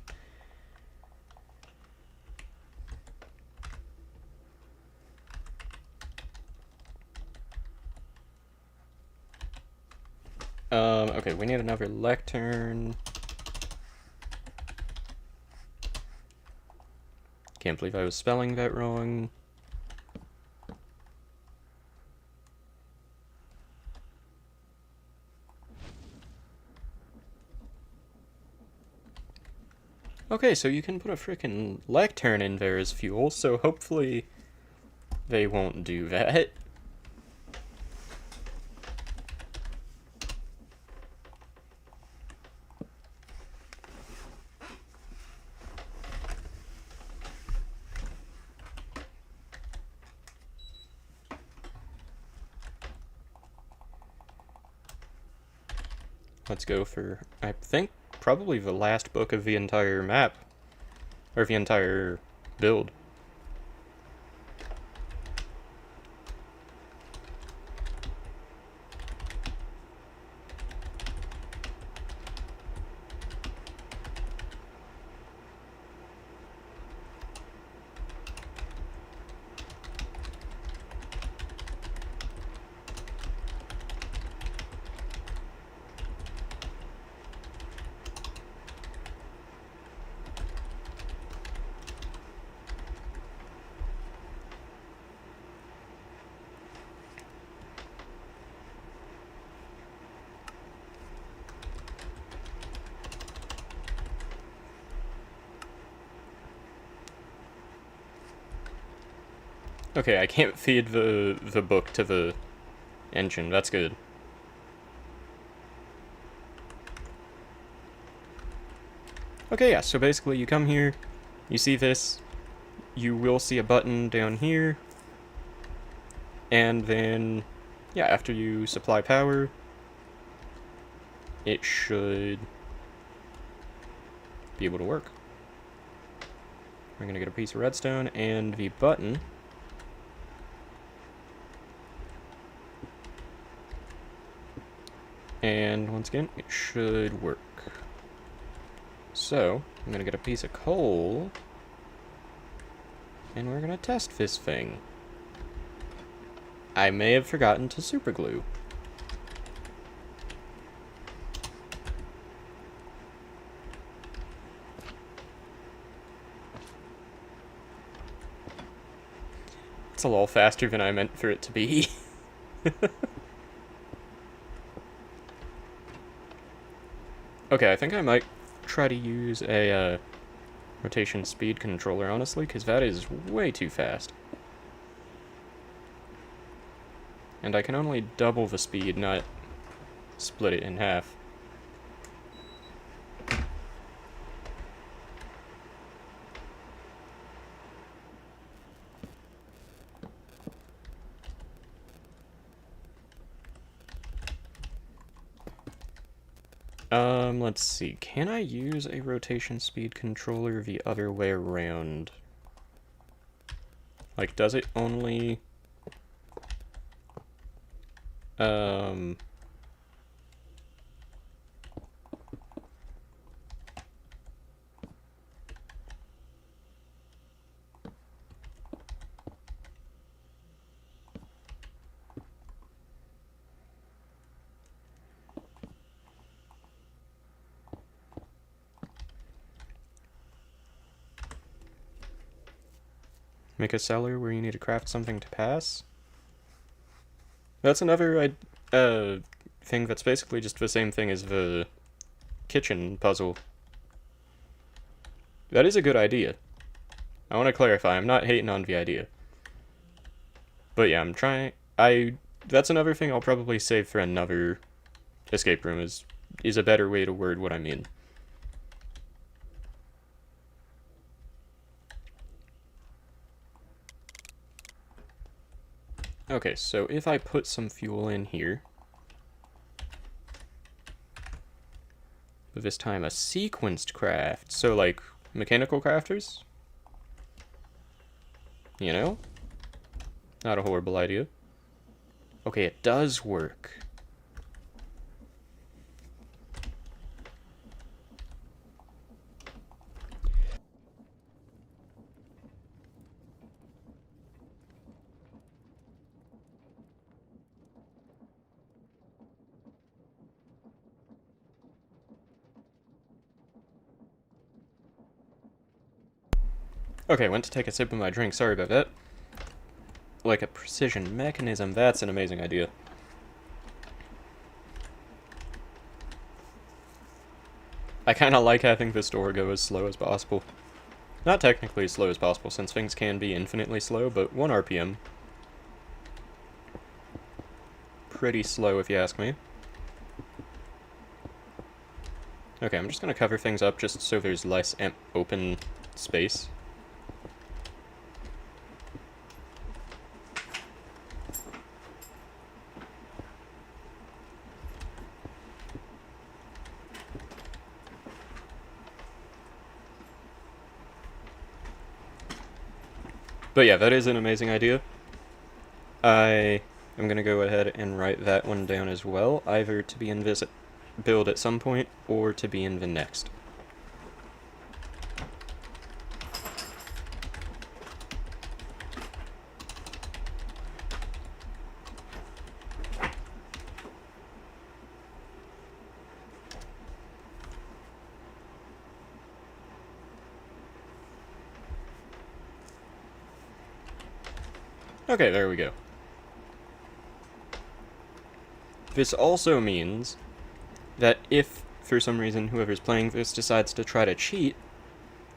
Okay, we need another lectern. Can't believe I was spelling that wrong. Okay, so you can put a frickin' lectern in there as fuel, so hopefully they won't do that. Let's go for, I think, probably the last book of the entire map. Or the entire build. Okay, I can't feed the book to the engine, that's good. Okay, yeah, so basically you come here, you see this, you will see a button down here, and then, yeah, after you supply power, it should be able to work. We're gonna get a piece of redstone and the button. And once again, it should work. So, I'm gonna get a piece of coal, and we're gonna test this thing. I may have forgotten to superglue. It's a little faster than I meant for it to be. Okay, I think I might try to use a rotation speed controller, honestly, because that is way too fast. And I can only double the speed, not split it in half. Let's see. Can I use a rotation speed controller the other way around? Like, does it only... Make a cellar where you need to craft something to pass? That's another thing that's basically just the same thing as the kitchen puzzle. That is a good idea. I want to clarify, I'm not hating on the idea. But yeah, I'm trying... That's another thing I'll probably save for another escape room, is a better way to word what I mean. Okay, so if I put some fuel in here, but this time a sequenced craft, so like mechanical crafters? You know? Not a horrible idea. Okay, it does work. Okay, went to take a sip of my drink, sorry about that. Like a precision mechanism, that's an amazing idea. I kinda like having this door go as slow as possible. Not technically as slow as possible, since things can be infinitely slow, but 1 RPM. Pretty slow if you ask me. Okay, I'm just gonna cover things up just so there's less open space. But yeah, that is an amazing idea. I am going to go ahead and write that one down as well, either to be in this build at some point, or to be in the next. Okay, there we go. This also means that if, for some reason, whoever's playing this decides to try to cheat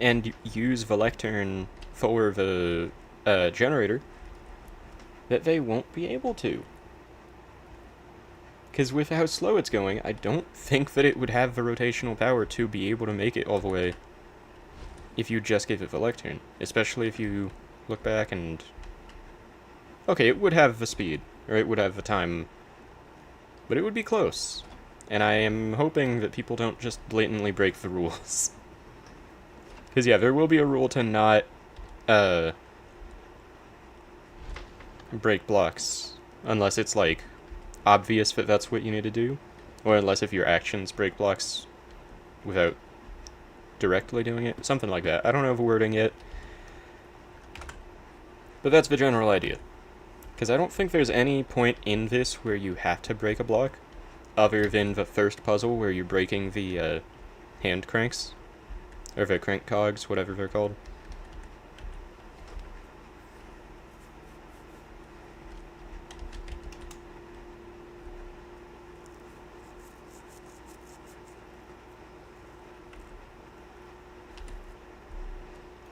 and use the lectern for the generator, that they won't be able to. Because with how slow it's going, I don't think that it would have the rotational power to be able to make it all the way if you just gave it the lectern. Especially if you look back and... Okay, it would have the speed, or it would have the time, but it would be close. And I am hoping that people don't just blatantly break the rules. Because yeah, there will be a rule to not break blocks, unless it's like obvious that that's what you need to do, or unless if your actions break blocks without directly doing it, something like that. I don't know the wording yet, but that's the general idea. Because I don't think there's any point in this where you have to break a block, other than the first puzzle where you're breaking the hand cranks, or the crank cogs, whatever they're called.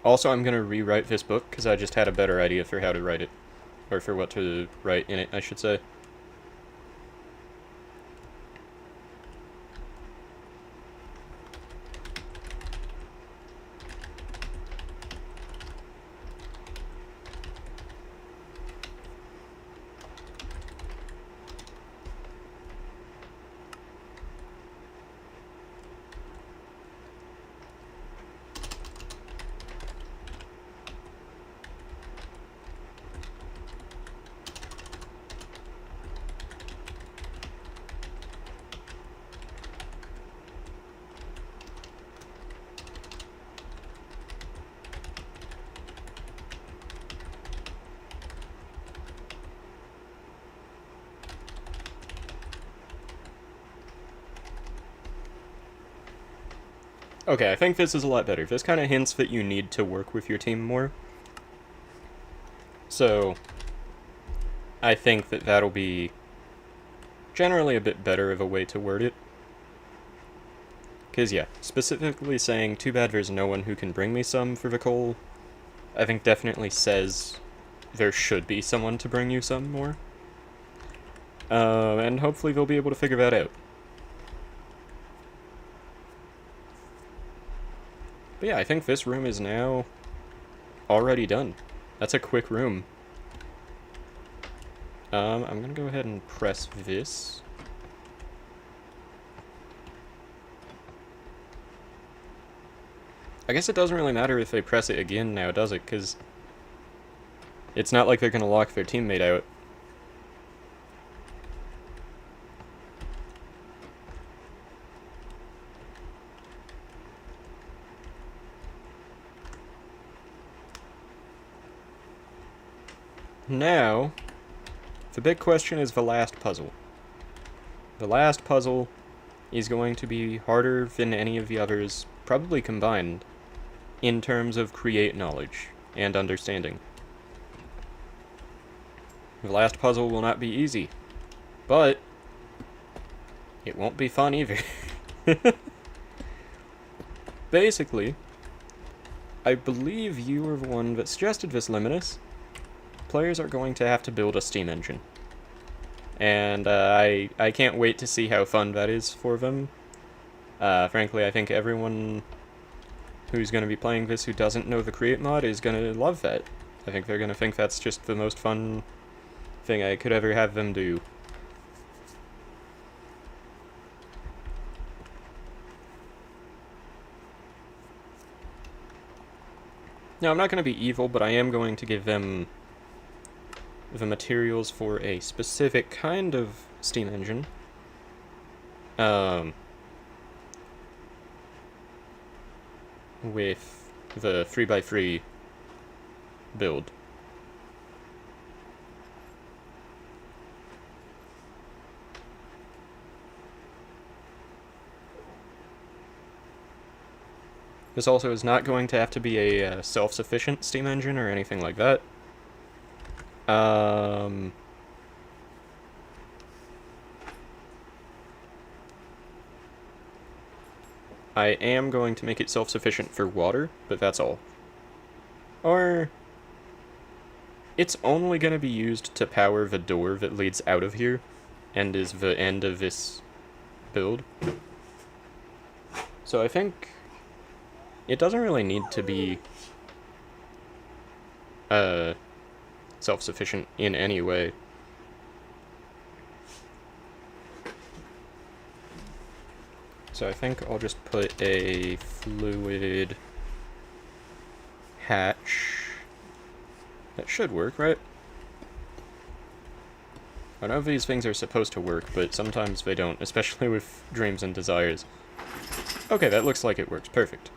Also, I'm going to rewrite this book, because I just had a better idea for how to write it. Or for what to write in it, I should say. Okay, I think this is a lot better. This kind of hints that you need to work with your team more. So, I think that that'll be generally a bit better of a way to word it. Because, yeah, specifically saying, too bad there's no one who can bring me some for the coal, I think definitely says there should be someone to bring you some more. And hopefully they'll be able to figure that out. But yeah, I think this room is now already done. That's a quick room. I'm gonna go ahead and press this. I guess it doesn't really matter if they press it again now, does it? Because it's not like they're gonna lock their teammate out. Now, the big question is the last puzzle. The last puzzle is going to be harder than any of the others, probably combined, in terms of create knowledge and understanding. The last puzzle will not be easy, but it won't be fun either. Basically, I believe you were the one that suggested this, Luminous. Players are going to have to build a steam engine. And I can't wait to see how fun that is for them. Frankly, I think everyone who's going to be playing this who doesn't know the Create mod is going to love that. I think they're going to think that's just the most fun thing I could ever have them do. Now, I'm not going to be evil, but I am going to give them the materials for a specific kind of steam engine. With the 3x3 build. This also is not going to have to be a self-sufficient steam engine or anything like that. I am going to make it self-sufficient for water, but that's all. Or it's only going to be used to power the door that leads out of here and is the end of this build. So I think it doesn't really need to be self-sufficient in any way. So I think I'll just put a fluid hatch. That should work, right? I know these things are supposed to work, but sometimes they don't, especially with dreams and desires. Okay, that looks like it works. Perfect.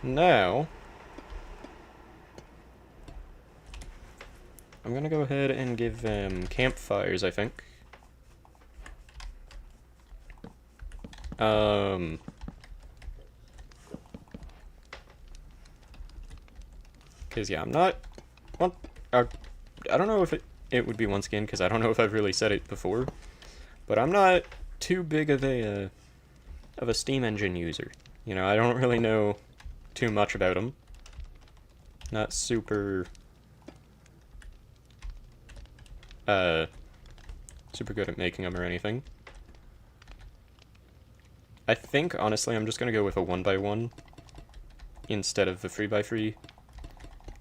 Now, I'm gonna go ahead and give them campfires, I think. Because, yeah, I'm not... Well, I don't know if it would be once again, because I don't know if I've really said it before, but I'm not too big of a steam engine user. You know, I don't really know too much about them. Not super... super good at making them or anything. I think, honestly, I'm just gonna go with a 1x1 instead of the 3x3.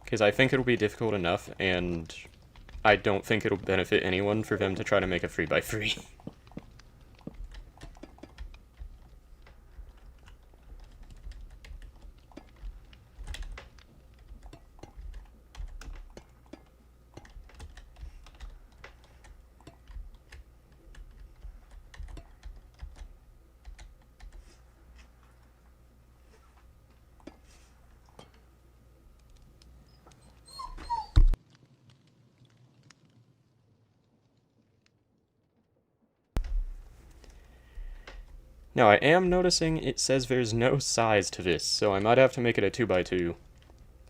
Because I think it'll be difficult enough, and I don't think it'll benefit anyone for them to try to make a 3x3. Now, I am noticing it says there's no size to this, so I might have to make it a 2x2.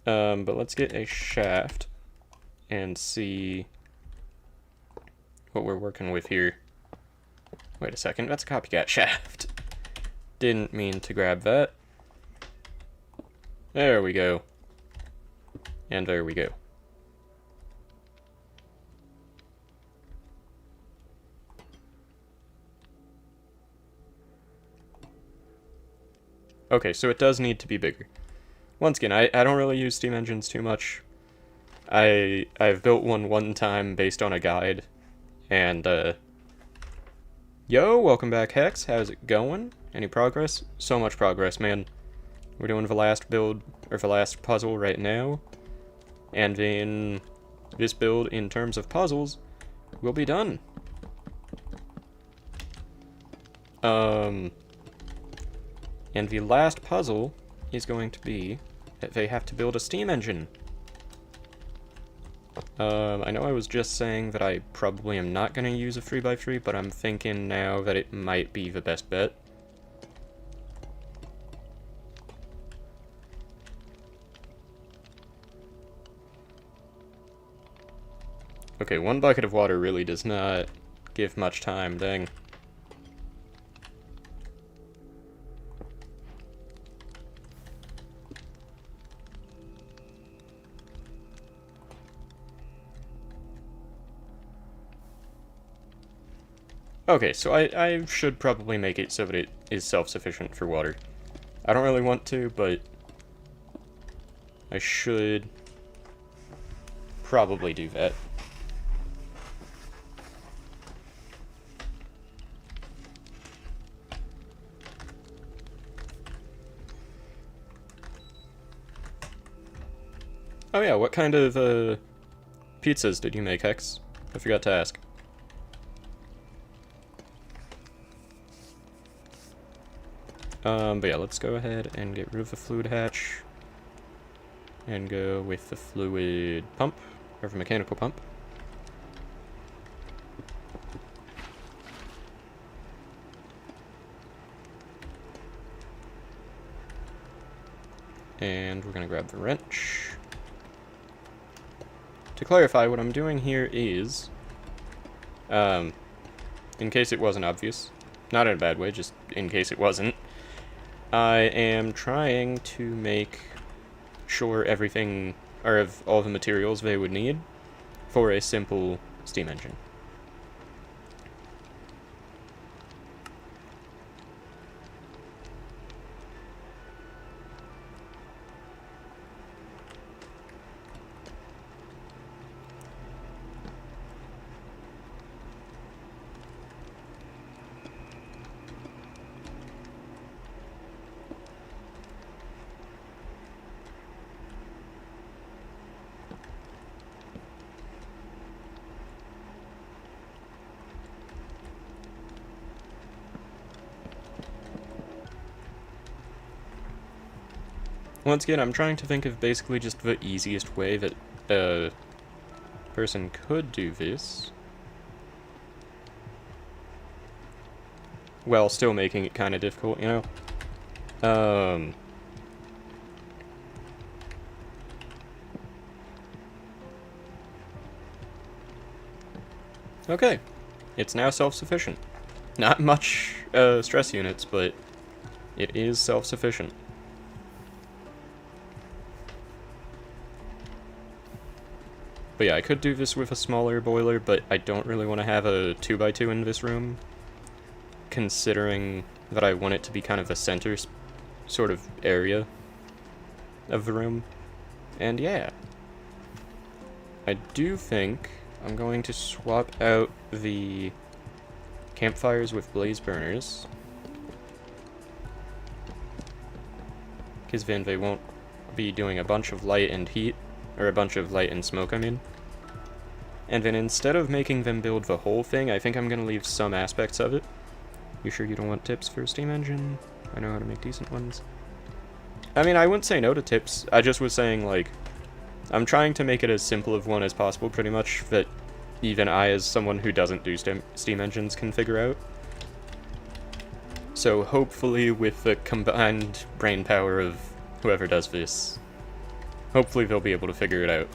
But let's get a shaft and see what we're working with here. Wait a second, that's a copycat shaft. Didn't mean to grab that. There we go. And there we go. Okay, so it does need to be bigger. Once again, I don't really use steam engines too much. I've built one time based on a guide, and yo, welcome back, Hex. How's it going? Any progress? So much progress, man. We're doing the last build, or the last puzzle right now, and then this build, in terms of puzzles, will be done. And the last puzzle is going to be that they have to build a steam engine. I know I was just saying that I probably am not going to use a 3x3, but I'm thinking now that it might be the best bet. Okay, 1 bucket of water really does not give much time, dang. Okay, so I should probably make it so that it is self-sufficient for water. I don't really want to, but I should probably do that. Oh yeah, what kind of pizzas did you make, Hex? I forgot to ask. But yeah, let's go ahead and get rid of the fluid hatch and go with the fluid pump, or the mechanical pump. And we're gonna grab the wrench. To clarify, what I'm doing here is, in case it wasn't obvious, not in a bad way, just in case it wasn't, I am trying to make sure everything, or of all the materials they would need for a simple steam engine. Once again, I'm trying to think of basically just the easiest way that a person could do this, while still making it kind of difficult, you know? Okay. It's now self-sufficient. Not much stress units, but it is self-sufficient. But yeah, I could do this with a smaller boiler, but I don't really want to have a 2x2 in this room, considering that I want it to be kind of a center sort of area of the room. And yeah, I do think I'm going to swap out the campfires with blaze burners, because then they won't be doing a bunch of light and heat, or a bunch of light and smoke, I mean. And then instead of making them build the whole thing, I think I'm going to leave some aspects of it. You sure you don't want tips for a steam engine? I know how to make decent ones. I mean, I wouldn't say no to tips. I just was saying, like, I'm trying to make it as simple of one as possible, pretty much, that even I, as someone who doesn't do steam engines, can figure out. So hopefully with the combined brain power of whoever does this, hopefully they'll be able to figure it out.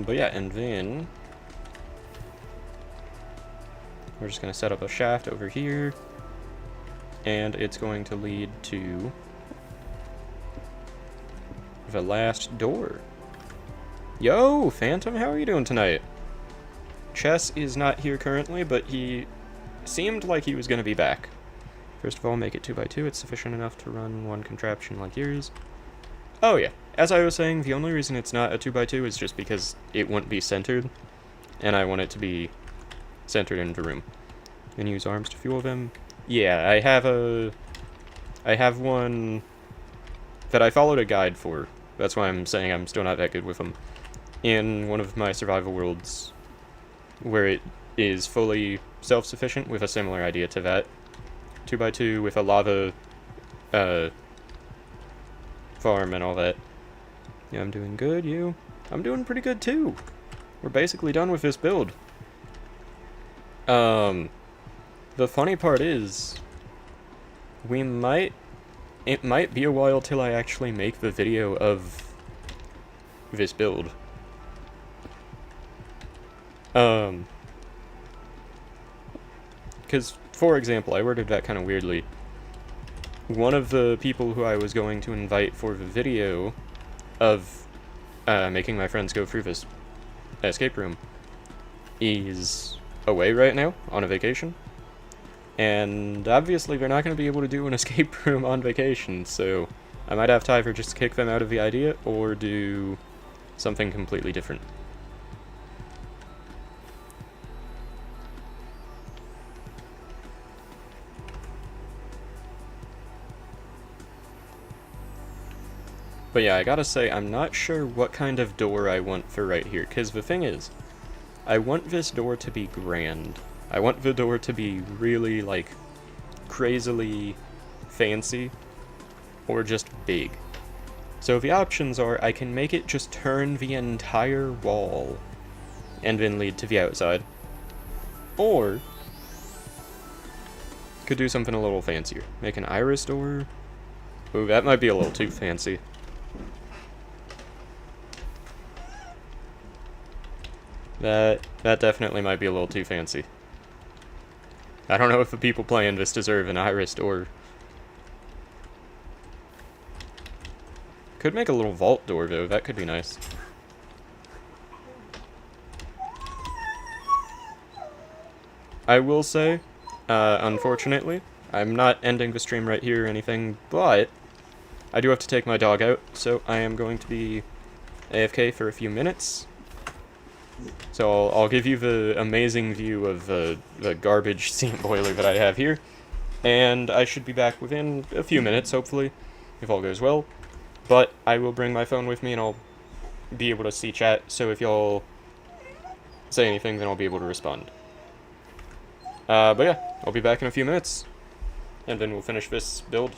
But yeah, and then we're just gonna set up a shaft over here, and it's going to lead to the last door. Yo, Phantom, how are you doing tonight? Chess is not here currently, but he seemed like he was gonna be back. First of all, make it 2x2. It's sufficient enough to run one contraption like yours. Oh yeah, as I was saying, the only reason it's not a 2x2 is just because it wouldn't be centered, and I want it to be centered in the room. And use arms to fuel them. Yeah, I have one that I followed a guide for. That's why I'm saying I'm still not that good with them. In one of my survival worlds, where it is fully self-sufficient with a similar idea to that. 2x2 with a lava farm and all that. Yeah, I'm doing good, you? I'm doing pretty good too. We're basically done with this build. The funny part is, it might be a while till I actually make the video of this build. Because, for example, I worded that kind of weirdly. One of the people who I was going to invite for the video of making my friends go through this escape room is away right now on a vacation. And obviously they're not going to be able to do an escape room on vacation, so I might have to either just kick them out of the idea or do something completely different. But yeah, I gotta say, I'm not sure what kind of door I want for right here, because the thing is, I want this door to be grand. I want the door to be really, like, crazily fancy, or just big. So the options are, I can make it just turn the entire wall, and then lead to the outside. Or, could do something a little fancier. Make an iris door. Ooh, that might be a little too fancy. That definitely might be a little too fancy. I don't know if the people playing this deserve an iris door. Could make a little vault door, though. That could be nice. I will say, unfortunately, I'm not ending the stream right here or anything, but I do have to take my dog out, so I am going to be AFK for a few minutes. So I'll give you the amazing view of the garbage steam boiler that I have here, and I should be back within a few minutes, hopefully, if all goes well. But I will bring my phone with me, and I'll be able to see chat, so if y'all say anything, then I'll be able to respond. But yeah, I'll be back in a few minutes, and then we'll finish this build.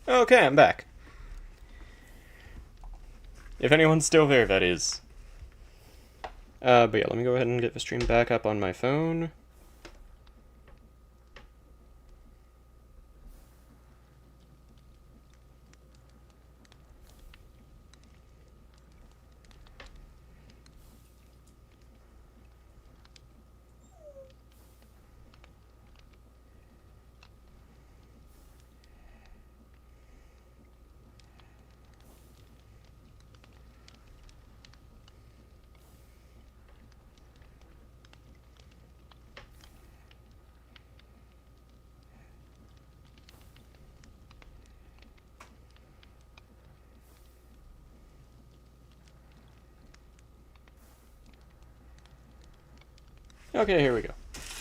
Okay, I'm back. If anyone's still there, that is. But yeah, let me go ahead and get the stream back up on my phone. Okay, here we go.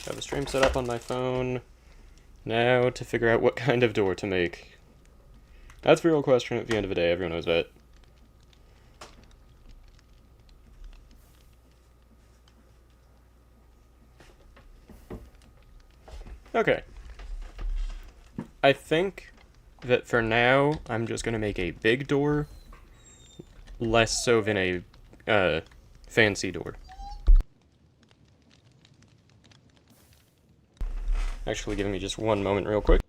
Have the stream set up on my phone. Now to figure out what kind of door to make. That's the real question at the end of the day, everyone knows that. Okay. I think that for now, I'm just gonna make a big door, less so than a, fancy door. Actually, give me just one moment real quick.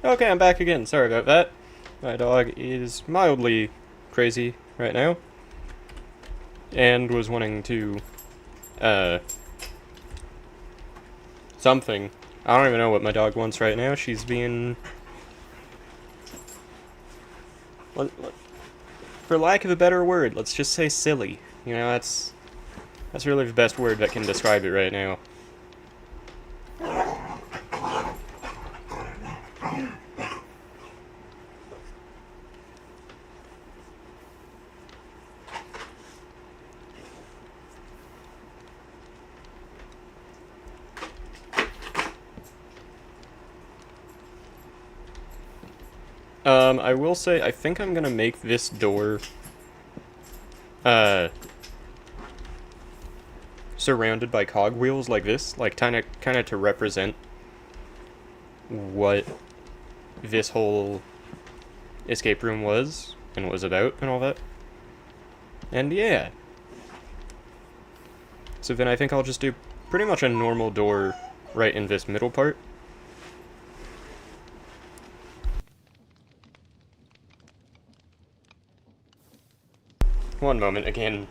Okay, I'm back again. Sorry about that. My dog is mildly crazy right now. And was wanting to, something. I don't even know what my dog wants right now. She's being... For lack of a better word, let's just say silly. You know, that's really the best word that can describe it right now. I will say, I think I'm gonna make this door, surrounded by cogwheels like this, like kinda to represent what this whole escape room was and was about and all that. And yeah. So then I think I'll just do pretty much a normal door right in this middle part. One moment again.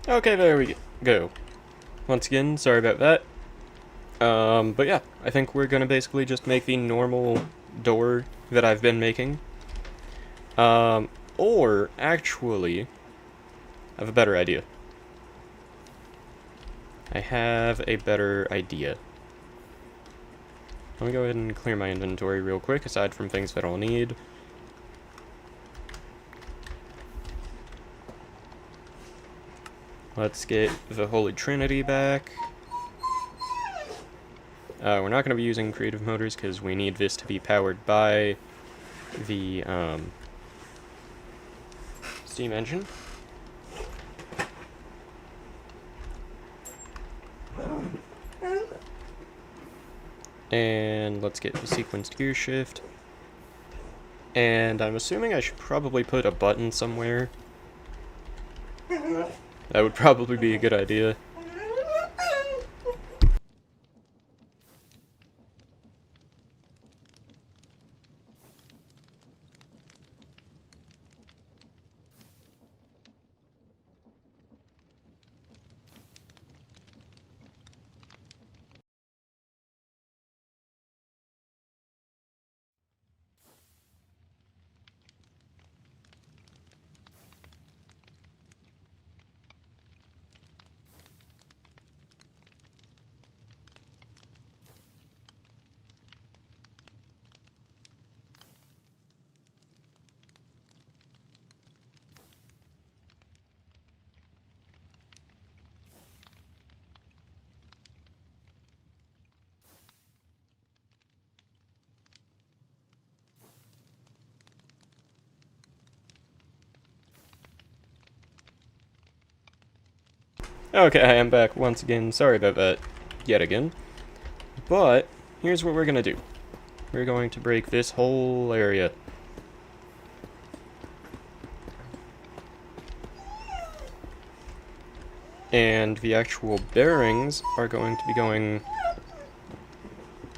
Okay, there we go. Once again, sorry about that. But yeah, I think we're gonna basically just make the normal door that I've been making. Or actually, I have a better idea. I have a better idea. Let me go ahead and clear my inventory real quick, aside from things that I'll need. Let's get the Holy Trinity back. We're not going to be using creative motors because we need this to be powered by the steam engine. And let's get the sequenced gear shift. And I'm assuming I should probably put a button somewhere. That would probably be a good idea. Okay, I am back once again. Sorry about that yet again. But here's what we're gonna do. We're going to break this whole area. And the actual bearings are going to be going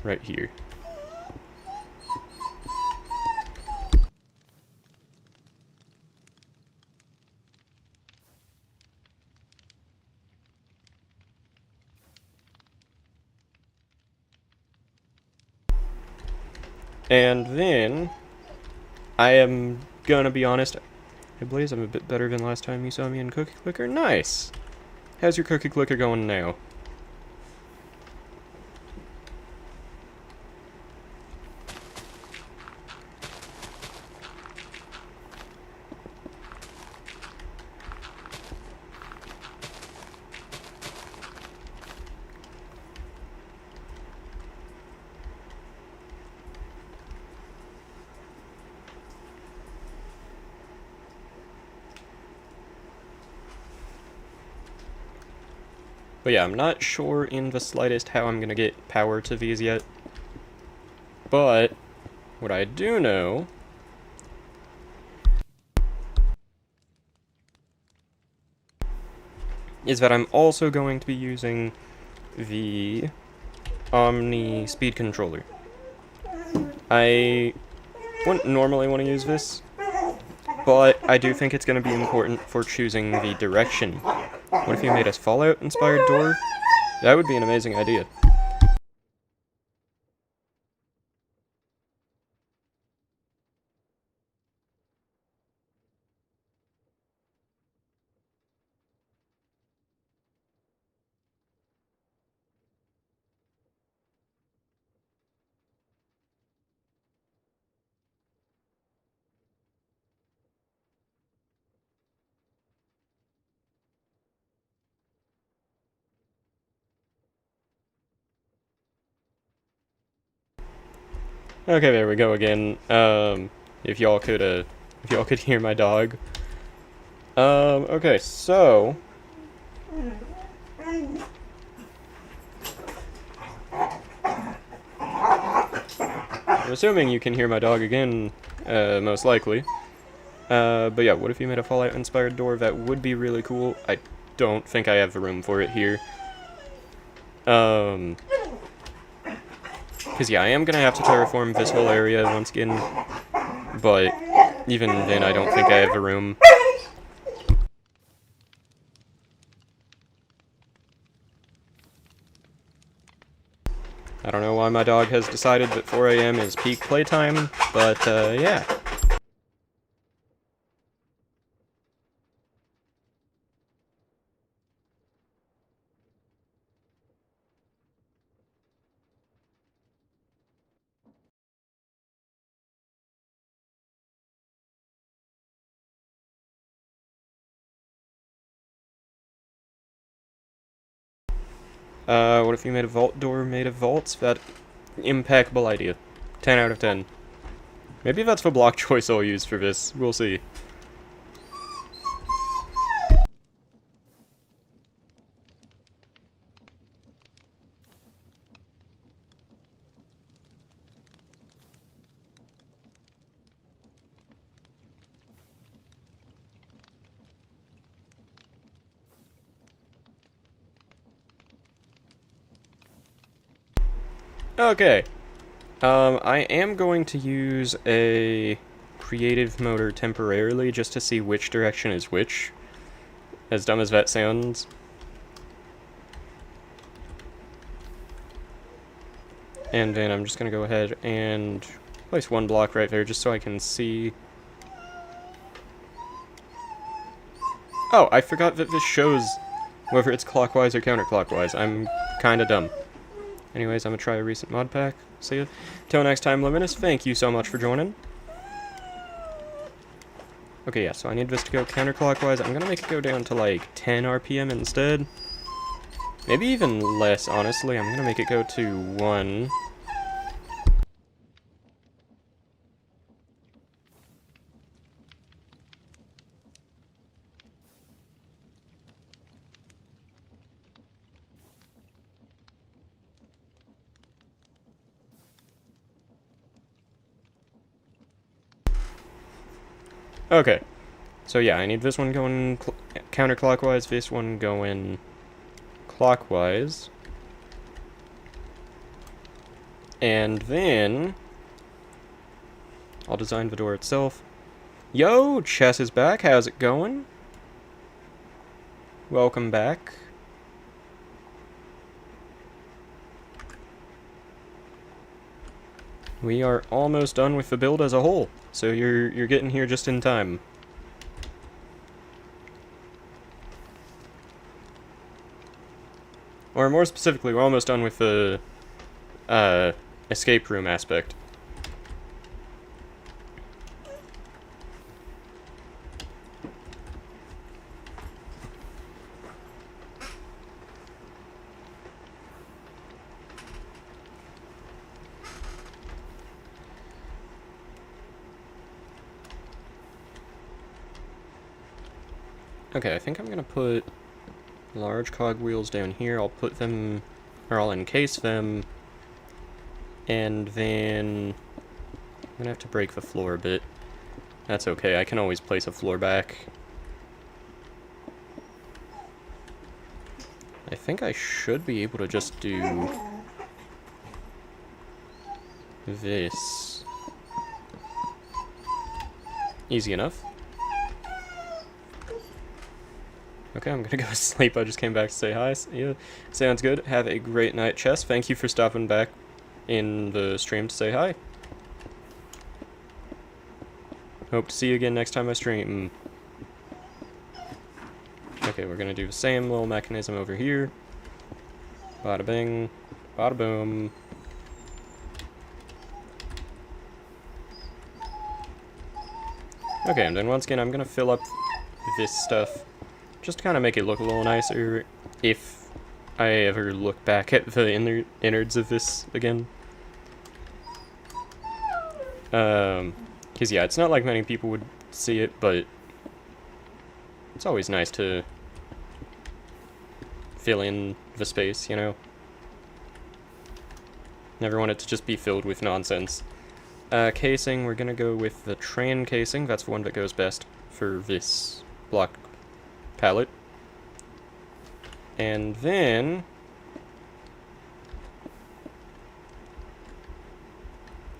right here. And then, I am gonna be honest, hey Blaze, I'm a bit better than last time you saw me in Cookie Clicker. Nice! How's your Cookie Clicker going now? But yeah, I'm not sure in the slightest how I'm gonna get power to these yet. But, what I do know is that I'm also going to be using the Omni speed controller. I wouldn't normally want to use this, but I do think it's going to be important for choosing the direction. What if you made a Fallout-inspired door? That would be an amazing idea. Okay, there we go again. If y'all could hear my dog. Okay, so I'm assuming you can hear my dog again, most likely. But yeah, what if you made a Fallout-inspired door? That would be really cool. I don't think I have the room for it here. Because yeah, I am gonna have to terraform this whole area once again, but even then I don't think I have the room. I don't know why my dog has decided that 4 a.m. is peak playtime, but yeah. What if you made a vault door made of vaults? That impeccable idea. 10 out of 10. Maybe that's the block choice I'll use for this. We'll see. Okay. I am going to use a creative motor temporarily just to see which direction is which. As dumb as that sounds. And then I'm just gonna go ahead and place one block right there just so I can see. Oh, I forgot that this shows whether it's clockwise or counterclockwise. I'm kinda dumb. Anyways, I'm gonna try a recent mod pack. See ya. Till next time, Luminous, thank you so much for joining. Okay, yeah, so I need this to go counterclockwise. I'm gonna make it go down to like 10 RPM instead. Maybe even less, honestly. I'm gonna make it go to 1. Okay. So yeah, I need this one going counterclockwise, this one going clockwise. And then I'll design the door itself. Yo, Chess is back. How's it going? Welcome back. We are almost done with the build as a whole, so you're getting here just in time. Or more specifically, we're almost done with the escape room aspect. Okay, I think I'm gonna put large cogwheels down here. I'll put them, or I'll encase them, and then I'm gonna have to break the floor a bit. That's okay, I can always place a floor back. I think I should be able to just do this. Easy enough. Okay, I'm gonna go to sleep. I just came back to say hi. Yeah, sounds good. Have a great night, Chess. Thank you for stopping back in the stream to say hi. Hope to see you again next time I stream. Okay, we're gonna do the same little mechanism over here. Bada bing, bada boom. Okay, and then once again, I'm gonna fill up this stuff just to kind of make it look a little nicer if I ever look back at the innards of this again. Because yeah, it's not like many people would see it, but it's always nice to fill in the space, you know? Never want it to just be filled with nonsense. Casing, we're gonna go with the train casing. That's the one that goes best for this block palette. And then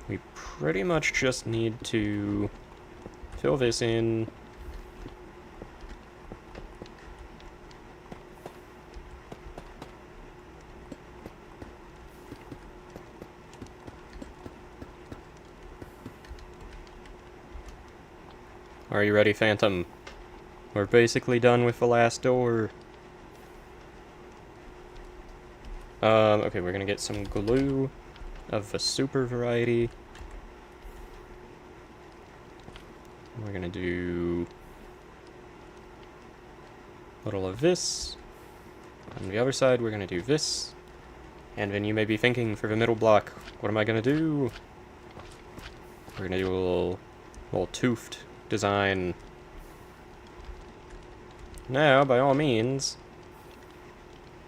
we pretty much just need to fill this in. Are you ready, Phantom? We're basically done with the last door. Okay, we're gonna get some glue of the super variety. We're gonna do a little of this. On the other side, we're gonna do this. And then you may be thinking, for the middle block, what am I gonna do? We're gonna do a little toothed design. Now, by all means,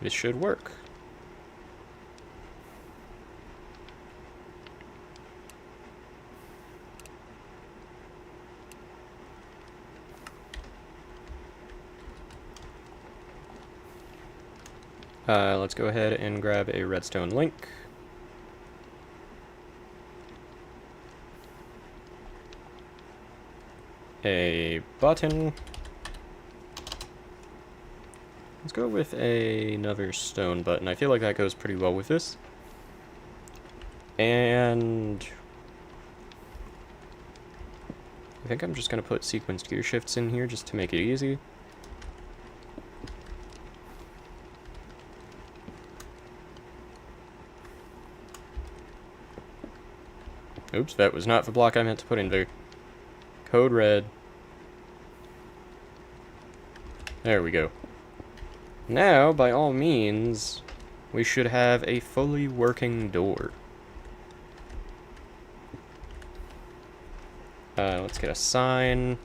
this should work. Let's go ahead and grab a redstone link. A button. Let's go with another stone button. I feel like that goes pretty well with this. And I think I'm just going to put sequenced gear shifts in here just to make it easy. Oops, that was not the block I meant to put in there. Code red. There we go. Now, by all means, we should have a fully working door. Let's get a sign.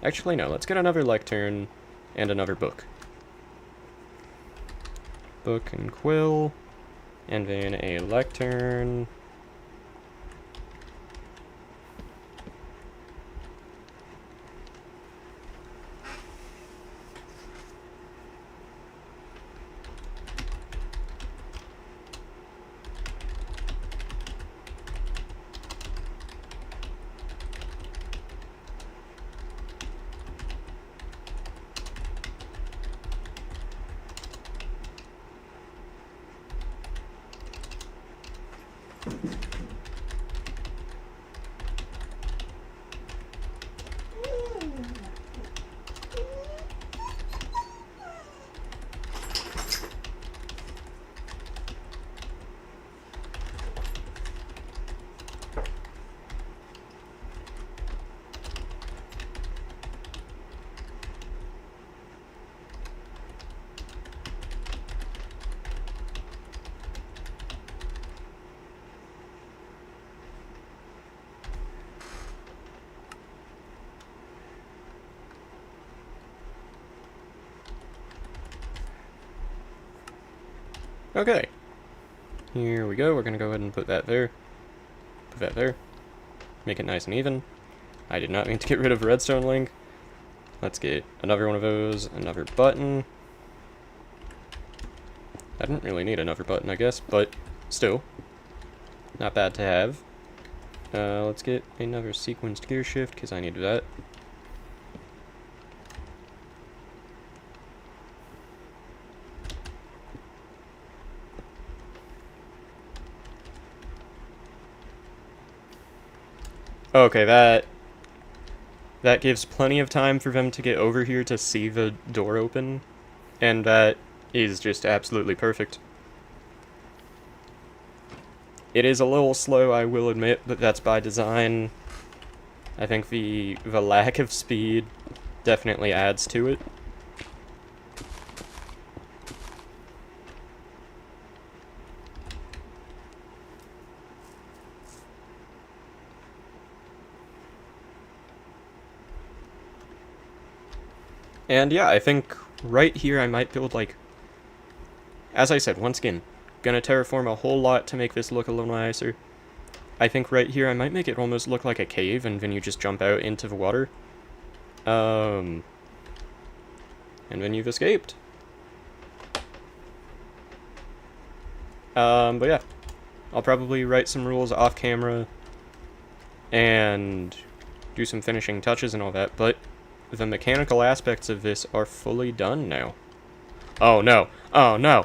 Actually, no, let's get another lectern and another book. Book and quill, and then a lectern. Okay. Here we go. We're going to go ahead and put that there. Put that there. Make it nice and even. I did not mean to get rid of redstone link. Let's get another one of those. Another button. I didn't really need another button, I guess, but still, not bad to have. Let's get another sequenced gear shift, because I need that. Okay, that gives plenty of time for them to get over here to see the door open, and that is just absolutely perfect. It is a little slow, I will admit, but that's by design. I think the lack of speed definitely adds to it. And yeah, I think right here I might build, like, as I said, once again, gonna terraform a whole lot to make this look a little nicer. I think right here I might make it almost look like a cave, and then you just jump out into the water. And then you've escaped. But yeah, I'll probably write some rules off camera and do some finishing touches and all that, but the mechanical aspects of this are fully done now. Oh no, oh no!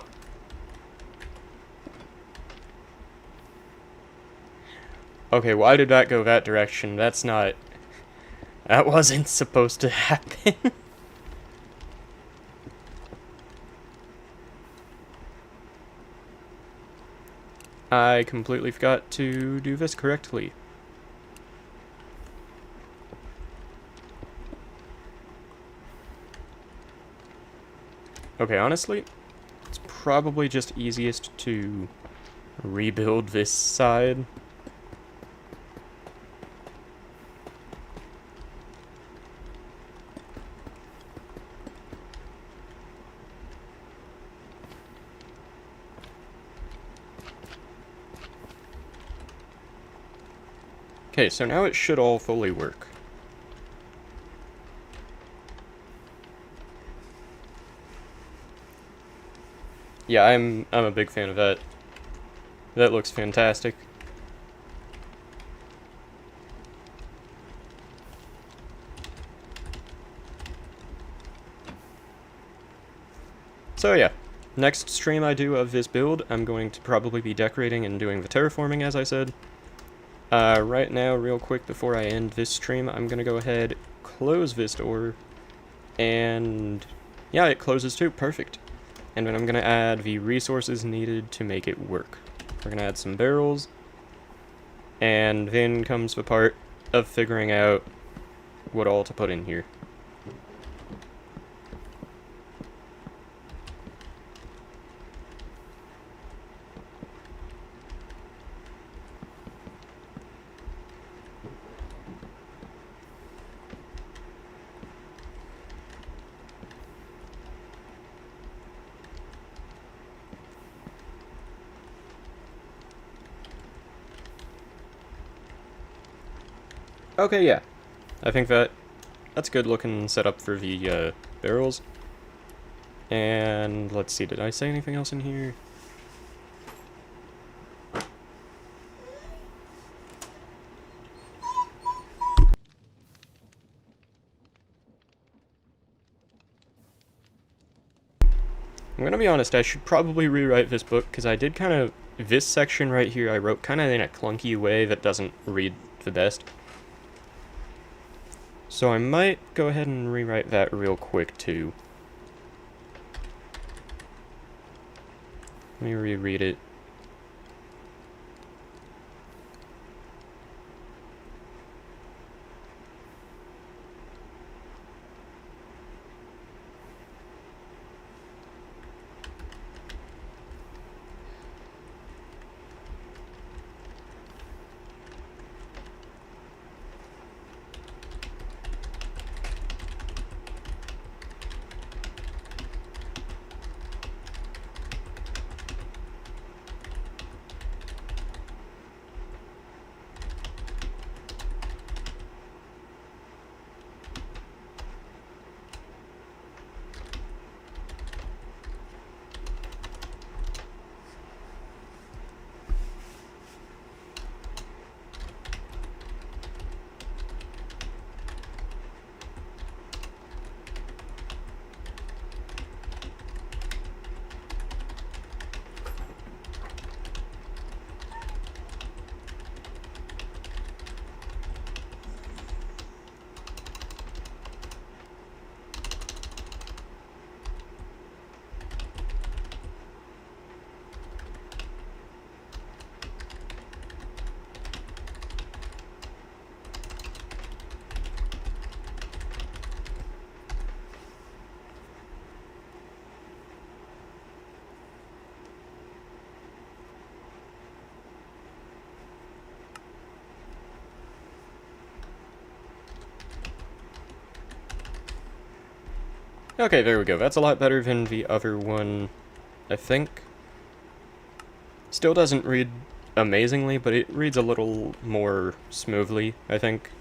Okay, why did that go that direction? That wasn't supposed to happen. I completely forgot to do this correctly. Okay, honestly, it's probably just easiest to rebuild this side. Okay, so now it should all fully work. Yeah, I'm a big fan of that. That looks fantastic. So yeah, next stream I do of this build, I'm going to probably be decorating and doing the terraforming, as I said. Right now, real quick, before I end this stream, I'm gonna go ahead, close this door, and yeah, it closes too, perfect. And then I'm gonna add the resources needed to make it work. We're gonna add some barrels, and then comes the part of figuring out what all to put in here. Okay, yeah. I think that's a good looking setup for the barrels. And let's see, did I say anything else in here? I'm gonna be honest, I should probably rewrite this book, because I did kind of, this section right here I wrote kind of in a clunky way that doesn't read the best. So I might go ahead and rewrite that real quick too. Let me reread it. Okay, there we go. That's a lot better than the other one, I think. Still doesn't read amazingly, but it reads a little more smoothly, I think.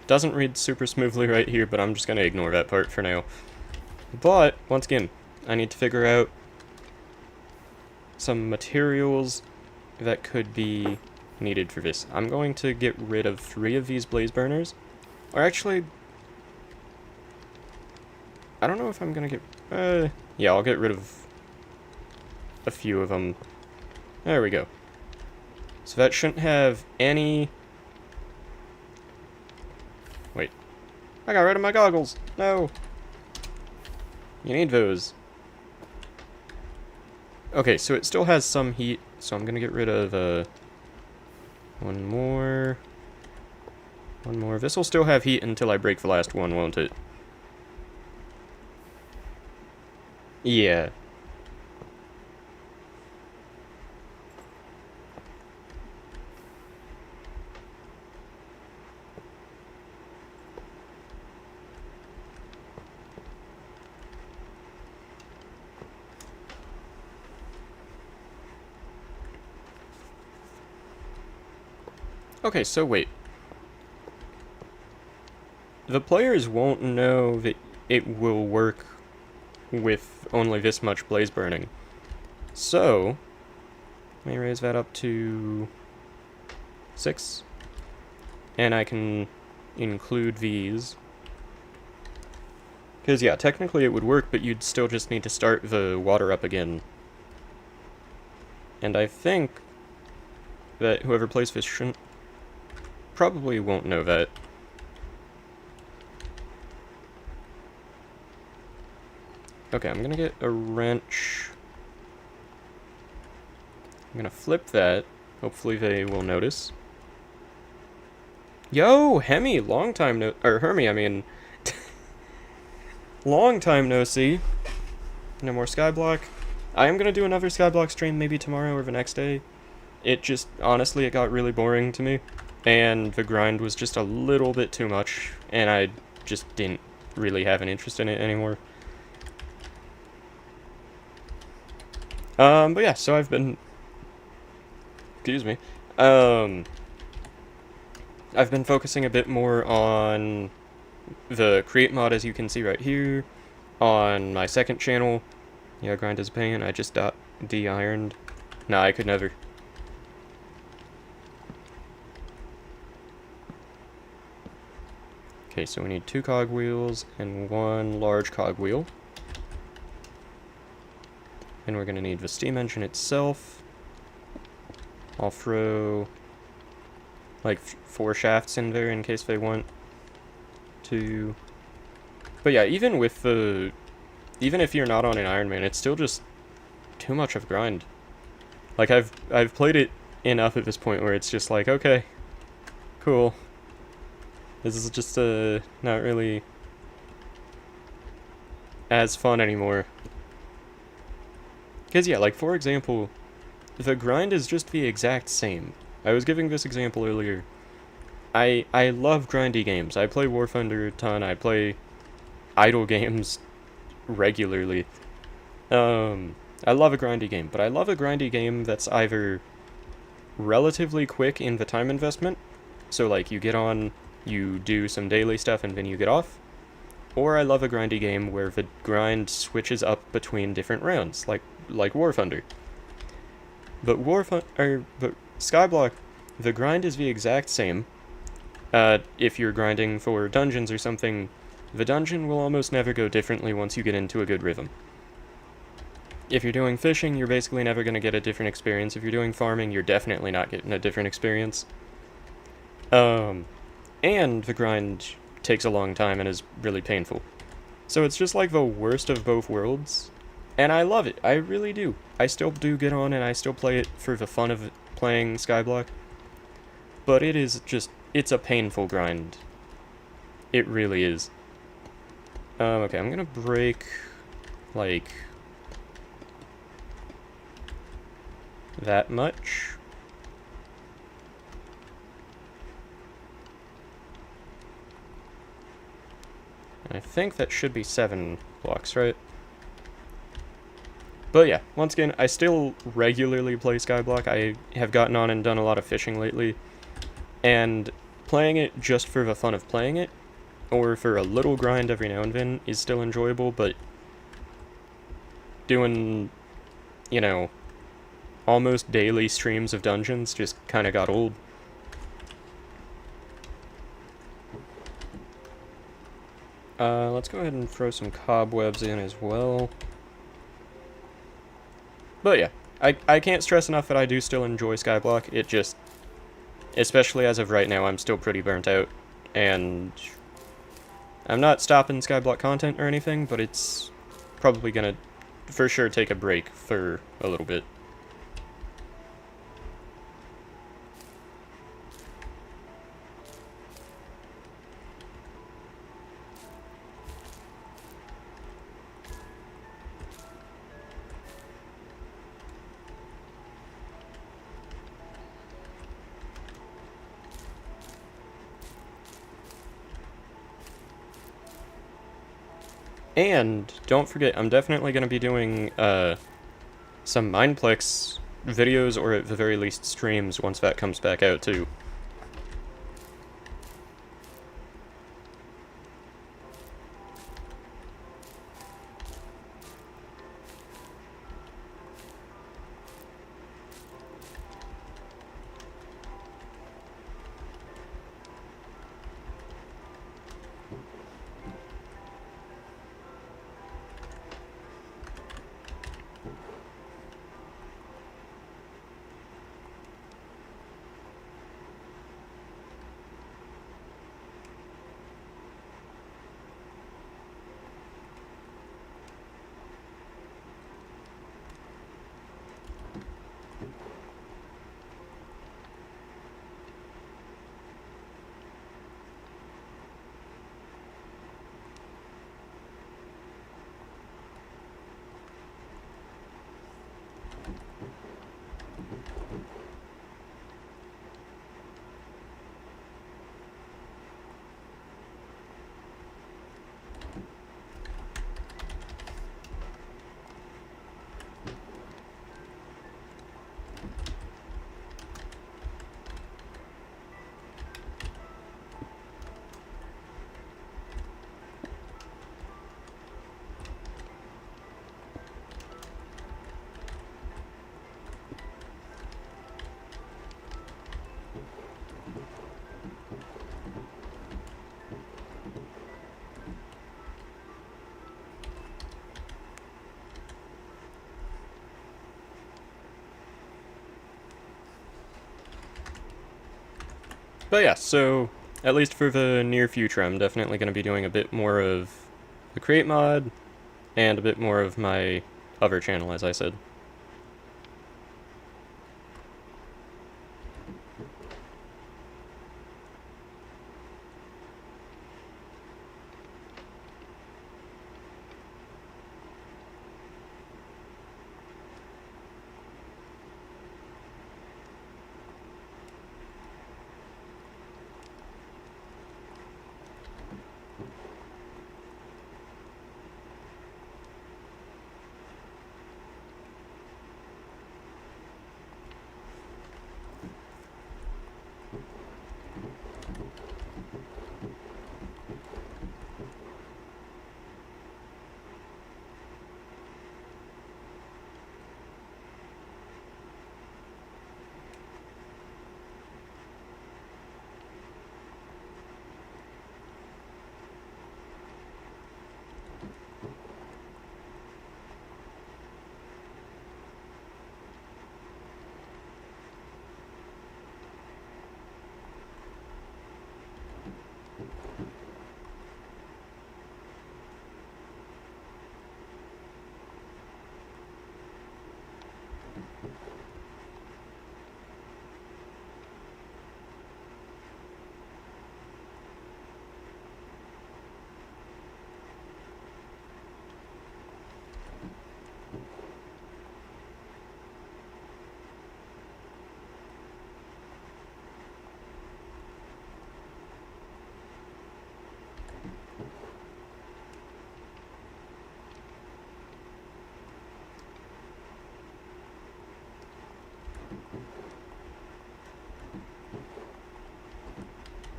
Doesn't read super smoothly right here, but I'm just gonna ignore that part for now. But, once again, I need to figure out some materials that could be needed for this. I'm going to get rid of 3 of these blaze burners. Or actually, I don't know if I'm gonna get... yeah, I'll get rid of a few of them. There we go. So that shouldn't have any... Wait. I got rid of my goggles! No! You need those. Okay, so it still has some heat, so I'm gonna get rid of, one more. One more. This will still have heat until I break the last one, won't it? Yeah. Okay, so wait. The players won't know that it will work with only this much blaze burning. So, let me raise that up to 6. And I can include these. Because, yeah, technically it would work, but you'd still just need to start the water up again. And I think that whoever plays this shouldn't... probably won't know that. Okay, I'm gonna get a wrench. I'm gonna flip that. Hopefully they will notice. Yo, Hemi, long time no... or Hermie, I mean... long time no see. No more Skyblock. I am gonna do another Skyblock stream maybe tomorrow or the next day. It just... honestly, it got really boring to me. And the grind was just a little bit too much. And I just didn't really have an interest in it anymore. But yeah, so I've been... excuse me. I've been focusing a bit more on the create mod, as you can see right here, on my second channel. Yeah, grind is pain. I just de-ironed. Nah, I could never. Okay, so we need 2 cogwheels and 1 large cogwheel. And we're going to need the steam engine itself. I'll throw like 4 shafts in there in case they want to. But yeah, even with the... even if you're not on an Iron Man, it's still just too much of grind. Like, I've played it enough at this point where it's just like, okay, cool. This is just not really as fun anymore. Because yeah, like for example, the grind is just the exact same. I was giving this example earlier. I love grindy games. I play War Thunder a ton. I play idle games regularly. I love a grindy game, but I love a grindy game that's either relatively quick in the time investment, so like you get on, you do some daily stuff, and then you get off, or I love a grindy game where the grind switches up between different rounds, like War Thunder. But but Skyblock, the grind is the exact same. If you're grinding for dungeons or something, the dungeon will almost never go differently once you get into a good rhythm. If you're doing fishing, you're basically never going to get a different experience. If you're doing farming, you're definitely not getting a different experience. And the grind takes a long time and is really painful. So it's just like the worst of both worlds. And I love it. I really do. I still do get on and I still play it for the fun of playing Skyblock. But it is just... it's a painful grind. It really is. Okay, I'm gonna break... like... that much. I think that should be 7 blocks, right? But yeah, once again, I still regularly play Skyblock. I have gotten on and done a lot of fishing lately, and playing it just for the fun of playing it, or for a little grind every now and then, is still enjoyable, but doing, you know, almost daily streams of dungeons just kind of got old. Let's go ahead and throw some cobwebs in as well. But yeah, I can't stress enough that I do still enjoy Skyblock. It just, especially as of right now, I'm still pretty burnt out. And I'm not stopping Skyblock content or anything, but it's probably gonna for sure take a break for a little bit. And don't forget, I'm definitely going to be doing some Mineplex videos, or at the very least streams, once that comes back out too. But yeah, so at least for the near future, I'm definitely going to be doing a bit more of the Create mod, and a bit more of my other channel, as I said.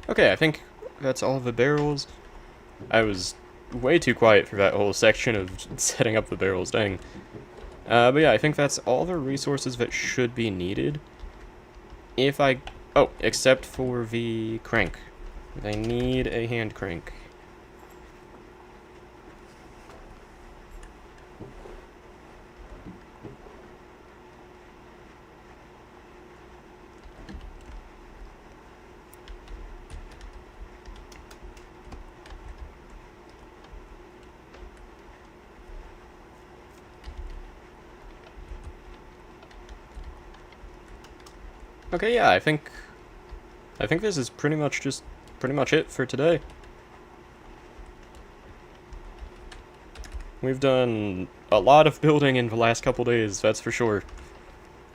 Okay, I think that's all the barrels. I was way too quiet for that whole section of setting up the barrels, dang. But yeah, I think that's all the resources that should be needed. If I... Oh, except for the crank. I need a hand crank. Okay, yeah, I think this is pretty much it for today. We've done a lot of building in the last couple days, that's for sure.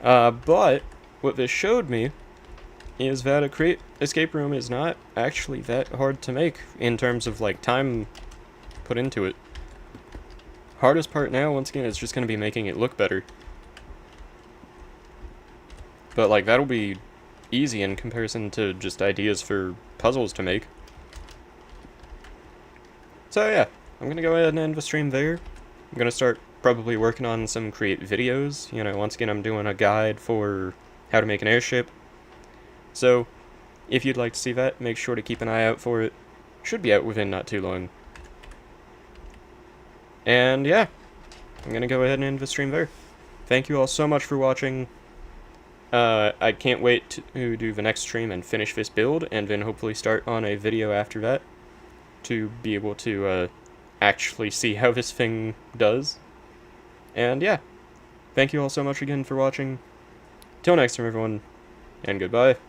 But what this showed me is that a escape room is not actually that hard to make in terms of like time put into it. Hardest part now, once again, is just going to be making it look better. But like that'll be easy in comparison to just ideas for puzzles to make. So yeah, I'm gonna go ahead and end the stream there. I'm gonna start probably working on some create videos. You know, once again, I'm doing a guide for how to make an airship. So, if you'd like to see that, make sure to keep an eye out for it. Should be out within not too long. And yeah, I'm gonna go ahead and end the stream there. Thank you all so much for watching. I can't wait to do the next stream and finish this build, and then hopefully start on a video after that to be able to actually see how this thing does. And yeah, thank you all so much again for watching. Till next time, everyone, and goodbye.